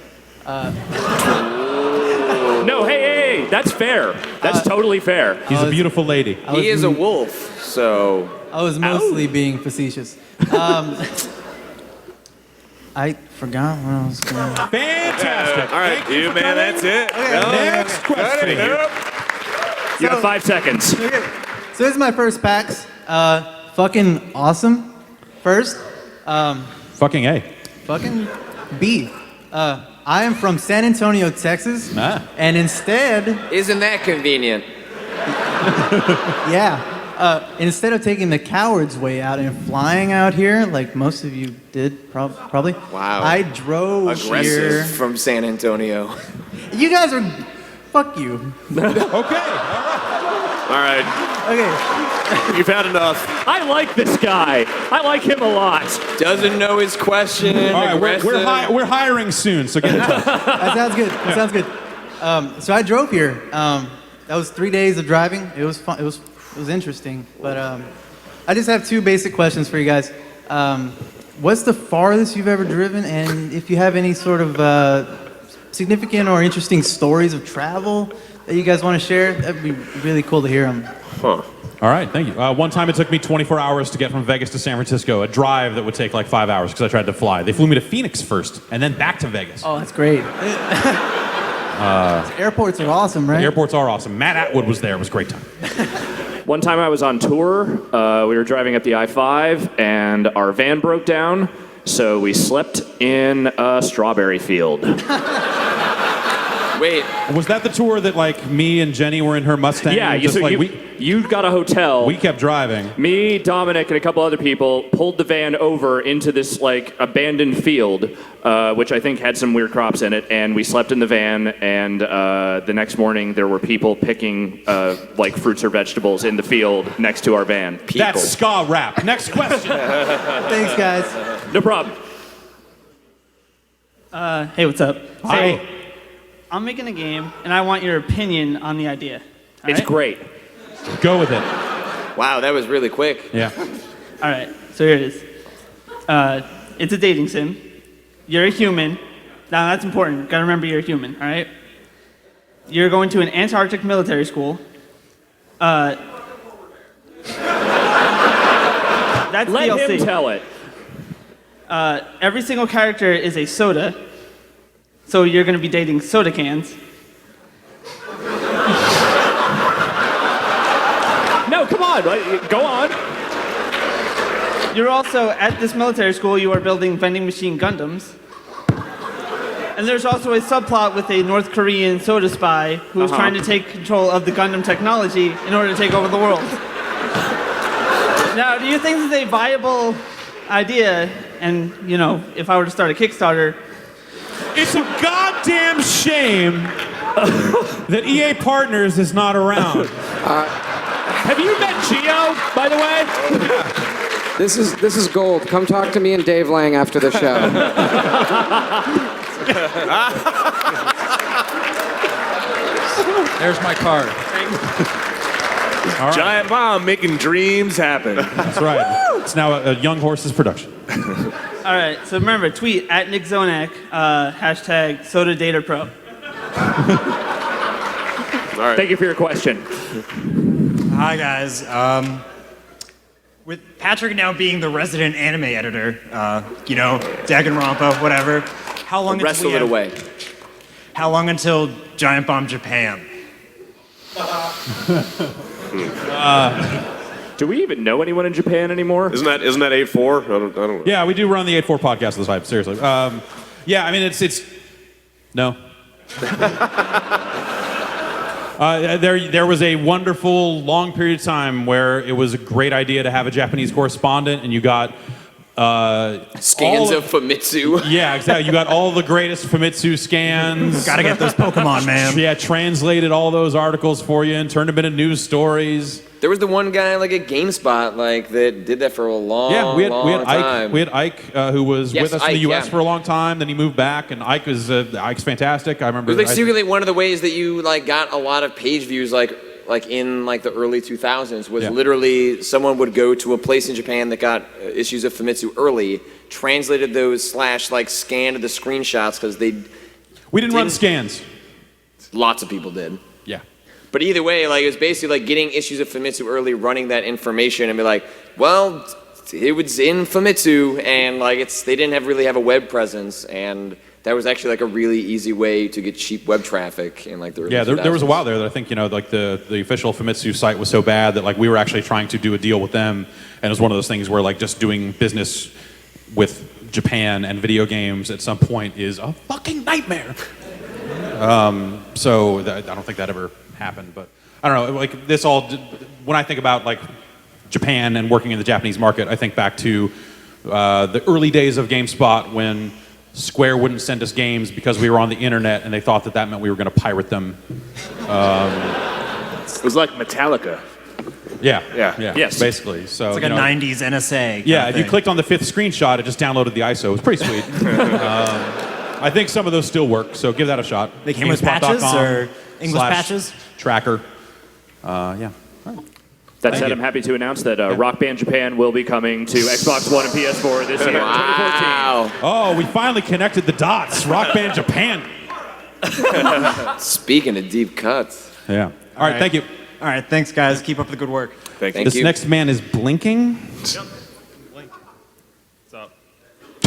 No, hey, that's fair. That's totally fair. He's a beautiful lady. He is a wolf, so. I was mostly being facetious. I forgot what I was going to. Fantastic. All right, Thank you for man, coming. that's it. Next question. You have 5 seconds. So this is my first PAX. Fucking awesome. First. Fucking A. Fucking B. I am from San Antonio, Texas. And instead. Isn't that convenient? Yeah. Instead of taking the coward's way out and flying out here, like most of you did probably. Wow. I drove Aggressive here. from San Antonio. You guys are. Fuck you. Okay. All right. Okay. You've had enough. I like this guy. I like him a lot. Doesn't know his question. All right, aggressive. we're hiring soon, so get in touch. That sounds good. That sounds good. So I drove here. That was 3 days of driving. It was fun. It was interesting. But I just have 2 basic questions for you guys. What's the farthest you've ever driven? And if you have any sort of significant or interesting stories of travel that you guys want to share, that'd be really cool to hear them. Huh. All right, thank you. One time it took me 24 hours to get from Vegas to San Francisco, a drive that would take like 5 hours because I tried to fly. They flew me to Phoenix first and then back to Vegas. Oh, that's great. Airports are awesome, right? Airports are awesome. Matt Atwood was there. It was a great time. One time I was on tour. We were driving up the I-5, and our van broke down, so we slept in a strawberry field. Wait. Was that the tour that like me and Jenny were in her Mustang? Yeah, and just, you got a hotel. We kept driving. Me, Dominic, and a couple other people pulled the van over into this like abandoned field, which I think had some weird crops in it, and we slept in the van. And the next morning, there were people picking like fruits or vegetables in the field next to our van. That's ska rap. Next question. Thanks, guys. No problem. Hey, what's up? Hi. So, I'm making a game, and I want your opinion on the idea. All It's right? great. Go with it. Wow, that was really quick. Yeah. All right, so here it is. It's a dating sim. You're a human. Now, that's important. Gotta remember you're a human, all right? You're going to an Antarctic military school. That's Let DLC. him tell it. Every single character is a soda. So you're going to be dating soda cans. No, come on. Go on. You're also, at this military school, you are building vending machine Gundams. And there's also a subplot with a North Korean soda spy who is trying to take control of the Gundam technology in order to take over the world. Now, do you think this is a viable idea? And, you know, if I were to start a Kickstarter, It's a goddamn shame that EA Partners is not around. Have you met Gio, by the way? This is gold. Come talk to me and Dave Lang after the show. There's my card. Giant bomb making dreams happen. That's right. It's now a Young Horses production. all right, so remember, tweet at Nick Zonak, hashtag SodaDaterPro. All right. Thank you for your question. Hi, guys. With Patrick now being the resident anime editor, you know, Danganronpa, whatever, how long until Wrestle it away. How long until Giant Bomb Japan? Do we even know anyone in Japan anymore? Isn't that 8-4? I don't know. Yeah, we do run the 8-4 podcast this vibe, seriously. Yeah, I mean, it's no. There was a wonderful long period of time where it was a great idea to have a Japanese correspondent, and you got Scans of Famitsu. Yeah, exactly. You got all the greatest Famitsu scans. Gotta get those Pokemon, man. Yeah, translated all those articles for you and turned them into news stories. There was the one guy like at GameSpot that did that for a long, long time. We had Ike who was with us in the U.S. yeah. for a long time. Then he moved back, and Ike's fantastic. I remember. It was like secretly one of the ways that you like got a lot of page views, like in like the early 2000s, was literally someone would go to a place in Japan that got issues of Famitsu early, translated those / like scanned the screenshots because we didn't run scans. Lots of people did. Yeah. But either way, like it was basically like getting issues of Famitsu early, running that information, and be like, well, it was in Famitsu, and like they didn't really have a web presence, and that was actually like a really easy way to get cheap web traffic in like the early 2000s. There was a while there that I think like the official Famitsu site was so bad that like we were actually trying to do a deal with them, and it was one of those things where like just doing business with Japan and video games at some point is a fucking nightmare. So I don't think that ever happened, but I don't know. Like this all, when I think about like Japan and working in the Japanese market, I think back to the early days of GameSpot when Square wouldn't send us games because we were on the internet, and they thought that meant we were going to pirate them. It was like Metallica. Yeah. Yes. Basically. So It's like a 90s NSA. Yeah, if you clicked on the 5th screenshot, it just downloaded the ISO. It was pretty sweet. I think some of those still work, so give that a shot. They came with patches or English / patches? Tracker. Yeah. That said, I'm happy to announce that Rock Band Japan will be coming to Xbox One and PS4 this year, 2014. Oh, we finally connected the dots. Rock Band Japan. Speaking of deep cuts. Yeah. All right, thank you. All right, thanks, guys. Keep up the good work. Thank This you. next man is blinking. What's up?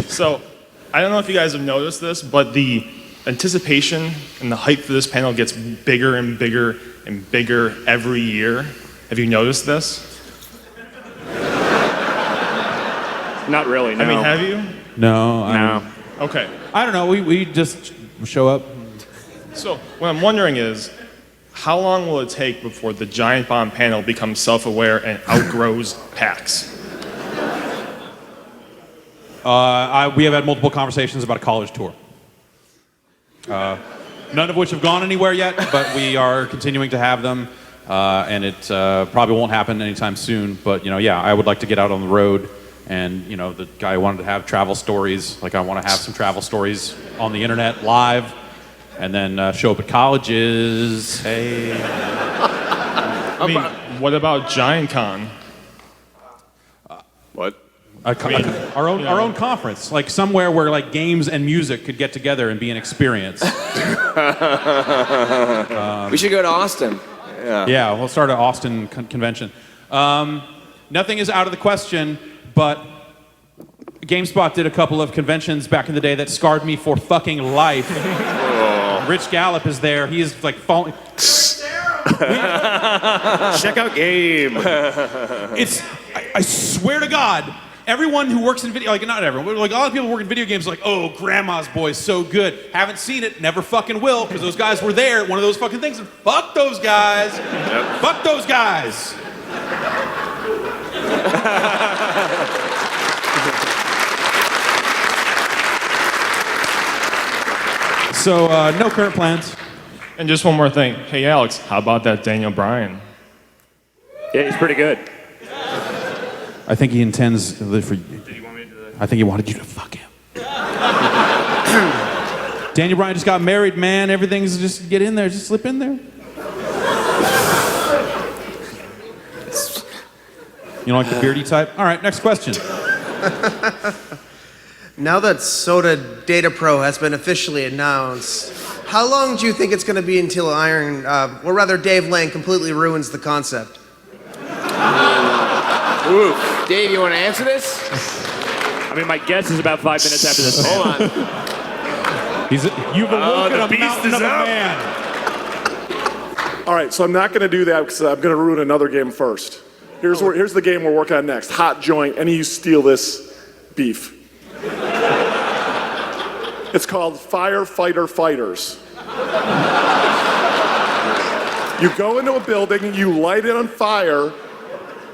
So, I don't know if you guys have noticed this, but the anticipation and the hype for this panel gets bigger and bigger and bigger every year. Have you noticed this? Not really, no. I mean, have you? No. Okay. I don't know. We just show up. So, what I'm wondering is, how long will it take before the Giant Bomb panel becomes self-aware and outgrows PAX? We have had multiple conversations about a college tour. None of which have gone anywhere yet, but we are continuing to have them. And it probably won't happen anytime soon. But, I would like to get out on the road. And, the guy wanted to have travel stories. Like, I want to have some travel stories on the internet live. And then show up at colleges. Hey. I mean, what about Giant Con? What? Our own conference, like somewhere where like games and music could get together and be an experience. We should go to Austin. Yeah, we'll start an Austin convention. Nothing is out of the question, but GameSpot did a couple of conventions back in the day that scarred me for fucking life. Rich Gallup is there. He is like falling. Check out Game. I swear to God, everyone who works in video, like not everyone, but like a lot of people who work in video games, are like, oh, Grandma's Boy is so good. Haven't seen it, never fucking will, because those guys were there at one of those fucking things, and fuck those guys. Yep. Fuck those guys. So, no current plans. And just one more thing. Hey, Alex, how about that Daniel Bryan? Yeah, he's pretty good. I think he intends for. I think he wanted you to fuck him. Daniel Bryan just got married, man. Everything's just get in there, just slip in there. You don't like the beardy type? All right, next question. Now that Soda Data Pro has been officially announced, how long do you think it's going to be until Dave Lang completely ruins the concept? Oof. Dave, you want to answer this? I mean, my guess is about 5 minutes after this. Hold on. You've awoken the a beast mountain is of a up. man. All right, so I'm not going to do that because I'm going to ruin another game first. Here's the game we're working on next. Hot Joint. Any of you steal this beef. It's called Firefighter Fighters. You go into a building, you light it on fire,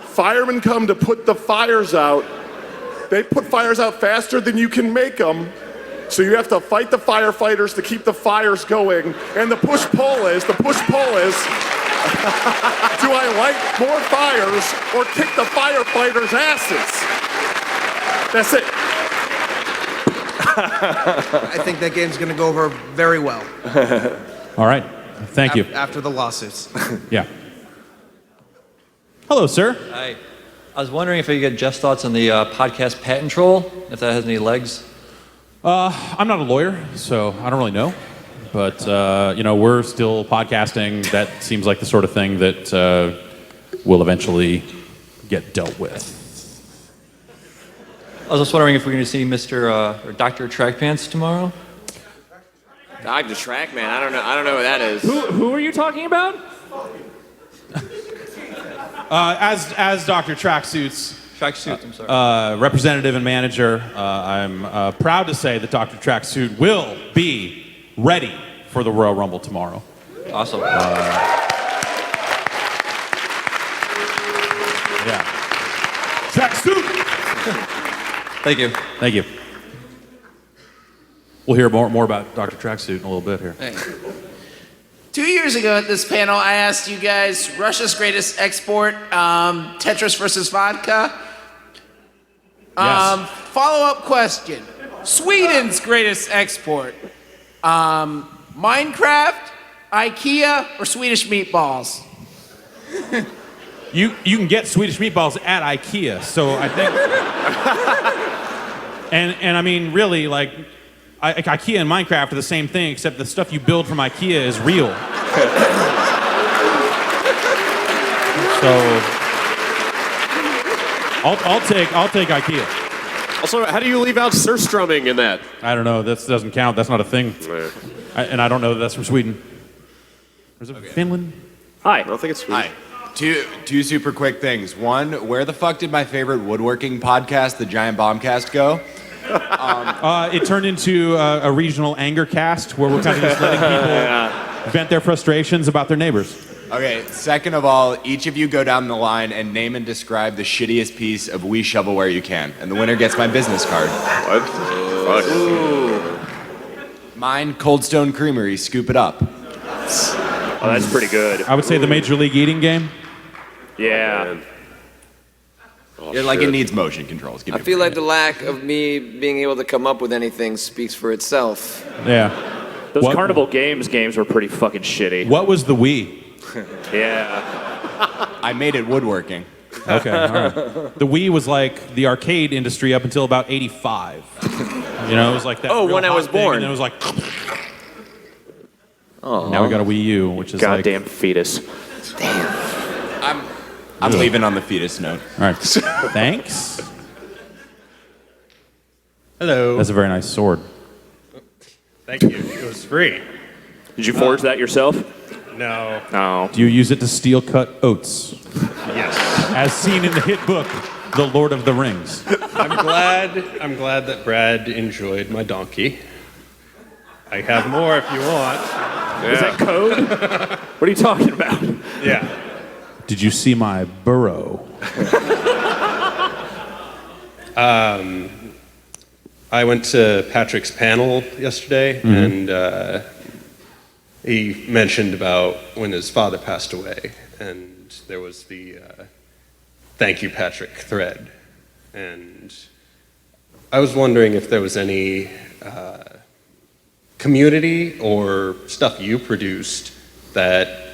firemen come to put the fires out, They put fires out faster than you can make them. So you have to fight the firefighters to keep the fires going. And the push-pull is, do I light more fires or kick the firefighters' asses? That's it. I think that game's going to go over very well. All right. Thank you. After the lawsuits. Yeah. Hello, sir. Hi. I was wondering if I could get Jeff's thoughts on the podcast patent troll, if that has any legs. I'm not a lawyer, so I don't really know. But, we're still podcasting. That seems like the sort of thing that will eventually get dealt with. I was just wondering if we're going to see Mr. or Dr. Trackpants tomorrow. Dr. Trackman, I don't know who that is. Who are you talking about? As Dr. Tracksuits, I'm sorry. representative and manager, I'm proud to say that Dr. Tracksuit will be ready for the Royal Rumble tomorrow. Awesome. Yeah. Tracksuit! Thank you. Thank you. We'll hear more about Dr. Tracksuit in a little bit here. 2 years ago at this panel, I asked you guys Russia's greatest export, Tetris versus vodka. Yes. Follow-up question. Sweden's greatest export, Minecraft, IKEA, or Swedish meatballs? You can get Swedish meatballs at IKEA, so I think... and I mean, really, like, IKEA and Minecraft are the same thing, except the stuff you build from IKEA is real. So, I'll take IKEA. Also, how do you leave out surstrumming in that? I don't know. That doesn't count. That's not a thing. And I don't know that that's from Sweden. Or is it Finland? Hi. I don't think it's Sweden. Hi. Two super quick things. One, where the fuck did my favorite woodworking podcast, the Giant Bombcast, go? It turned into a regional anger cast where we're kind of just letting people vent their frustrations about their neighbors. Okay, second of all, each of you go down the line and name and describe the shittiest piece of Wii Shovelware you can. And the winner gets my business card. What? Mine, Cold Stone Creamery, Scoop It Up. Oh, that's pretty good. I would say the Major League Eating game. Yeah. It needs motion controls. I feel like the lack of me being able to come up with anything speaks for itself. Yeah. Those Carnival Games were pretty fucking shitty. What was the Wii? Yeah. I made it woodworking. Okay, all right. The Wii was like the arcade industry up until about 85. It was like that. Oh, real when I hot was thing, born. And then it was like... Oh. Now we got a Wii U, which is goddamn fetus. I'm leaving on the fetus note. All right. Thanks. Hello. That's a very nice sword. Thank you. It was free. Did you forge that yourself? No. No. Do you use it to steel cut oats? Yes. As seen in the hit book, The Lord of the Rings. I'm glad that Brad enjoyed my donkey. I have more if you want. Is that code? What are you talking about? Yeah. Did you see my burrow? I went to Patrick's panel yesterday, and he mentioned about when his father passed away, and there was the thank you, Patrick thread. And I was wondering if there was any community or stuff you produced that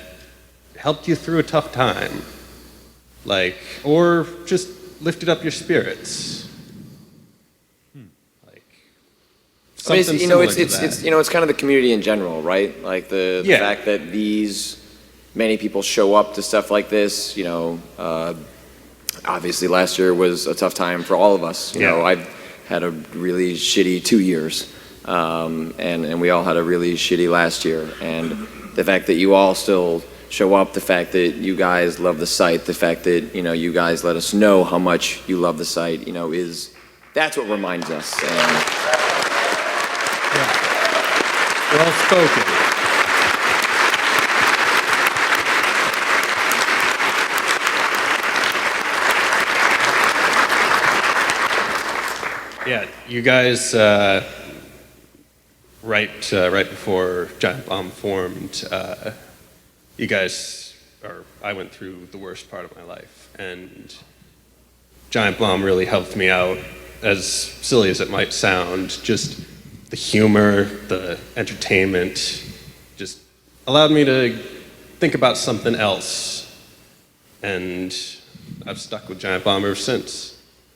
helped you through a tough time, or just lifted up your spirits. I mean, it's kind of the community in general, right? Like the fact that many people show up to stuff like this. Obviously last year was a tough time for all of us. You know, I've had a really shitty 2 years, and we all had a really shitty last year. And the fact that you all still show up, the fact that you guys love the site, the fact that you guys let us know how much you love the site, that's what reminds us. And, well spoken. Yeah, you guys, right before Giant Bomb formed, you guys, or I went through the worst part of my life, and Giant Bomb really helped me out. As silly as it might sound, just the humor, the entertainment, just allowed me to think about something else, and I've stuck with Giant Bomb ever since.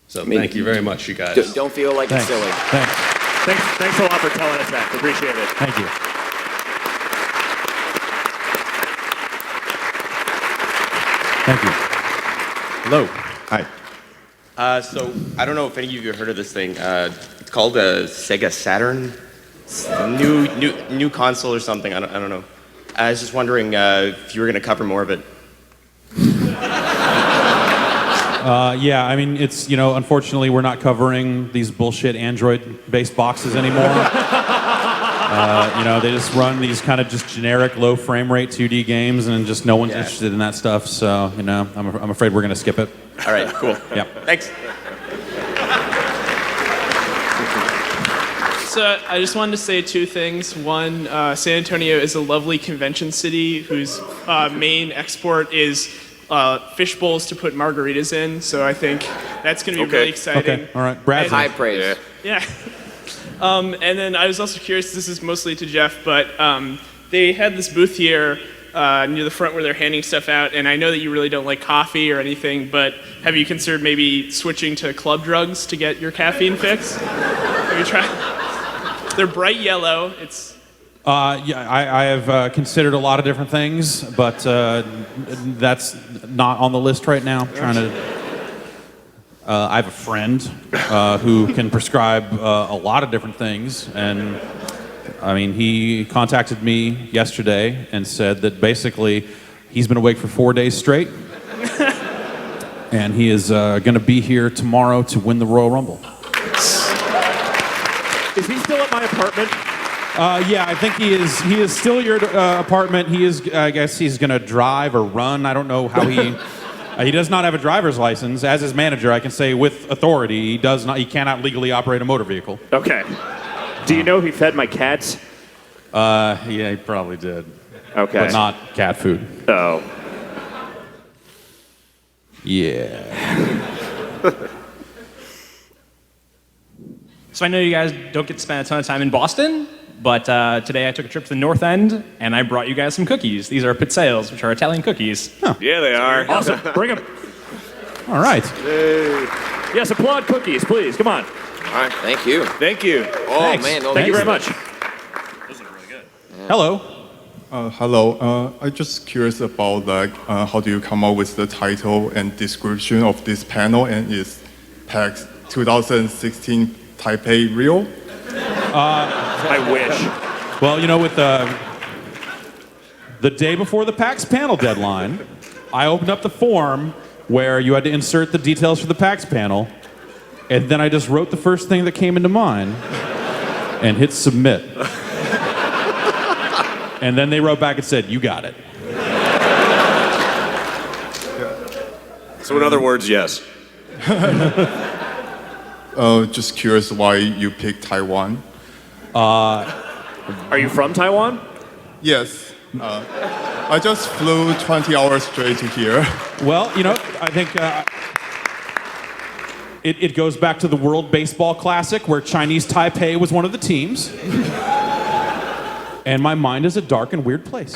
So thank you very much, you guys. Don't feel like it's silly. Thanks a lot for telling us that. Appreciate it. Thank you. Thank you. Hello. Hi. So I don't know if any of you have heard of this thing. It's called a Sega Saturn. It's a new console or something. I don't know. I was just wondering if you were going to cover more of it. Yeah, I mean, it's, unfortunately, we're not covering these bullshit Android-based boxes anymore. They just run these kind of just generic low frame rate 2D games, and just no one's interested in that stuff. So, I'm afraid we're going to skip it. All right, cool. Yep. Thanks. So I just wanted to say two things. One, San Antonio is a lovely convention city whose main export is fish bowls to put margaritas in. So I think that's going to be really exciting. Okay, all right. Brad. High praise. Yeah. And then I was also curious, this is mostly to Jeff, but they had this booth here near the front where they're handing stuff out, and I know that you really don't like coffee or anything, but have you considered maybe switching to club drugs to get your caffeine fix? Have you tried? They're bright yellow. It's Yeah, I have considered a lot of different things, but that's not on the list right now. I'm trying to. I have a friend who can prescribe a lot of different things, and I mean, he contacted me yesterday and said that basically he's been awake for 4 days straight, and he is going to be here tomorrow to win the Royal Rumble. Is he still at my apartment? Yeah, I think he is. He is still at your apartment. He is. I guess he's going to drive or run. I don't know how he. He does not have a driver's license. As his manager, I can say with authority, he does not. He cannot legally operate a motor vehicle. Okay. Do you know he fed my cats? Yeah, he probably did. Okay. But not cat food. Oh. Yeah. So I know you guys don't get to spend a ton of time in Boston, but today I took a trip to the North End, and I brought you guys some cookies. These are pizzelles, which are Italian cookies. Huh. Yeah, they are. Awesome. Bring them. All right. Yes, applaud cookies, please. Come on. All right, thank you. Thank you. Oh, Thanks. man. Thank you very much. Hello. Hello. I'm just curious about how do you come up with the title and description of this panel, and is PAX 2016 Taipei real? I wish. Well, with the day before the PAX panel deadline, I opened up the form where you had to insert the details for the PAX panel, and then I just wrote the first thing that came into mind and hit submit. And then they wrote back and said, "You got it." So in other words, yes. Just curious why you picked Taiwan. Are you from Taiwan? Yes. I just flew 20 hours straight to here. Well, I think it goes back to the World Baseball Classic where Chinese Taipei was one of the teams. And my mind is a dark and weird place.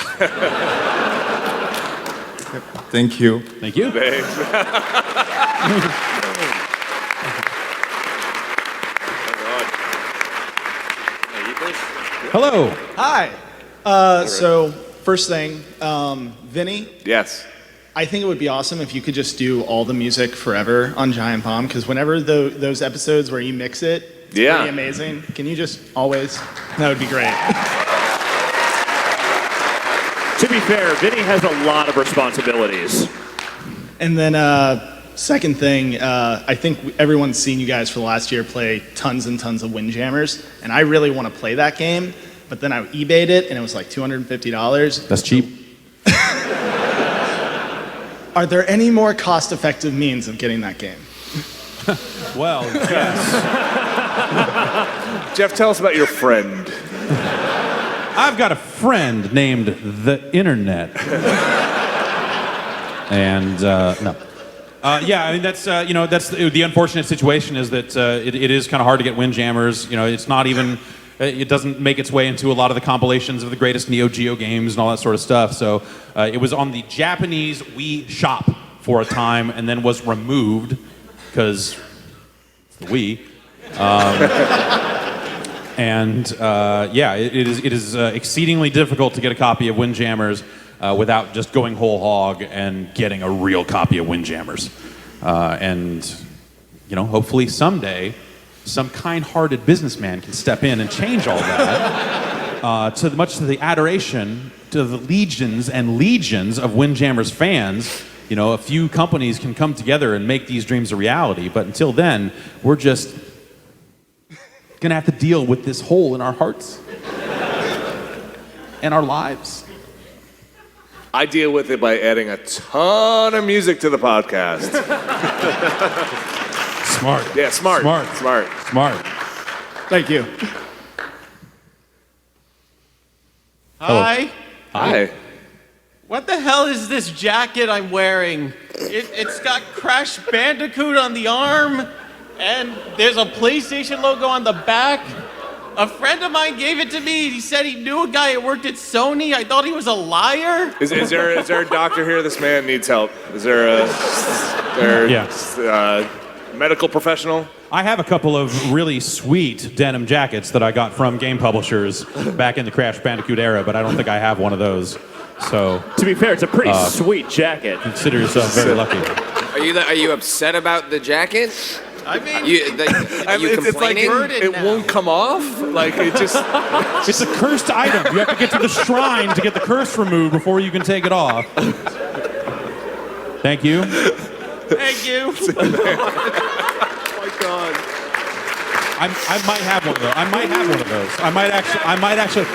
Thank you. Thank you. Hello. Hi. So, first thing, Vinny? Yes. I think it would be awesome if you could just do all the music forever on Giant Bomb, because whenever those episodes where you mix it, it's pretty amazing. Can you just always? That would be great. To be fair, Vinny has a lot of responsibilities. And then, second thing, I think everyone's seen you guys for the last year play tons and tons of Windjammers, and I really want to play that game, but then I eBayed it, and it was like $250. That's cheap. Are there any more cost-effective means of getting that game? Well, yes. Jeff, tell us about your friend. I've got a friend named the Internet. And no. Yeah, I mean that's that's the unfortunate situation is that it is kind of hard to get Windjammers. It's not even it doesn't make its way into a lot of the compilations of the greatest Neo Geo games and all that sort of stuff. So it was on the Japanese Wii shop for a time and then was removed because the Wii. It is exceedingly difficult to get a copy of Windjammers without just going whole hog and getting a real copy of Windjammers. Hopefully someday some kind-hearted businessman can step in and change all that. Much to the adoration to the legions and legions of Windjammers fans, a few companies can come together and make these dreams a reality. But until then, we're just gonna have to deal with this hole in our hearts and our lives. I deal with it by adding a ton of music to the podcast. Smart. Yeah, smart. Thank you. Hi. Hi. What the hell is this jacket I'm wearing? It's got Crash Bandicoot on the arm, and there's a PlayStation logo on the back. A friend of mine gave it to me. He said he knew a guy that worked at Sony. I thought he was a liar. Is there a doctor here? This man needs help. Is there a medical professional? I have a couple of really sweet denim jackets that I got from game publishers back in the Crash Bandicoot era, but I don't think I have one of those. So, to be fair, it's a pretty sweet jacket. Consider yourself very lucky. Are you upset about the jacket? I mean, it's like it won't come off. Like it just. It's a cursed item. You have to get to the shrine to get the curse removed before you can take it off. Thank you. Thank you. Oh my God. I might have one of those. I might actually.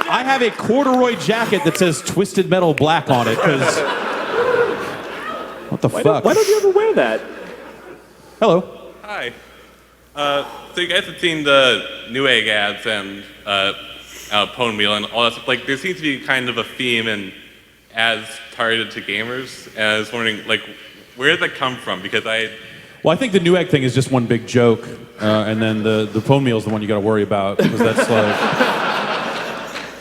I have a corduroy jacket that says Twisted Metal Black on it because. What the fuck? Why don't you ever wear that? Hello. Hi. So you guys have seen the Newegg ads and Oatmeal and all that stuff. Like, there seems to be kind of a theme in ads targeted to gamers. And I was wondering, where did that come from? Because Well, I think the Newegg thing is just one big joke, and then the Oatmeal is the one you got to worry about because that's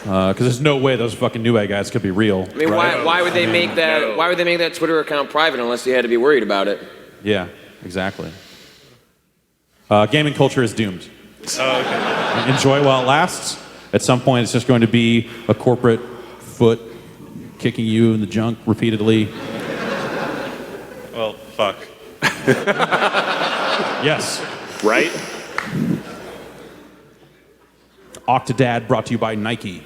because there's no way those fucking Newegg ads could be real. I mean, right? why would they make that? No. Why would they make that Twitter account private unless you had to be worried about it? Yeah, exactly. Gaming culture is doomed. okay. Enjoy while it lasts. At some point, it's just going to be a corporate foot kicking you in the junk repeatedly. Well, fuck. Yes. Right? Octodad brought to you by Nike.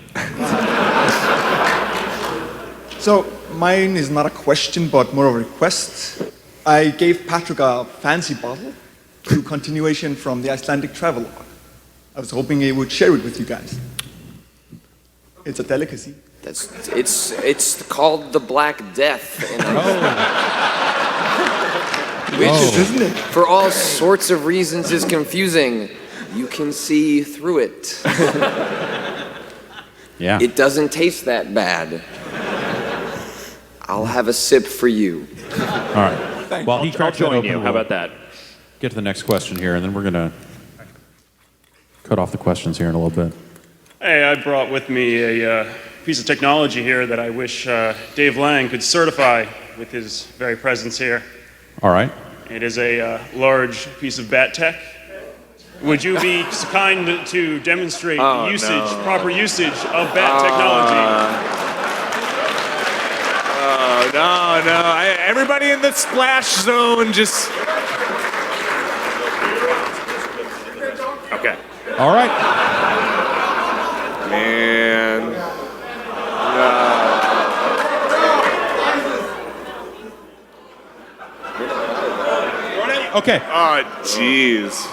So, mine is not a question, but more of a request. I gave Patrick a fancy bottle to continuation from the Icelandic travelogue. I was hoping he would share it with you guys. It's a delicacy. It's called the Black Death. Which, isn't it? for all sorts of reasons, is confusing. You can see through it. Yeah. It doesn't taste that bad. I'll have a sip for you. All right. Well, he cracks that join open. you. How about that? Get to the next question here, and then we're going to cut off the questions here in a little bit. Hey, I brought with me a piece of technology here that I wish Dave Lang could certify with his very presence here. All right. It is a large piece of bat tech. Would you be so kind to demonstrate the proper usage of bat technology? No. Everybody in the splash zone just. Okay. All right. Man. Okay. Oh, jeez.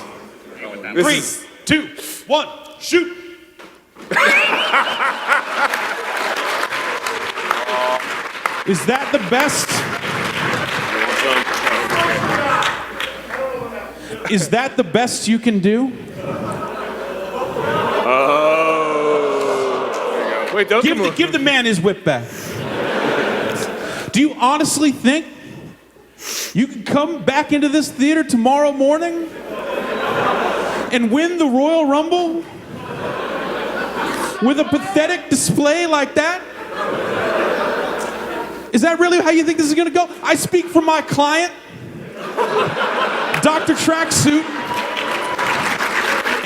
3, 2, 1, shoot. Is that the best? Is that the best you can do? Wait, don't give the man his whip back. Do you honestly think you can come back into this theater tomorrow morning and win the Royal Rumble with a pathetic display like that? Is that really how you think this is going to go? I speak for my client, Dr. Tracksuit,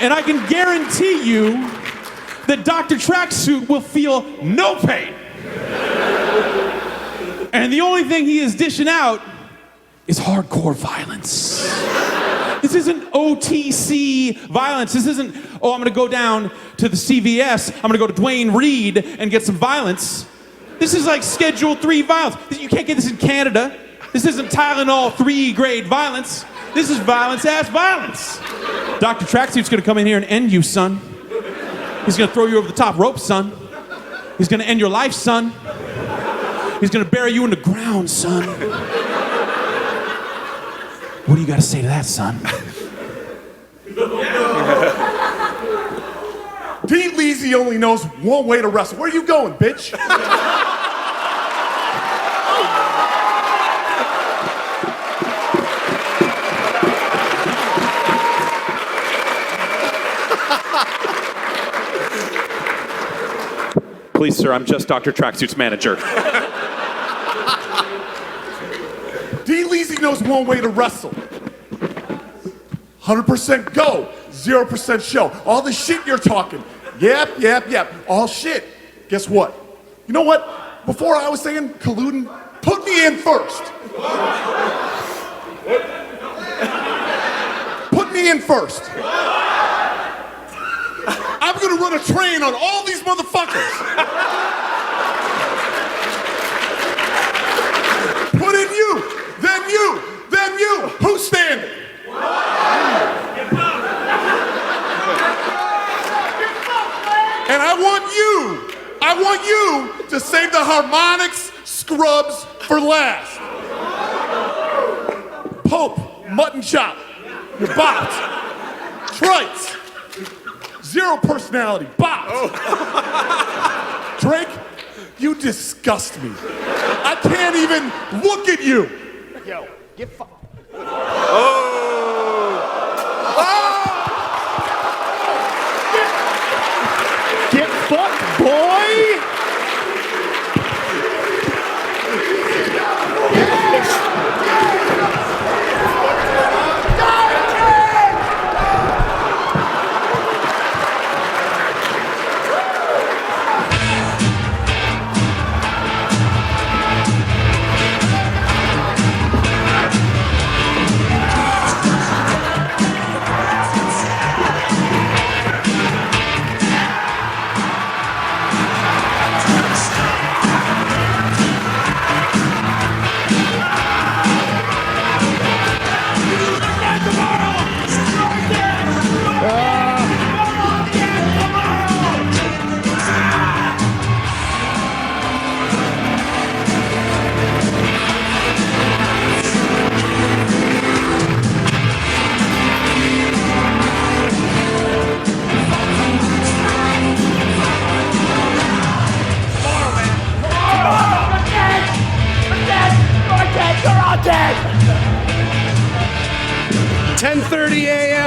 and I can guarantee you that Dr. Tracksuit will feel no pain. And the only thing he is dishing out is hardcore violence. This isn't OTC violence. This isn't, oh, I'm gonna go down to the CVS, I'm gonna go to Dwayne Reed and get some violence. This is like Schedule 3 violence. You can't get this in Canada. This isn't Tylenol 3 grade violence. This is violence-ass violence. Dr. Tracksuit's gonna come in here and end you, son. He's gonna throw you over the top rope, son. He's gonna end your life, son. He's gonna bury you in the ground, son. What do you gotta say to that, son? Pete Leasy only knows one way to wrestle. Where are you going, bitch? Please, sir, I'm just Dr. Tracksuit's manager. D. Leasy knows one way to wrestle. 100% go, 0% show. All the shit you're talking. Yep. All shit. Guess what? You know what? Before I was saying colluding, put me in first. Put me in first. I'm gonna run a train on all these motherfuckers. Put in you, then you, then you. Who's standing? And I want you to save the harmonics scrubs for last. Pope, mutton chop, you're bopped. Trites, zero personality, bopped. Drake, you disgust me. I can't even look at you. Yo, get fucked. Get fucked, boy!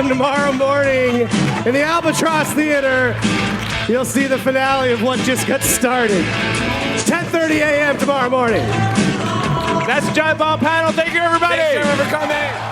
Tomorrow morning in the Albatross Theater, you'll see the finale of what just got started. 10:30 a.m. tomorrow morning. That's the Giant Bomb panel. Thank you, everybody. Thanks, everyone, for coming.